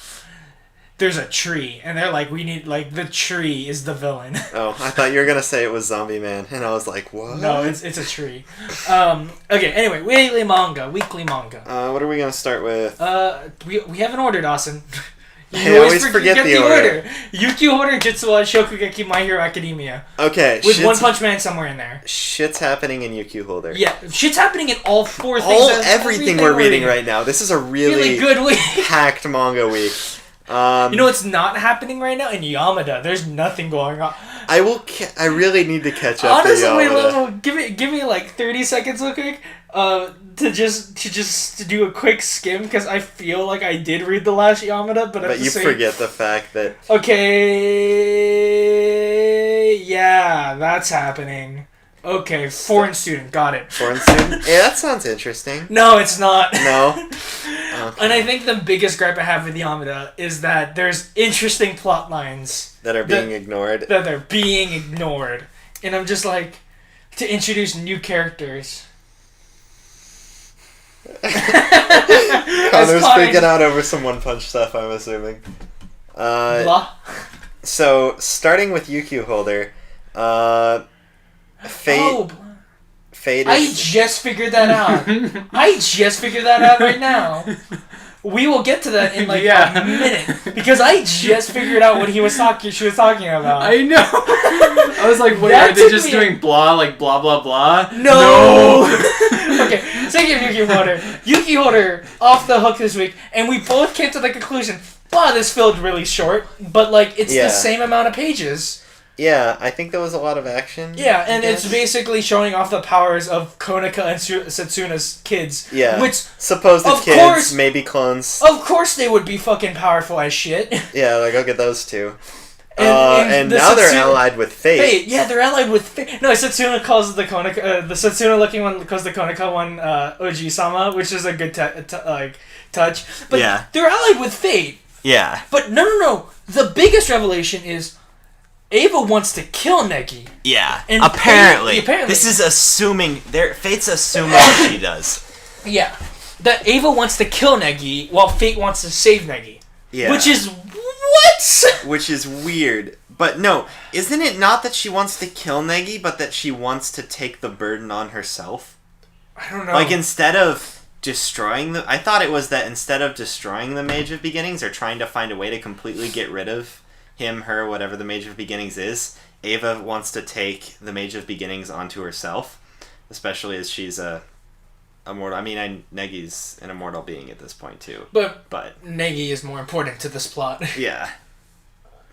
There's a tree, and they're like, we need, like, the tree is the villain. Oh, I thought you were gonna say it was Zombie Man, and I was like, what? No, it's a tree. Okay, anyway, weekly manga. What are we gonna start with? We have an order, Dawson. I always forget the order. Yukio Hoder, Jitsu wa Shokugeki My Hero Academia. Okay. With One Punch Man somewhere in there. Shit's happening in Yukio Holder. Yeah, shit's happening in all 4 things. Everything we're reading right now. This is a really good week. Packed manga week. You know what's not happening right now? In Yamada, there's nothing going on. I really need to catch up. Honestly, to Yamada. Give me like 30 seconds real quick. To do a quick skim, because I feel like I did read the last Yamada, but you forget the fact that... Okay, yeah, that's happening. Okay, foreign student, got it. Foreign student? Yeah, that sounds interesting. No, it's not. No? Okay. And I think the biggest gripe I have with Yamada is that there's interesting plot lines... that are being ignored. That they're being ignored. And I'm just like, to introduce new characters... Connor's freaking out over some One Punch stuff, I'm assuming. Blah. So, starting with Yukio Holder, Fate is... I just figured that out. Right now. We will get to that in like a minute, because I just figured out what she was talking about. I know. I was like, "What are they just doing? Blah, like blah blah blah." No. Okay, speaking of Yuki Holder off the hook this week, and we both came to the conclusion: wow, this felt really short, but like it's the same amount of pages. Yeah, I think there was a lot of action. Yeah, and it's basically showing off the powers of Konika and Setsuna's kids. Yeah. Which, supposed kids, maybe clones. Of course they would be fucking powerful as shit. Yeah, like, look at those two. And now they're allied with Fate. Yeah, they're allied with Fate. No, Setsuna calls the Konika, the Setsuna-looking one calls the Konika one Oji-sama, which is a good touch. But they're allied with Fate. Yeah. But no. The biggest revelation is Ava wants to kill Negi. Yeah. And apparently. This is assuming... Fate's assuming she does. Yeah. That Ava wants to kill Negi while Fate wants to save Negi. Yeah. Which is... What? Which is weird. But no, isn't it not that she wants to kill Negi, but that she wants to take the burden on herself? I don't know. Like, instead of destroying I thought it was that instead of destroying the Mage of Beginnings, or trying to find a way to completely get rid of him, her, whatever the Mage of Beginnings is, Ava wants to take the Mage of Beginnings onto herself, especially as she's a immortal. I mean, Negi's an immortal being at this point, too. But Negi is more important to this plot. Yeah.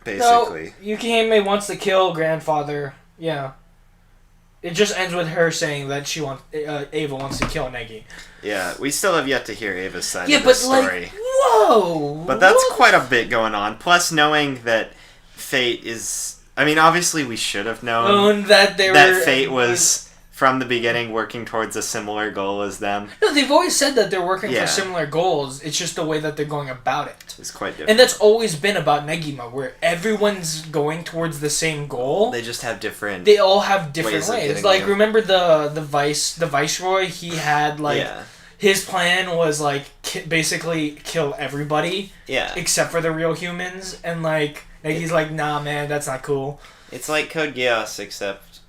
Basically. No, Yukihime wants to kill grandfather. Yeah. It just ends with her saying that Ava wants to kill Negi. Yeah, we still have yet to hear Ava's side of the story. Like, whoa! But that's quite a bit going on. Plus, knowing that Fate is... I mean, obviously we should have known that Fate was, from the beginning, working towards a similar goal as them. No, they've always said that they're working for similar goals. It's just the way that they're going about it. It's quite different. And that's always been about Negima, where everyone's going towards the same goal. They just have different... They all have different ways. Like, there. Remember the Viceroy? He had, like... Yeah. His plan was, like, basically kill everybody. Yeah. Except for the real humans. And, like, Negi's like, nah, man, that's not cool. It's like Code Geass, except...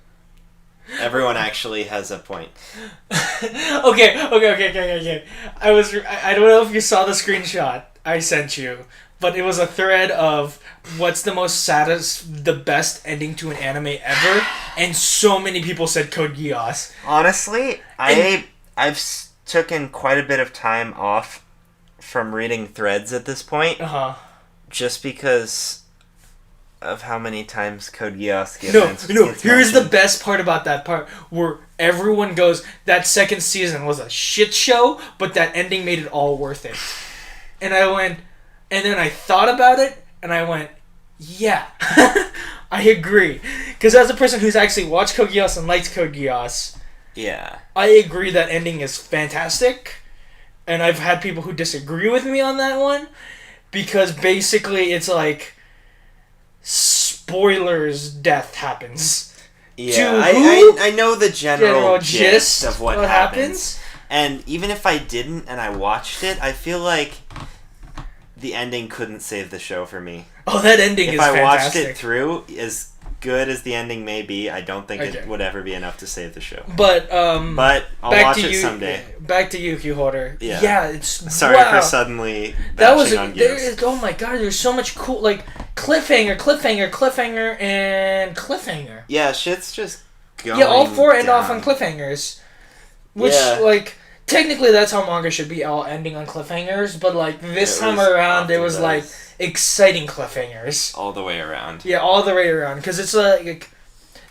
Everyone actually has a point. Okay. I don't know if you saw the screenshot I sent you, but it was a thread of what's the best ending to an anime ever, and so many people said Code Geass. Honestly, I've taken quite a bit of time off from reading threads at this point. Just because of how many times Code Geass gets here's the best part about that part, where everyone goes, that second season was a shit show, but that ending made it all worth it. And I went, and then I thought about it, and I went, yeah, I agree. Because as a person who's actually watched Code Geass and liked Code Geass, yeah, I agree that ending is fantastic, and I've had people who disagree with me on that one, because basically it's like, spoilers, death happens. Yeah, I know the general gist of what happens. And even if I didn't and I watched it, I feel like the ending couldn't save the show for me. Oh, that ending is fantastic. If I watched it through, as good as the ending may be, I don't think it would ever be enough to save the show. But I'll watch it someday. Back to Yuki Hoarder. Yeah, it's sorry for suddenly bashing on Gears. Oh my god, there's so much cool, like, cliffhanger, and cliffhanger. Yeah, shit's just going. Yeah, all four end off on cliffhangers, which like technically that's how manga should be, all ending on cliffhangers. But like this time around, it was like exciting cliffhangers all the way around. Yeah, all the way around, because it's like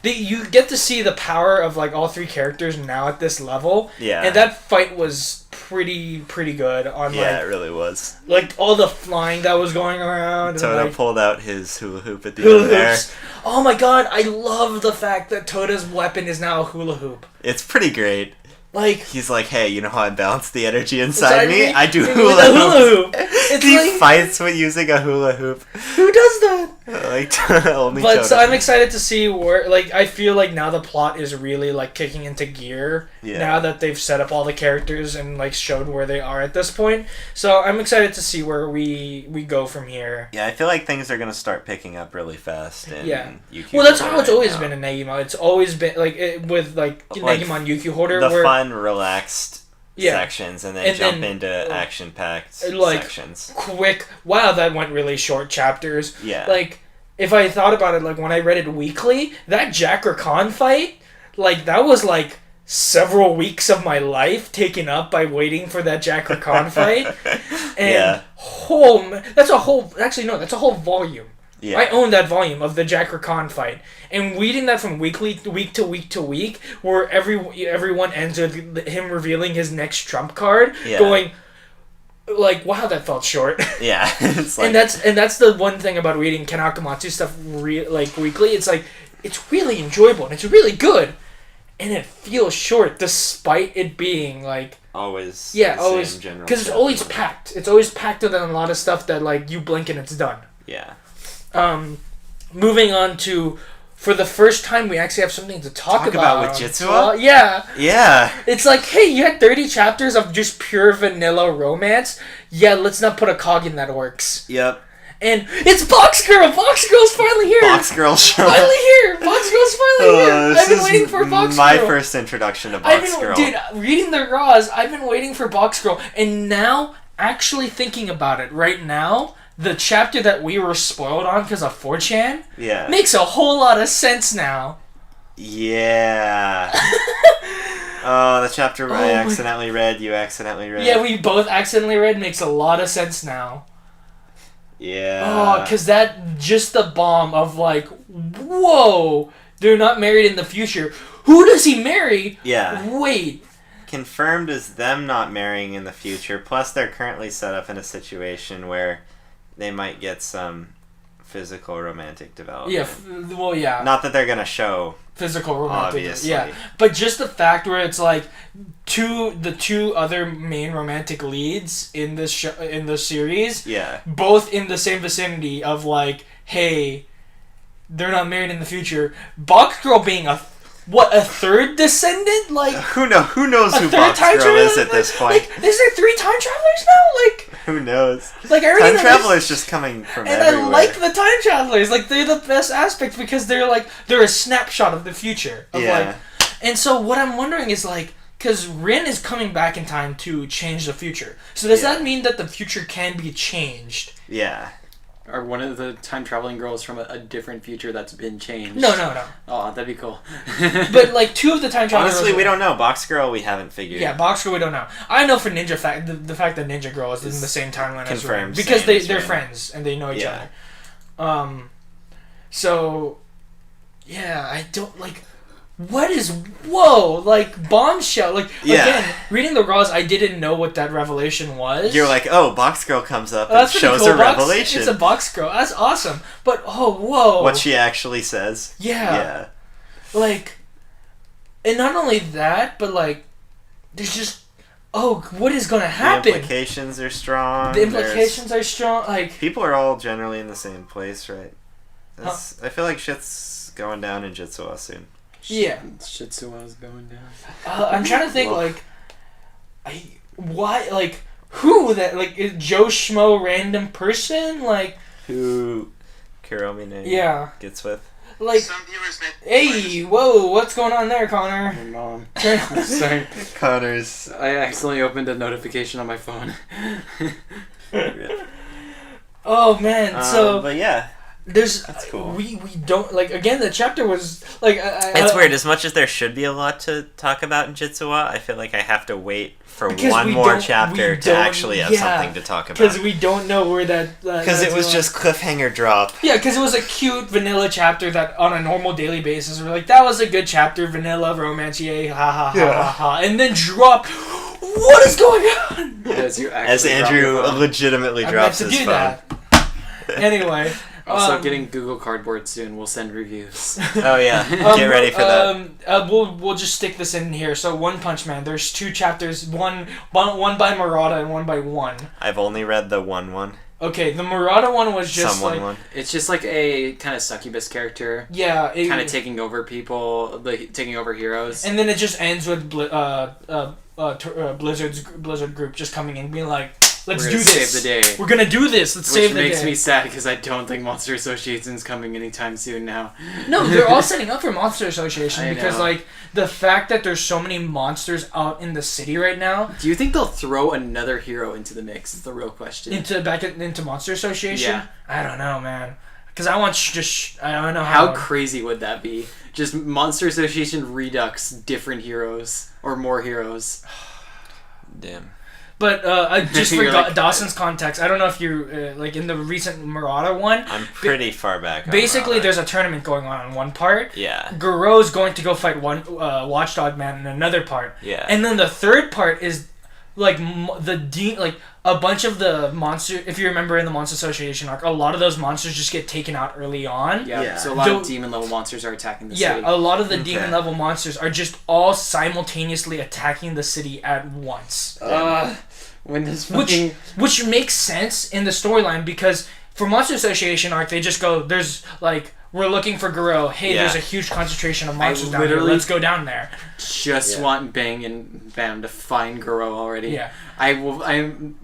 you get to see the power of like all three characters now at this level. Yeah, and that fight was pretty good. It really was. Like all the flying that was going around. Toda like, pulled out his hula hoop at the end there. Oh my god, I love the fact that Toda's weapon is now a hula hoop. It's pretty great. Like, he's like, hey, you know how I balance the energy inside me? I do hula hoop. He fights with using a hula hoop. Who does that? Only But Toda. So I'm excited to see where, like, I feel like now the plot is really, like, kicking into gear. Yeah. Now that they've set up all the characters and, like, showed where they are at this point. So I'm excited to see where we go from here. Yeah, I feel like things are going to start picking up really fast. Well, that's how it's always been in Negima. It's always been, like, Negima and Yuki Hoarder. The fun, relaxed sections, and then jump into action-packed sections. Quick, wow, that went really short chapters. Yeah. Like, if I thought about it, like, when I read it weekly, that Jacker Khan fight, like, that was, like, several weeks of my life taken up by waiting for that Jacker Khan fight. And, that's a whole volume. Yeah. I own that volume of the Jacker Khan fight, and reading that from week to week, where everyone ends with him revealing his next trump card, going like, wow, that felt short. Yeah, it's like... and that's the one thing about reading Ken Akamatsu stuff weekly. It's like, it's really enjoyable and it's really good, and it feels short despite it being like always because it's always packed. It's always packed with a lot of stuff that, like, you blink and it's done. Yeah. Moving on to, for the first time, we actually have something to talk about with Jitsuwa? Yeah. It's like, hey, you had 30 chapters of just pure vanilla romance. Yeah, let's not put a cog in that works. Yep. and it's Box Girl. Box Girl's finally here. Box Girl show. Finally here. Box Girl's finally here. I've been waiting for Box Girl. My first introduction to Box Girl. Dude, reading the Raws, I've been waiting for Box Girl, and now actually thinking about it right now, the chapter that we were spoiled on because of 4chan makes a whole lot of sense now. Yeah. Oh, the chapter I accidentally read, you accidentally read. Yeah, we both accidentally read makes a lot of sense now. Yeah. Oh, because that, just the bomb of like, whoa, they're not married in the future. Who does he marry? Yeah. Wait. Confirmed as them not marrying in the future, plus they're currently set up in a situation where they might get some physical romantic development. Yeah, well, yeah. Not that they're going to show physical romantic, obviously. Yeah, but just the fact where it's like the two other main romantic leads in this series, both in the same vicinity of like, hey, they're not married in the future. Box Girl being a third descendant? Like, who knows who Box Girl is at this point? Like, is there 3 time travelers now? Like, who knows? Like, time travelers just coming from everywhere. And I like the time travelers. Like, they're the best aspect because they're a snapshot of the future. And so what I'm wondering is like, because Rin is coming back in time to change the future. So does that mean that the future can be changed? Yeah. Or one of the time traveling girls from a different future that's been changed. No. Oh, that'd be cool. But like 2 of the time traveling honestly, we don't know. Box Girl, we haven't figured. Yeah, Box Girl, we don't know. I know for Ninja the fact that Ninja Girl is in the same timeline as Rin, because they're friends and they know each other. So yeah, I don't like. What is like bombshell? Like again, reading the Raws, I didn't know what that revelation was. You're like, oh, Box Girl comes up and shows a revelation. It's a Box Girl. That's awesome. But whoa, what she actually says. Yeah. Like, and not only that, but like, there's just what is gonna happen? The implications are strong. Like, people are all generally in the same place, right? I feel like shit's going down in Jitsuwa soon. Yeah. Shitsuwa's going down. I'm trying to think, who that, like, is Joe Schmo random person? Like, who Kuromine gets with? Like, hey, whoa, what's going on there, Connor? My mom. Sorry. Connor's. I accidentally opened a notification on my phone. Oh, man, but yeah. That's cool. We don't, like, again, the chapter was, like... it's weird. As much as there should be a lot to talk about in Jitsuwa, I feel like I have to wait for one more chapter to actually have something to talk about. Because we don't know where that... Because it was just cliffhanger drop. Yeah, because it was a cute vanilla chapter that on a normal daily basis, we're like, that was a good chapter, vanilla, romance, yay, ha ha ha ha ha. And then drop... What is going on? As Andrew legitimately drops his phone. Anyway... Also, getting Google Cardboard soon. We'll send reviews. Oh yeah, get ready for that. We'll just stick this in here. So, One Punch Man. There's 2 chapters. One by Murata and one by One. I've only read the one. Okay, the Murata one was just it's just like a kind of succubus character. Yeah, kind of taking over people, like taking over heroes. And then it just ends with Blizzard's group just coming in and being like, Let's do this. Save the day. We're gonna do this. Let's save the day. Which makes me sad because I don't think Monster Association's coming anytime soon now. No, they're all setting up for Monster Association because like the fact that there's so many monsters out in the city right now. Do you think they'll throw another hero into the mix? Is the real question. Into Monster Association? Yeah. I don't know, man. Because I want I don't know how crazy would that be? Just Monster Association Redux, different heroes or more heroes. Damn. But just for Dawson's context, I don't know if you like in the recent Murata one. I'm pretty far back. Basically, there's a tournament going on one part. Yeah. Guro's going to go fight one Watchdog Man in another part. Yeah. And then the third part is like a bunch of the monster. If you remember in the Monster Association arc, a lot of those monsters just get taken out early on. Yeah. So a lot of demon level monsters are attacking the city. Yeah, a lot of the demon level monsters are just all simultaneously attacking the city at once. Which makes sense in the storyline because for Monster Association arc, they just go, there's like, we're looking for Guro. Hey, there's a huge concentration of monsters down here. Let's go down there. Just want Bang and Bam to find Guro already. Yeah.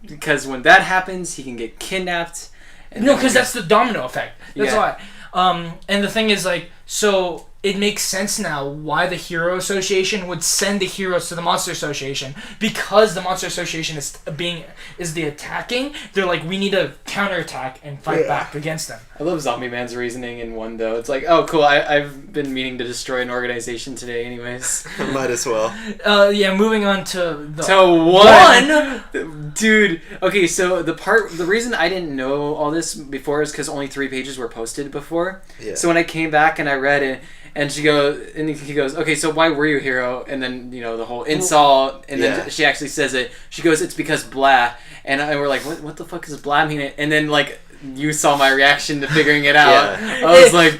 Because when that happens, he can get kidnapped No, because that's the domino effect. That's Yeah. why. And the thing is, like, so it makes sense now why the Hero Association would send the heroes to the Monster Association, because the Monster Association is the attacking. They're like, we need to counterattack and fight back against them. I love Zombie Man's reasoning in one though. It's like, oh cool, I've been meaning to destroy an organization today anyways. Might as well. Yeah, moving on to the one. Dude, okay, so the reason I didn't know all this before is because only 3 pages were posted before. Yeah. So when I came back and I read it, and he goes, okay, so why were you Hero? And then, the whole insult, and then she actually says it. She goes, it's because blah. And we're like, what the fuck does blah mean? And then, like, you saw my reaction to figuring it out. Yeah. I was like...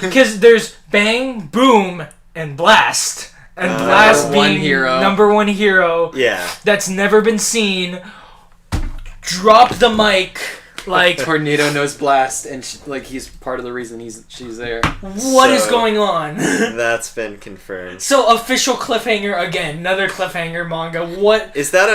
Because there's bang, boom, and blast. And blast being number one hero. Yeah. That's never been seen. Drop the mic. Like Tornado knows blast, and he's part of the reason she's there. What is going on? That's been confirmed. So official cliffhanger again, another cliffhanger manga. What is that?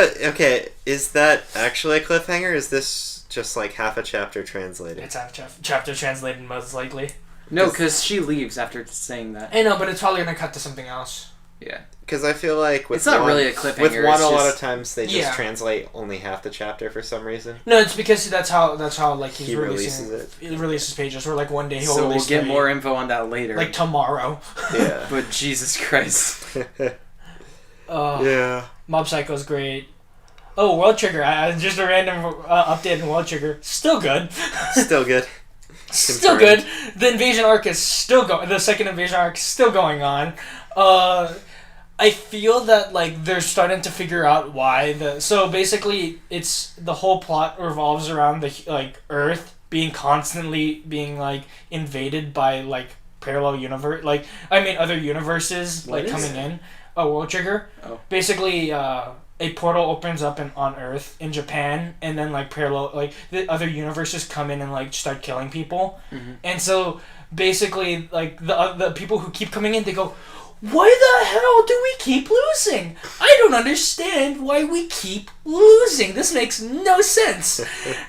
Is that actually a cliffhanger? Is this just like half a chapter translated? It's half a chapter translated, most likely. No, because she leaves after saying that. I know, but it's probably gonna cut to something else. Yeah. Because I feel like it's not really a cliffhanger. With one, a lot of times they just translate only half the chapter for some reason. No, it's because that's how like he releases it. He releases pages, or like one day he'll release. So we'll get more info on that later. Like tomorrow. Yeah. But Jesus Christ. Yeah. Mob Psycho's great. Oh, World Trigger! Just a random update on World Trigger. Still good. Still good. Still good. The invasion arc is still going. The second invasion arc is still going on. I feel that like they're starting to figure out why so basically it's the whole plot revolves around the Earth being constantly being like invaded by like parallel universe other universes coming in. World Trigger. Oh. Basically a portal opens up on Earth in Japan, and then like parallel the other universes come in and like start killing people. Mm-hmm. And so basically like the people who keep coming in, they go, why the hell do we keep losing? I don't understand why we keep losing. This makes no sense.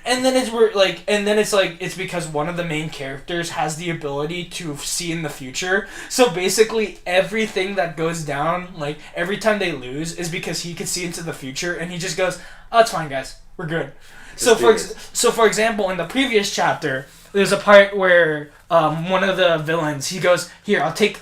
And then it's because one of the main characters has the ability to see in the future. So basically everything that goes down, like every time they lose, is because he can see into the future, and he just goes, "Oh, it's fine, guys. We're good." So for example, in the previous chapter, there's a part where one of the villains, he goes, "Here, I'll take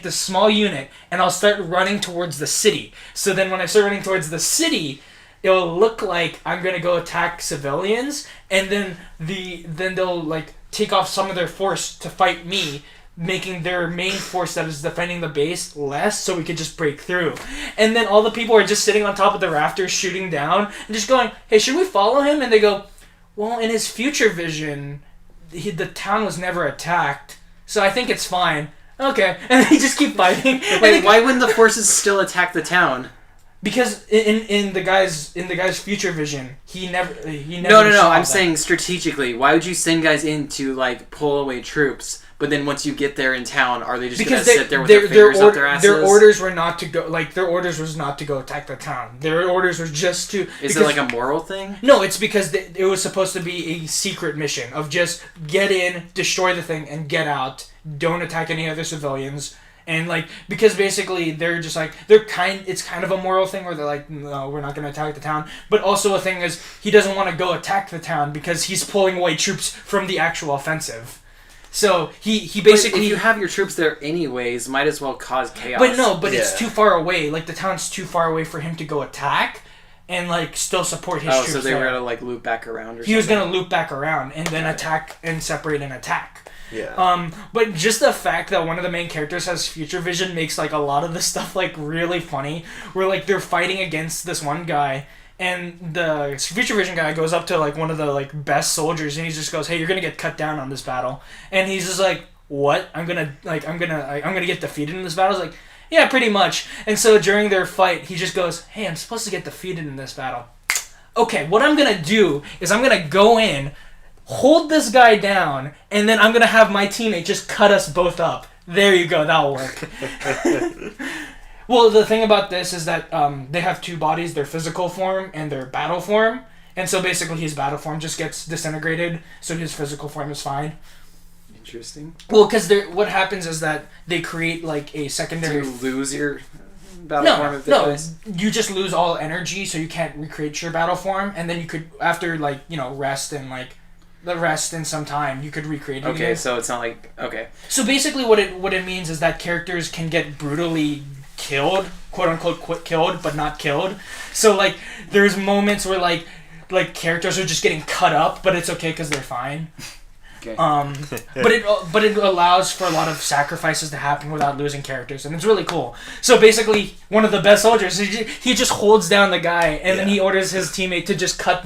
this small unit and I'll start running towards the city. So then when I start running towards the city, it'll look like I'm gonna go attack civilians, and then they'll like take off some of their force to fight me, making their main force that is defending the base less, so we could just break through." And then all the people are just sitting on top of the rafters shooting down and just going, "Hey, should we follow him?" And they go, "Well, in his future vision, the town was never attacked, so I think it's fine." Okay, and they just keep fighting. Wait, why wouldn't the forces still attack the town? Because in the guy's future vision, he never. No. I'm saying strategically. Why would you send guys in to like pull away troops? But then once you get there in town, are they just going to sit there with their fingers up their asses? Their orders were not to go. Like their orders was not to go attack the town. Their orders were just to. Is it like a moral thing? No, it's because it was supposed to be a secret mission of just get in, destroy the thing, and get out. Don't attack any other civilians. And like, because basically they're just like, it's kind of a moral thing where they're like, no, we're not going to attack the town. But also a thing is, he doesn't want to go attack the town because he's pulling away troops from the actual offensive. So he basically... But if you have your troops there anyways, might as well cause chaos. But it's too far away. Like, the town's too far away for him to go attack and like still support his troops. So they were going to like loop back around or something? He was going to loop back around and then attack and separate and attack. Yeah. But just the fact that one of the main characters has future vision makes like a lot of this stuff like really funny. Where like they're fighting against this one guy, and the future vision guy goes up to like one of the like best soldiers, and he just goes, "Hey, you're gonna get cut down on this battle." And he's just like, "What? I'm gonna get defeated in this battle?" He's like, "Yeah, pretty much." And so during their fight, he just goes, "Hey, I'm supposed to get defeated in this battle. Okay, what I'm gonna do is I'm gonna go in, hold this guy down, and then I'm going to have my teammate just cut us both up. There you go, that'll work." Well, the thing about this is that they have two bodies, their physical form and their battle form. And so basically his battle form just gets disintegrated, so his physical form is fine. Interesting. Well, because what happens is that they create like a secondary... Do you lose your battle form if No, dies? you just lose all energy, so you can't recreate your battle form, and then you could, after like, rest in some time, you could recreate it. Okay, so it's not like... Okay. So basically what it means is that characters can get brutally killed, quote unquote killed, but not killed. So like there's moments where like characters are just getting cut up, but it's okay because they're fine. Okay. But it allows for a lot of sacrifices to happen without losing characters, and it's really cool. So basically, one of the best soldiers, he just holds down the guy, and then he orders his teammate to just cut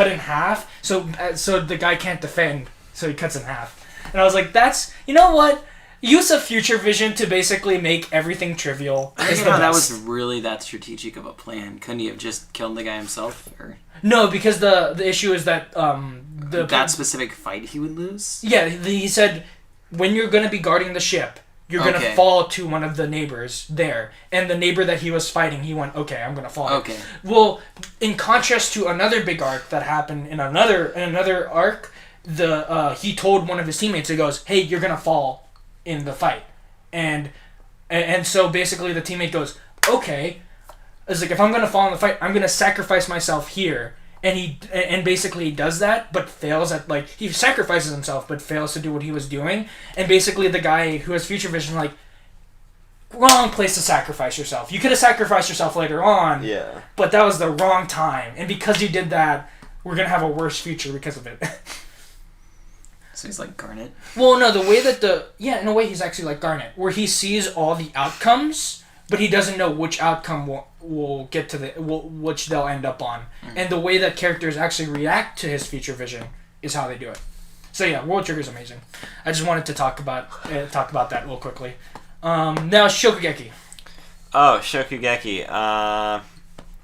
in half, so the guy can't defend, so he cuts in half. And I was like, that's, you know what? Use of future vision to basically make everything trivial. I didn't know that was really that strategic of a plan. Couldn't he have just killed the guy himself? Or? No, because the issue is that that specific fight he would lose? Yeah, he said when you're going to be guarding the ship, you're going to fall to one of the neighbors there. And the neighbor that he was fighting, he went, okay, I'm going to fall. Okay. Well, in contrast to another big arc that happened in another arc, he told one of his teammates, he goes, hey, you're going to fall in the fight. And so basically the teammate goes, okay. It's like, if I'm going to fall in the fight, I'm going to sacrifice myself here. And basically he does that, but fails at, like, he sacrifices himself, but fails to do what he was doing. And basically the guy who has future vision, like, wrong place to sacrifice yourself. You could have sacrificed yourself later on. Yeah. But that was the wrong time. And because you did that, we're going to have a worse future because of it. So he's like Garnet? Well, no, the way that in a way he's actually like Garnet, where he sees all the outcomes, but he doesn't know which outcome will get to which they'll end up on. Mm-hmm. And the way that characters actually react to his future vision is how they do it. So yeah, World Trigger is amazing. I just wanted to talk about that real quickly. Now Shokugeki. Oh, Shokugeki.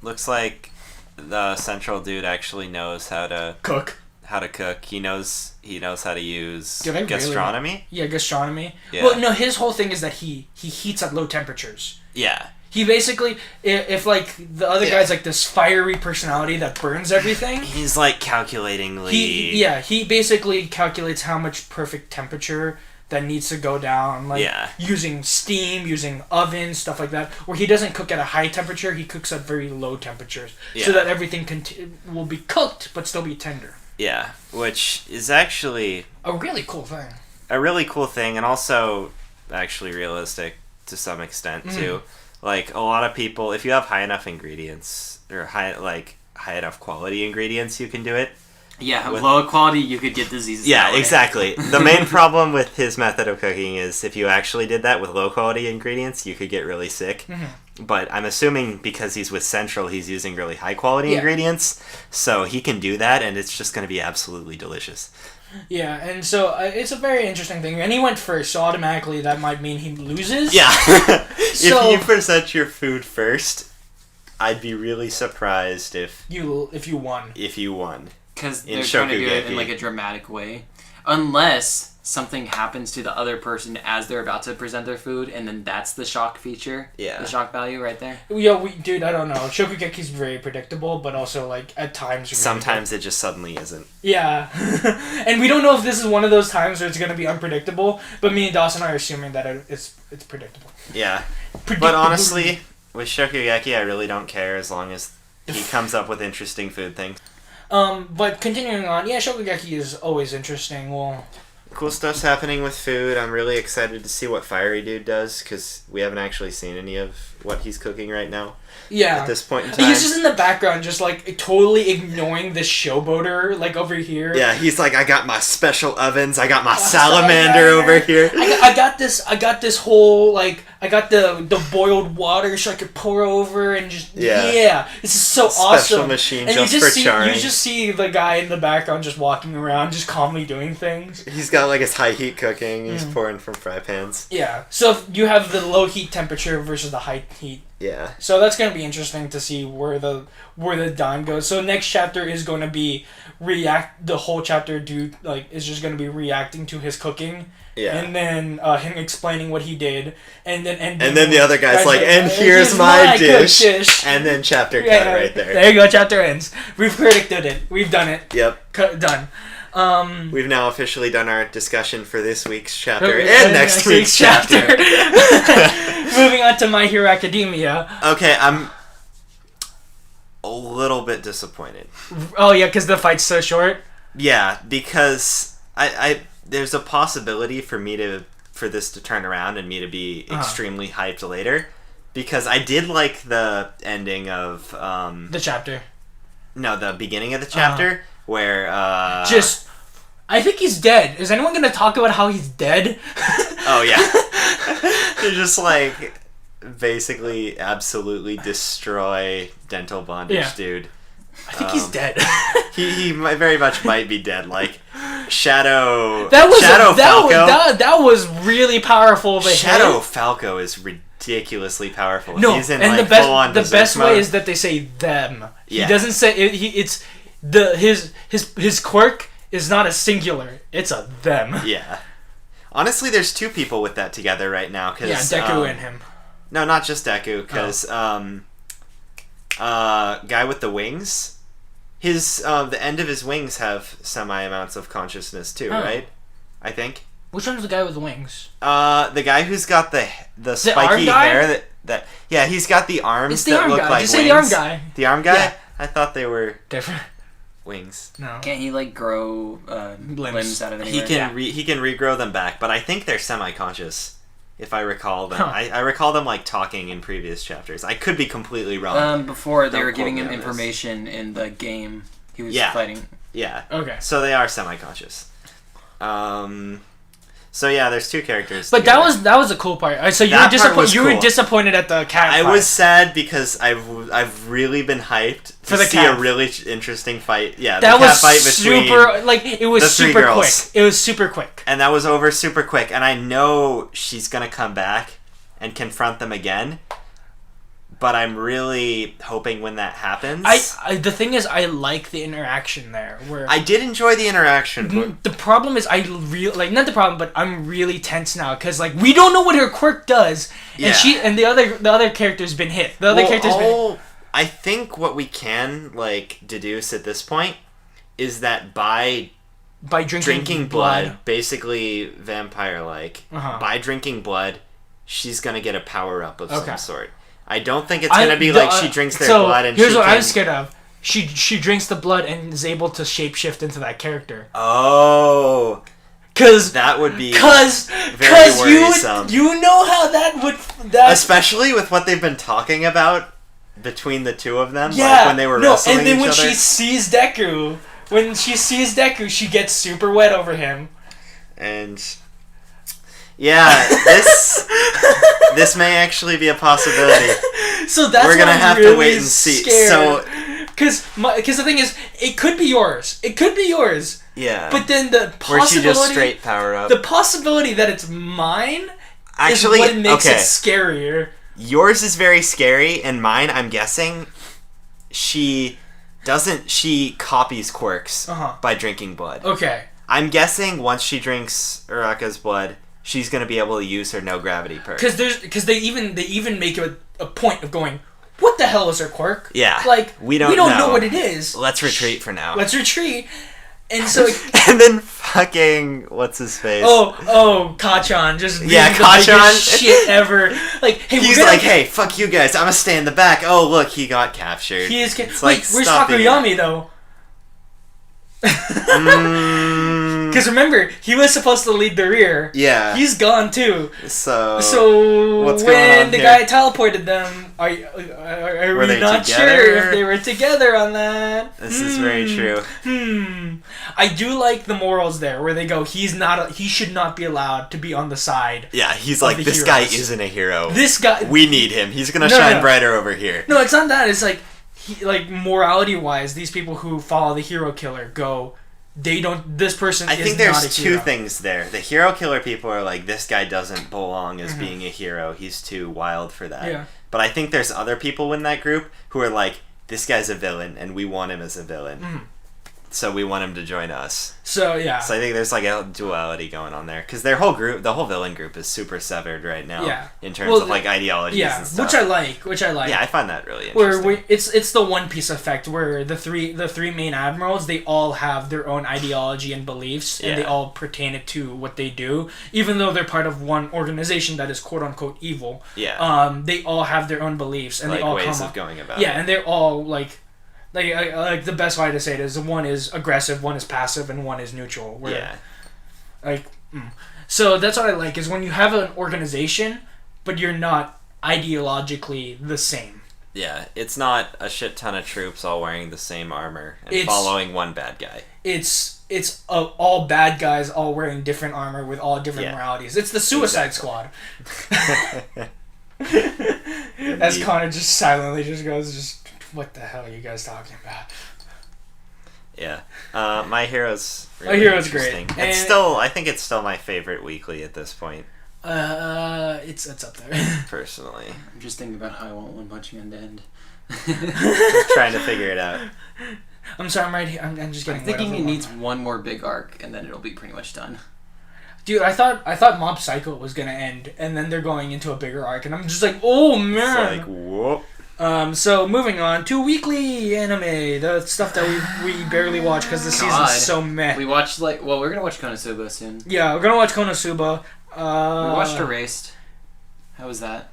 Looks like the central dude actually knows how to cook. He knows how to use gastronomy. Gastronomy. Yeah. Well, no, his whole thing is that he heats at low temperatures. Yeah. He basically, if like the other guy's like this fiery personality that burns everything. He's like calculatingly. He basically calculates how much perfect temperature that needs to go down, like using steam, using ovens, stuff like that. Where he doesn't cook at a high temperature, he cooks at very low temperatures, so that everything will be cooked but still be tender. Yeah, which is actually a really cool thing. And also actually realistic to some extent too. Like, a lot of people, if you have high enough ingredients or high enough quality ingredients, you can do it. Yeah, low quality, you could get diseases. Yeah, exactly. The main problem with his method of cooking is if you actually did that with low quality ingredients, you could get really sick. Mm-hmm. But I'm assuming because he's with Central, he's using really high quality ingredients, so he can do that, and it's just going to be absolutely delicious. Yeah, and so it's a very interesting thing. And he went first, so automatically that might mean he loses. Yeah. If you present your food first, I'd be really surprised if you won. Because they're trying to do it in like a dramatic way. Unless something happens to the other person as they're about to present their food, and then that's the shock feature. Yeah. The shock value right there. Yeah, dude, I don't know. Shokugeki's very predictable, but also, like, at times... Sometimes it just suddenly isn't. Yeah. And we don't know if this is one of those times where it's going to be unpredictable, but me and Dawson are assuming that it's predictable. Yeah. But honestly, with Shokugeki, I really don't care as long as he comes up with interesting food things. But continuing on, Shokugeki is always interesting. Well, cool stuff's happening with food. I'm really excited to see what Fiery Dude does, because we haven't actually seen any of what he's cooking right now. Yeah. At this point in time. He's just in the background, just, like, totally ignoring this showboater, like, over here. Yeah, he's like, I got my special ovens, I got my salamander over here. I got this whole, like, I got the boiled water so I could pour over and just, this is so awesome. Special machine and just for charring. You just see the guy in the background just walking around, just calmly doing things. He's got got like his high heat cooking. He's pouring from fry pans. Yeah. So you have the low heat temperature versus the high heat. Yeah. So that's gonna be interesting to see where the dime goes. So next chapter is going to be the whole chapter is just going to be reacting to his cooking. Yeah. And then him explaining what he did, and then the other guy's like, and here's my dish. And then chapter cut right there. There you go, chapter ends. We've predicted it. We've done it. Yep. Done. We've now officially done our discussion for this week's chapter and next week's chapter. Moving on to My Hero Academia. Okay, I'm a little bit disappointed. Oh yeah, because the fight's so short. Yeah, because I there's a possibility for this to turn around and me to be extremely hyped later, because I did like the ending of the chapter. No, the beginning of the chapter where I think he's dead. Is anyone going to talk about how he's dead? Oh yeah. They're just like basically absolutely destroy dental bondage dude. I think he's dead. he very much might be dead. Like Shadow Falco. That was really powerful. Shadow Falco is ridiculously powerful. No, he's in, and like, the best way is that they say them. Yeah. He doesn't say it's his quirk is not a singular. It's a them. Yeah. Honestly, there's two people with that together right now. Cause, Deku and him. No, not just Deku, because guy with the wings, the end of his wings have semi amounts of consciousness too, right? I think. Which one's the guy with the wings? The guy who's got the spiky hair that he's got the arms that look like wings. Just say the arm guy. The arm guy? Yeah. I thought they were different wings. No. Can't he like grow limbs out of anywhere? He can regrow them back, but I think they're semi-conscious. If I recall them, I recall them like talking in previous chapters. I could be completely wrong. Before they were giving him information in the game he was fighting. Yeah. Okay. So they are semi-conscious. So yeah, there's two characters. But together. that was a cool part. So you were disappointed at the cat fight. I was sad because I've really been hyped to see a really interesting fight. Yeah, that the cat was fight between it was super quick. It was super quick. And that was over super quick. And I know she's gonna come back and confront them again. But I'm really hoping when that happens. The thing is, I like the interaction there. Where I did enjoy the interaction. The problem is, not the problem, but I'm really tense now because we don't know what her quirk does, and the other character's been hit. I think what we can deduce at this point is that by drinking blood, basically vampire-like, by drinking blood, she's gonna get a power up of some sort. I don't think it's gonna be she drinks their blood and here's what I'm scared of. She drinks the blood and is able to shapeshift into that character. Oh, because that would be very worrisome. You know how that would especially with what they've been talking about between the two of them. When they were wrestling and then each when other. she sees Deku, she gets super wet over him. And yeah, this may actually be a possibility. So that's we're gonna have to wait and see. So, because the thing is, it could be yours. It could be yours. Yeah. But then the possibility, where she just straight power up. The possibility that it's mine actually is what makes it scarier. Yours is very scary, and mine, I'm guessing, she copies quirks by drinking blood. Okay. I'm guessing once she drinks Uraka's blood, she's gonna be able to use her no gravity perk. Because they even make a point of going, what the hell is her quirk? Yeah. We don't know what it is. Let's retreat for now. Let's retreat. And so and then fucking what's his face? Kachan just the biggest shit ever. Hey, fuck you guys! I'm gonna stay in the back. Oh look, he got captured. He is. Where's Takoyami though? Because remember, he was supposed to lead the rear. Yeah. He's gone too. So what's going on when the guy teleported them, are we not sure if they were together on that? This is very true. I do like the morals there, where they go, he should not be allowed to be on the side. Yeah, he's like, this guy isn't a hero. This guy, we need him. He's gonna shine brighter over here. No, it's not that. It's morality-wise, these people who follow the hero killer go, this person I is think not a there's hero. two things there. The hero killer people are like, this guy doesn't belong as being a hero. He's too wild for that. Yeah. But I think there's other people in that group who are like, this guy's a villain, and we want him as a villain. So we want him to join us. So, yeah. So I think there's like a duality going on there. Because their whole group, the whole villain group is super severed right now. In terms of like ideologies and stuff. Which I like. Yeah, I find that really interesting. Where it's the One Piece effect, where the three main admirals, they all have their own ideology and beliefs, and they all pertain it to what they do, even though they're part of one organization that is quote unquote evil. Yeah. They all have their own beliefs, and like they all ways come of going about it. it. And they're all like the best way to say it is one is aggressive, one is passive, and one is neutral. So that's what I like, is when you have an organization, but you're not ideologically the same. Yeah, it's not a shit ton of troops all wearing the same armor and following one bad guy. It's all bad guys all wearing different armor with all different moralities. It's the Suicide Squad. As Connor just silently just goes, what the hell are you guys talking about? Yeah. My Hero's really My Hero's interesting. great. I think it's still my favorite weekly at this point. It's up there. Personally. I'm just thinking about how I want One Punch Man to end. Just trying to figure it out. I'm sorry, I'm right here. I'm just getting. I'm thinking it needs one more big arc, and then it'll be pretty much done. Dude, I thought Mob Psycho was gonna end, and then they're going into a bigger arc, and I'm just like, oh man. It's like, whoop. So moving on to weekly anime, the stuff that we barely watch because the season's so meh. We watched we're gonna watch Konosuba soon. Yeah, we're gonna watch Konosuba. We watched Erased. How was that?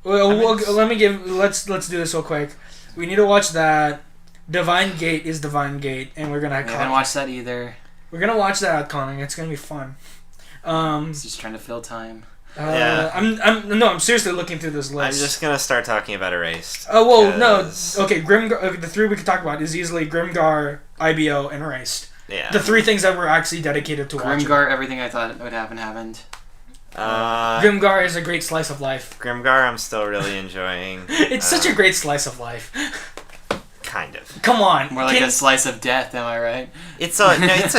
Let's do this real quick. We need to watch that. Divine Gate is Divine Gate, and we're gonna. I haven't watched that either. We're gonna watch that, Connor. It's gonna be fun. Just trying to fill time. I'm seriously looking through this list. I'm just gonna start talking about Erased. Oh well, no. Okay, Grimgar. The three we can talk about is easily Grimgar, IBO, and Erased. Yeah. The three things that we're actually dedicated to watching. Grimgar, everything I thought would happen happened. Grimgar is a great slice of life. Grimgar, I'm still really enjoying. It's such a great slice of life. Kind of. Come on. More like a slice of death, am I right? It's a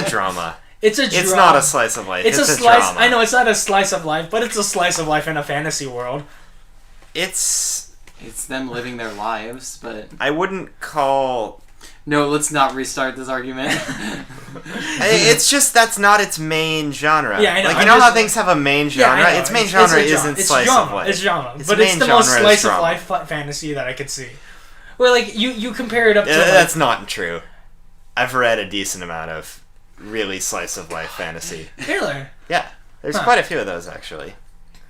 drama. It's a drama. It's not a slice of life. It's a slice. Drama. I know it's not a slice of life, but it's a slice of life in a fantasy world. It's them living their lives, but I wouldn't call. No, let's not restart this argument. It's just that's not its main genre. Yeah, I know. Like you know how things have a main genre. Yeah, its main genre isn't slice of life. It's genre, but it's the most slice of life fantasy that I could see. Well, like you compare it up to. That's not true. I've read a decent amount of really slice of life fantasy. Really? Yeah, there's quite a few of those actually.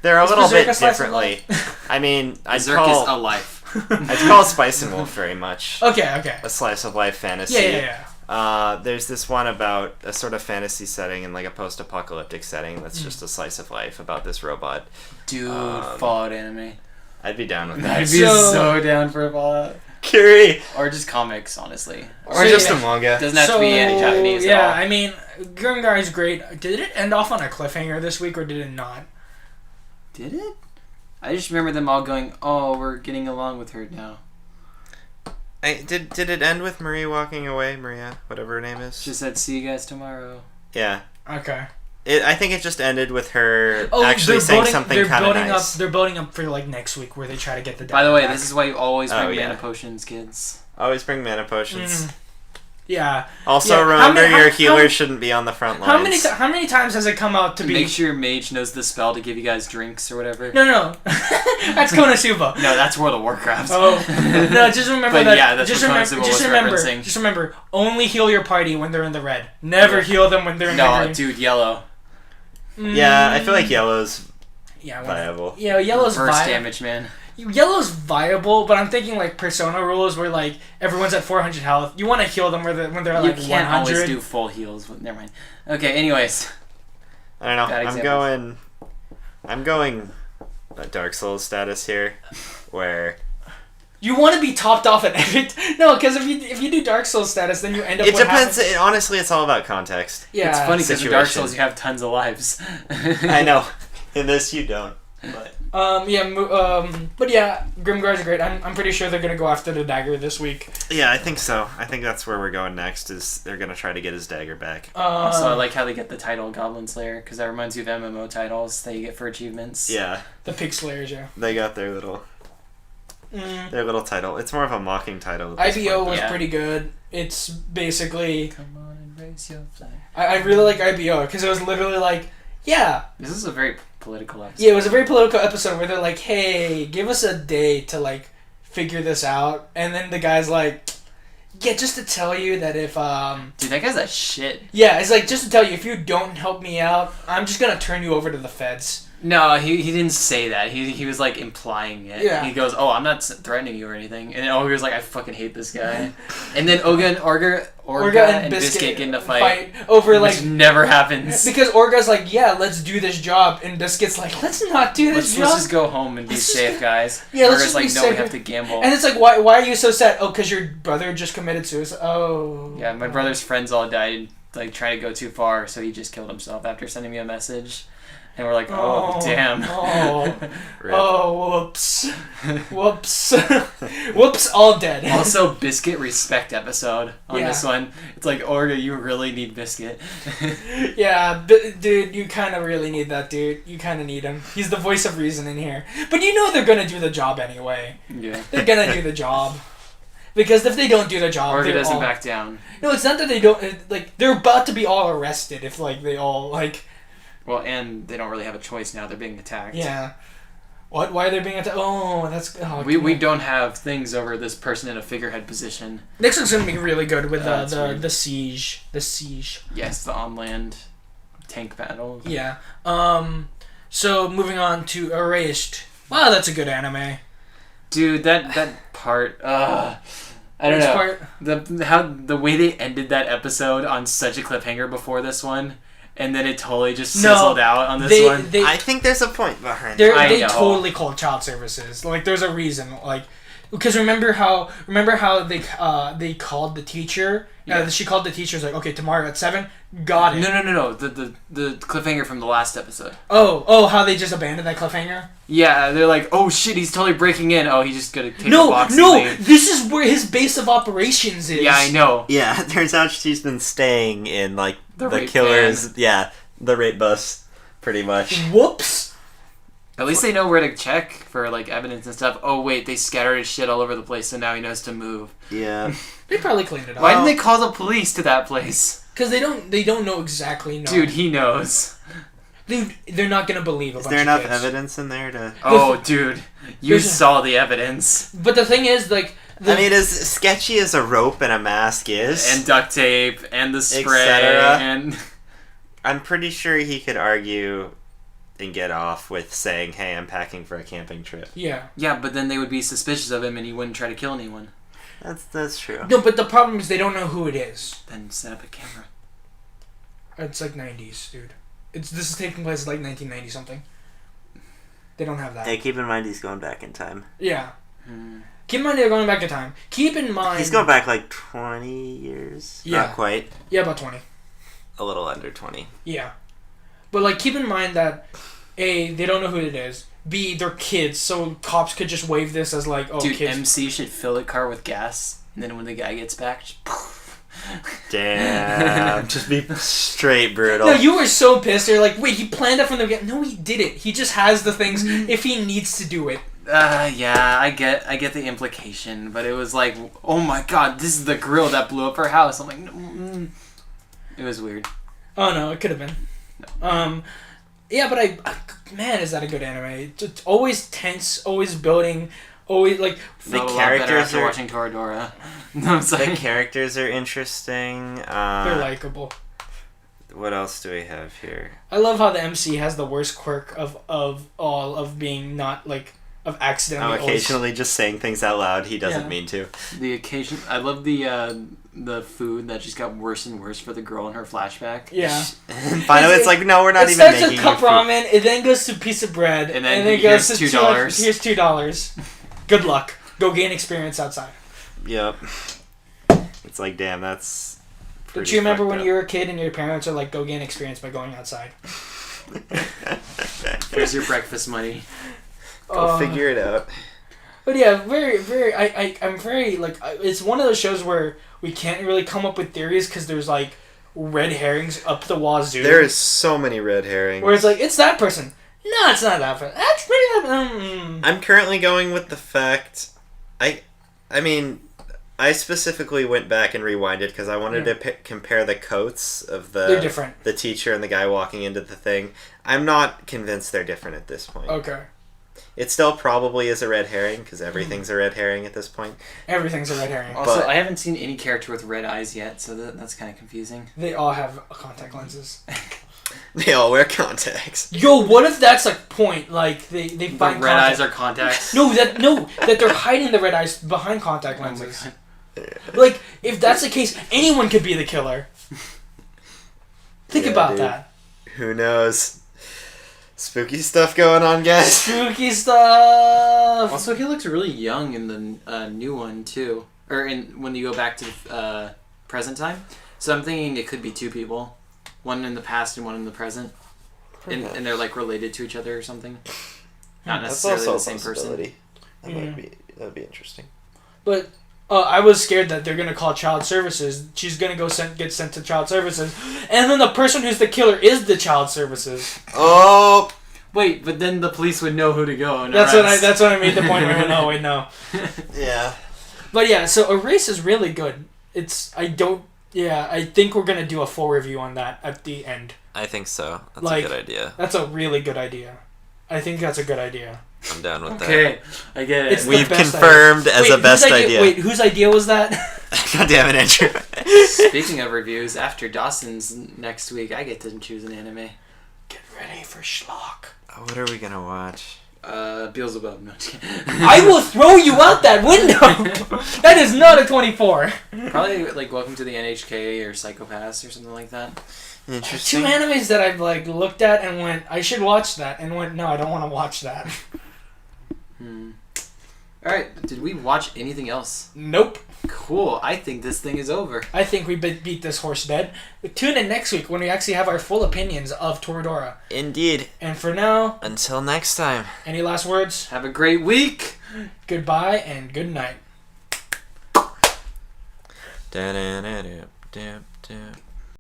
They're a little bit differently. I mean, I'd call a life. I'd call Spice and Wolf very much. Okay. A slice of life fantasy. Yeah. There's this one about a sort of fantasy setting in like a post-apocalyptic setting that's just a slice of life about this robot. Dude, Fallout anime. I'd be down with that. I'd be so down for a Fallout. Curie. Or just comics, honestly. Or just a manga. Doesn't have to be Japanese at all. I mean, Grimgar is great. Did it end off on a cliffhanger this week, or did it not? Did it? I just remember them all going, "Oh, we're getting along with her now." Did it end with Marie walking away? Maria, whatever her name is. She said, "See you guys tomorrow." Yeah. Okay. I think it just ended with her actually saying something kind of nice. They're building up for like next week where they try to get the. By the way, this is why you always bring mana potions, kids. Always bring mana potions. Yeah. Also, remember your healer shouldn't be on the front lines. How many times has it come out to be? Make sure your mage knows the spell to give you guys drinks or whatever. No. That's Konosuba. No, that's World of Warcraft. Oh. No, just remember that. Yeah, that's what Konosuba was referencing. Just remember, only heal your party when they're in the red. Never heal them when they're in the green. No, dude, yellow. Yeah, I feel like yellow's viable. Yeah, yellow's viable. Burst damage, man. Yellow's viable, but I'm thinking like Persona rules where like everyone's at 400 health. You want to heal them when they're like 100. You can't always do full heals. Never mind. Okay, anyways. I don't know. I'm going Dark Souls status here, where you want to be topped off at every. No, because if you do Dark Souls status, then you end up. It depends. Honestly, it's all about context. Yeah, it's funny because in Dark Souls you have tons of lives. I know. In this, you don't. But but yeah, Grimguards are great. I'm pretty sure they're gonna go after the dagger this week. Yeah, I think so. I think that's where we're going next. Is they're gonna try to get his dagger back. Also, I like how they get the title Goblin Slayer because that reminds you of MMO titles that you get for achievements. Yeah, the Pig Slayers. Yeah, they got their little title. It's more of a mocking title. IBO was pretty good. It's basically. Come on and raise your flag. I really like IBO because it was literally like, yeah. This is a very political episode. Yeah, it was a very political episode where they're like, hey, give us a day to, like, figure this out. And then the guy's like, yeah, just to tell you that if, Dude, that guy's that shit. Yeah, it's like, just to tell you, if you don't help me out, I'm just gonna turn you over to the feds. No, he didn't say that. He was, like, implying it. Yeah. He goes, oh, I'm not threatening you or anything. And then Olga's like, I fucking hate this guy. And then Olga and Biscuit get in a fight over, which like... never happens. Because Olga's like, yeah, let's do this job. And Biscuit's like, let's not do this job. Let's just go home and be safe, guys. Yeah, let's Olga's just like, be no, safe. we have to gamble. And it's like, why are you so sad? Oh, because your brother just committed suicide. Oh. Yeah, my brother's friends all died, like, trying to go too far, so he just killed himself after sending me a message. And we're like, oh damn. Whoops. Whoops. Whoops, all dead. Also, Biscuit respect episode on this one. It's like, Olga, you really need Biscuit. Yeah, dude, you kind of really need that dude. You kind of need him. He's the voice of reason in here. But you know they're going to do the job anyway. Yeah. They're going to do the job. Because if they don't do the job, Olga doesn't back down. No, it's not that they don't, like, they're about to be all arrested if, like, they all, like... Well, and they don't really have a choice now. They're being attacked. Yeah. What? Why are they being attacked? Oh, that's... Oh, we don't have things over this person in a figurehead position. Next one's going to be really good with the siege. The siege. Yes, the on-land tank battle. Yeah. So, moving on to Erased. Wow, that's a good anime. Dude, that part... I don't know. The way they ended that episode on such a cliffhanger before this one... And then it totally just sizzled out on this one. I think there's a point behind it. They totally called child services. Like, there's a reason. Like, because remember how they called the teacher? Yeah. She called the teacher. Like, okay, tomorrow at 7. Got it. No. The cliffhanger from the last episode. Oh, how they just abandoned that cliffhanger? Yeah, they're like, oh shit, he's totally breaking in. Oh, he's just gonna take the box and leave. This is where his base of operations is. Yeah, I know. Yeah, it turns out she's been staying in, like, the van. killer's... Yeah, the rape bus, pretty much. Whoops! At least they know where to check for, like, evidence and stuff. Oh, wait, they scattered his shit all over the place, so now he knows to move. Yeah. They probably cleaned it up. Why didn't they call the police to that place? Because they don't know exactly. Dude, he knows. Dude, they're not gonna believe. Is there enough evidence in there to? Oh, dude, you saw the evidence. But the thing is, like, I mean, as sketchy as a rope and a mask is, and duct tape, and the spray, and I'm pretty sure he could argue and get off with saying, "Hey, I'm packing for a camping trip." Yeah. Yeah, but then they would be suspicious of him, and he wouldn't try to kill anyone. That's true. No, but the problem is they don't know who it is. Then set up a camera. It's like 90s, dude. This is taking place like 1990 something. They don't have that. Hey, keep in mind he's going back in time. Yeah. Keep in mind they're going back in time. Keep in mind... He's going back like 20 years. Yeah. Not quite. Yeah, about 20. A little under 20. Yeah. But, like, keep in mind that, A, they don't know who it is. B, they're kids, so cops could just wave this as, like, oh, dude, kids. MC should fill the car with gas, and then when the guy gets back, just... Damn. Just be straight brutal. No, you were so pissed. You're like, wait, he planned that from the beginning. No, he didn't. He just has the things if he needs to do it. Yeah, I get the implication, but it was like, oh my god, this is the grill that blew up her house. I'm like, no. It was weird. Oh no, it could have been. No. Yeah, but man, is that a good anime? It's always tense, always building, always like the characters are watching Toradora. No, the characters are interesting. They're likable. What else do we have here? I love how the MC has the worst quirk of all of being not like of accidentally. Occasionally just saying things out loud he doesn't mean to. The occasion, I love the food that just got worse and worse for the girl in her flashback. Yeah. And finally, it's like, no, we're not even making. It starts with cup ramen. It then goes to a piece of bread, and then it goes to $2. Here's $2. Good luck. Go gain experience outside. Yep. It's like, damn, that's. Don't you remember when you were a kid and your parents are like, go gain experience by going outside? Here's your breakfast money. Go figure it out. But yeah, I'm very, like, it's one of those shows where we can't really come up with theories because there's, like, red herrings up the wazoo. There is so many red herrings. Where it's like, it's that person. No, it's not that person. That's pretty... I'm currently going with the fact... I mean, I specifically went back and rewinded because I wanted to compare the coats of They're different. the teacher and the guy walking into the thing. I'm not convinced they're different at this point. Okay. It still probably is a red herring because everything's a red herring at this point. Everything's a red herring. Also, I haven't seen any character with red eyes yet, so that's kind of confusing. They all have contact lenses. They all wear contacts. Yo, what if that's like point? Like they find red eyes are contacts. No, that they're hiding the red eyes behind contact lenses. Like if that's the case, anyone could be the killer. Think about that. Who knows? Spooky stuff going on, guys. Spooky stuff. Also, he looks really young in the new one too, or when you go back to present time. So I'm thinking it could be two people. One in the past and one in the present. And they're like related to each other or something. Not necessarily the same person. That'd be interesting. But I was scared that they're gonna call child services. She's gonna get sent to child services, and then the person who's the killer is the child services. Oh. Wait, but then the police would know who to go. And that's when I made the point where no. Yeah. But yeah, so Erase is really good. I think we're going to do a full review on that at the end. I think so. That's a good idea. That's a really good idea. I think that's a good idea. I'm down with that. Okay, I get it. We've confirmed as a best idea. Wait, whose idea was that? God damn it, Andrew. Speaking of reviews, after Dawson's next week, I get to choose an anime. Get ready for schlock. What are we going to watch? Beelzebub. No, I will throw you out that window! That is not a 24. Probably like Welcome to the NHK or Psychopaths or something like that. Interesting. Two animes that I've like looked at and went, I should watch that, and went, no, I don't want to watch that. Alright, did we watch anything else? Nope. Cool, I think this thing is over. I think we beat this horse dead. Tune in next week when we actually have our full opinions of Toradora. Indeed. And for now... Until next time. Any last words? Have a great week! Goodbye and good night. Da da da da da da.